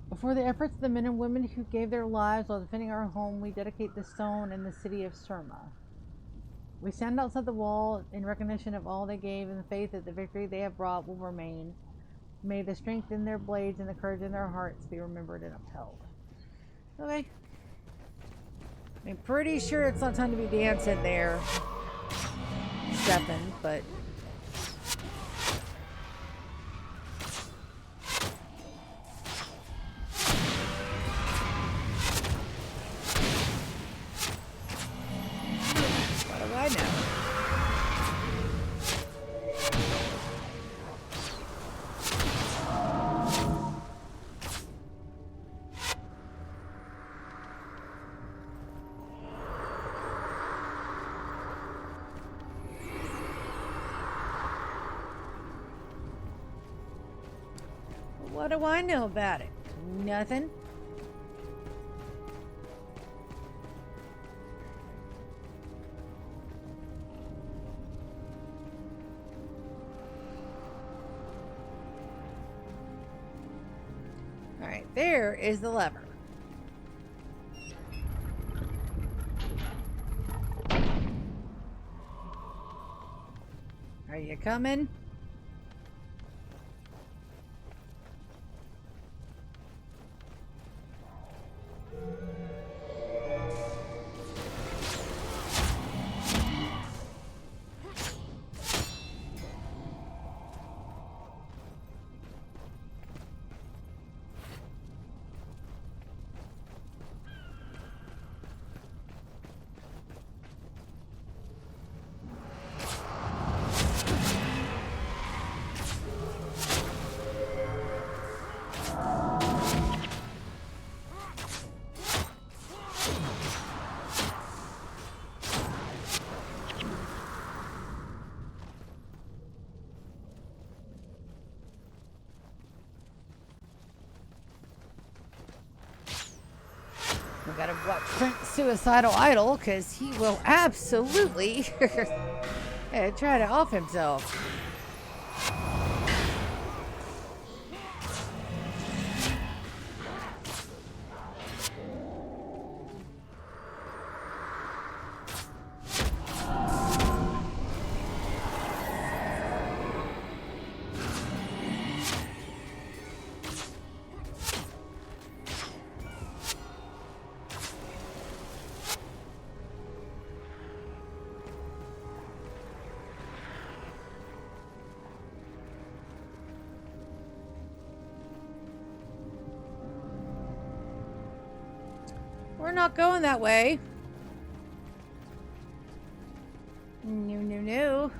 Speaker 1: Before the efforts of the men and women who gave their lives while defending our home, we dedicate the stone in the city of Surma. We stand outside the wall in recognition of all they gave and the faith that the victory they have brought will remain. May the strength in their blades and the courage in their hearts be remembered and upheld. Okay. I'm pretty sure it's not time to be dancing there, Stefan, but... what do I know? What do I know about it? Nothing. Alright, there is the lever. Are you coming? We gotta watch Prince Suicidal Idol, because he will absolutely try to off himself. We're not going that way. No, no, no.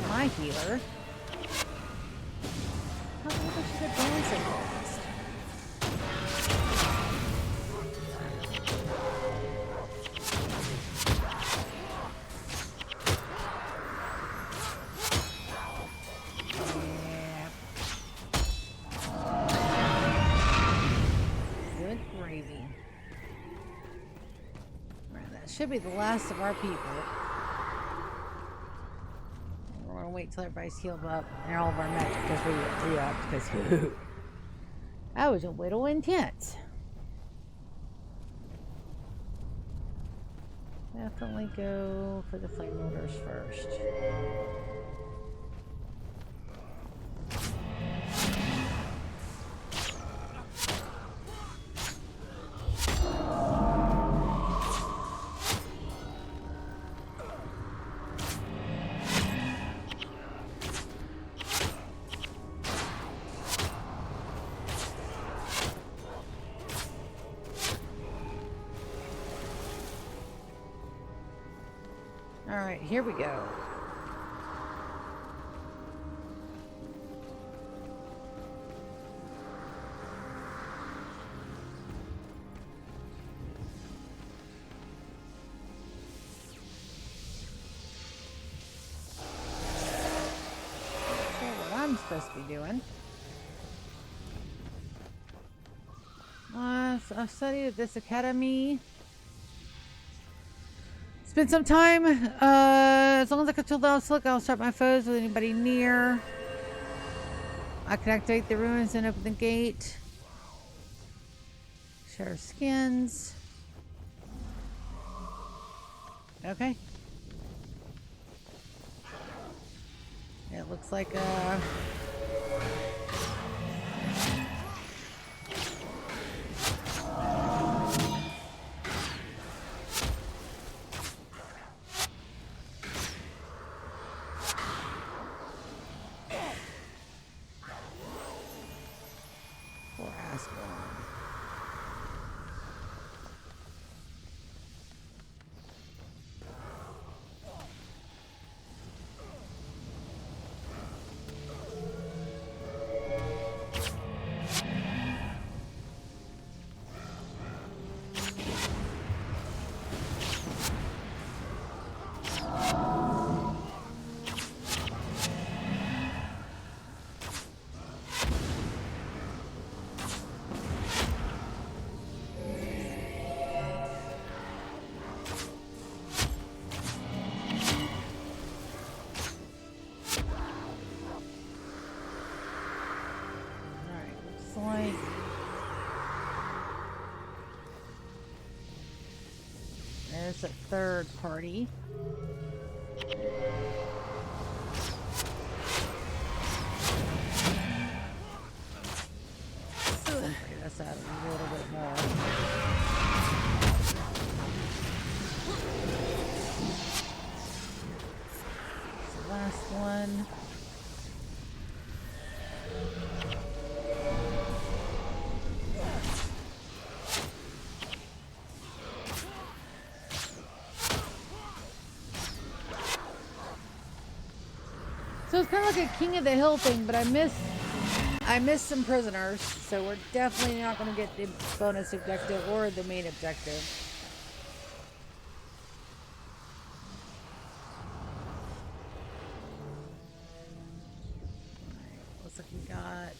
Speaker 1: My healer. How come I should have gone so fast? Yeah. Good gravy. Right, that should be the last of our people. Wait till everybody's healed up and all of our magic because we re-upped because that was a little intense. Definitely go for the flame loaders first. Alright, here we go. Okay, what I'm supposed to be doing. I've studied at this academy. Spend some time, as long as I can kill the slick, I'll start my foes with anybody near. I can activate the ruins and open the gate. Share skins. Okay. It looks like, there's a third party. Figure this out a little bit more. It's the last one. So it's kind of like a King of the Hill thing, but I missed some prisoners, so we're definitely not going to get the bonus objective or the main objective. Alright, looks like we got...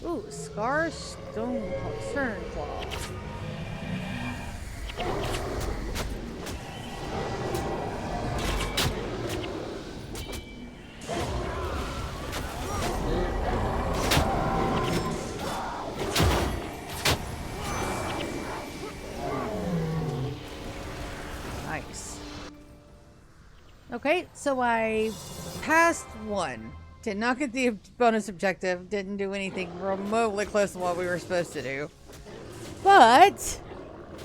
Speaker 1: Ooh, Scar Stern Claw. Okay, so I passed one. Did not get the bonus objective. Didn't do anything remotely close to what we were supposed to do. But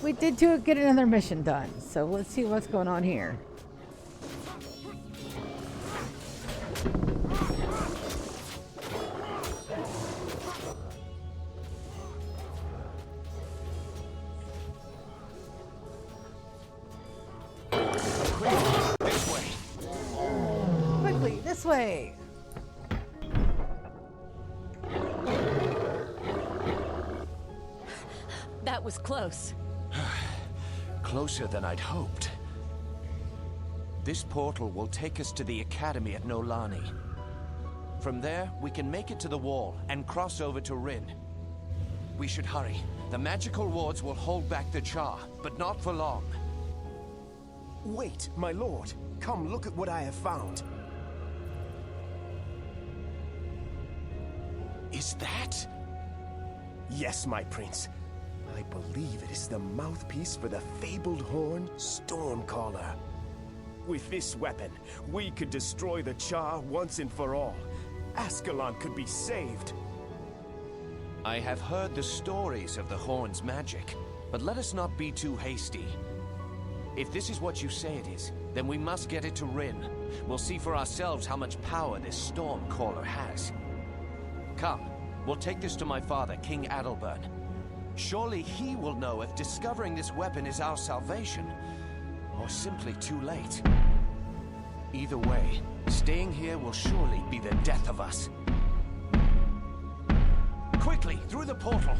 Speaker 1: we did get another mission done. So let's see what's going on here.
Speaker 2: This way.
Speaker 1: Quickly, this way.
Speaker 5: That was close.
Speaker 2: Closer than I'd hoped. This portal will take us to the academy at Nolani. From there, we can make it to the wall and cross over to Rin. We should hurry. The magical wards will hold back the Char, but not for long.
Speaker 3: Wait, my lord. Come look at what I have found.
Speaker 2: Is that?
Speaker 3: Yes, my prince. I believe it is the mouthpiece for the fabled horn, Stormcaller. With this weapon, we could destroy the Char once and for all. Ascalon could be saved.
Speaker 2: I have heard the stories of the horn's magic, but let us not be too hasty. If this is what you say it is, then we must get it to Rin. We'll see for ourselves how much power this Stormcaller has. Come, we'll take this to my father, King Adalbert. Surely he will know if discovering this weapon is our salvation, or simply too late. Either way, staying here will surely be the death of us. Quickly, through the portal!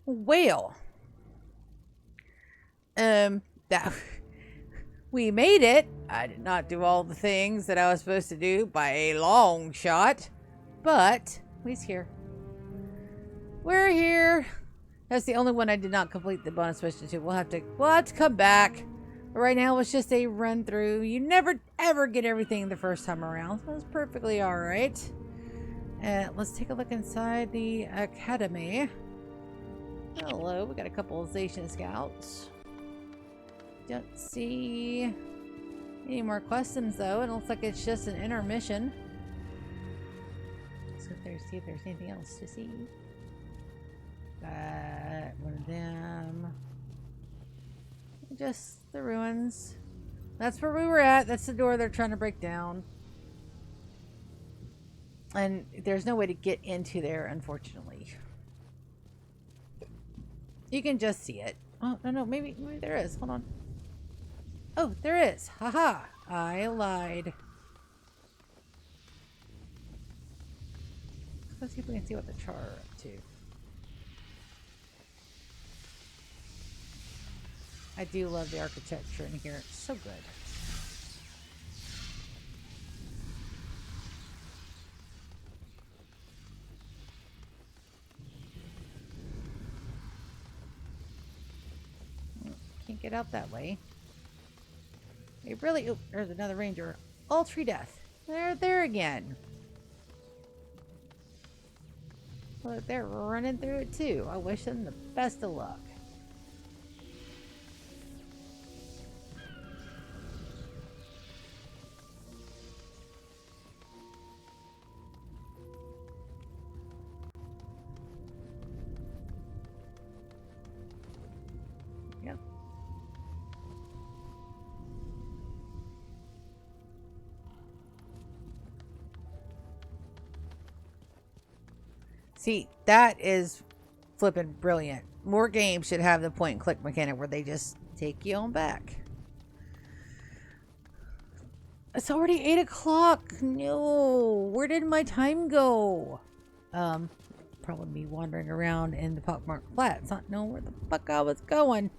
Speaker 1: Well, that we made it. I did not do all the things that I was supposed to do by a long shot, but he's here. We're here. That's the only one I did not complete the bonus mission to. We'll have to come back. But right now it's just a run through. You never ever get everything the first time around, so it's perfectly all right. Let's take a look inside the academy. Hello, we got a couple of Zacian scouts. Don't see any more questions though. It looks like it's just an intermission. Let's go there, see if there's anything else to see. Got one of them. Just the ruins. That's where we were at. That's the door they're trying to break down. And there's no way to get into there, unfortunately. You can just see it. Oh, no, maybe there is. Hold on. Oh, there is. Haha. I lied. Let's see if we can see what the Char are up to. I do love the architecture in here. It's so good. Can't get out that way. They really... Oh, there's another ranger. All tree death. They're there again. Look, they're running through it too. I wish them the best of luck. Yep. See, that is flipping brilliant. More games should have the point and click mechanic where they just take you on back. It's already 8 o'clock. No, where did my time go? Probably me wandering around in the pockmarked flats, not knowing where the fuck I was going.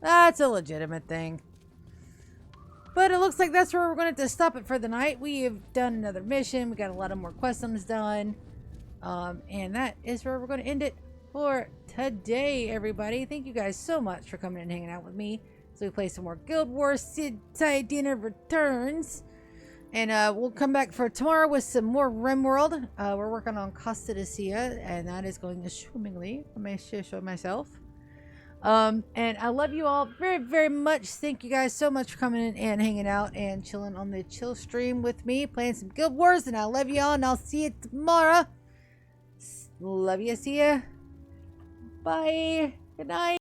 Speaker 1: That's a legitimate thing. But it looks like that's where we're going to have to stop it for the night. We have done another mission. We got a lot of more customs done. And that is where we're going to end it for today, everybody. Thank you guys so much for coming and hanging out with me. So we play some more Guild Wars. Siadina returns. And we'll come back for tomorrow with some more RimWorld. We're working on Costa de Sia, and that is going swimmingly. I may show myself. And I love you all very, very much. Thank you guys so much for coming in and hanging out and chilling on the chill stream with me, playing some Guild Wars. And I love you all, and I'll see you tomorrow. Love you. See ya. Bye. Good night.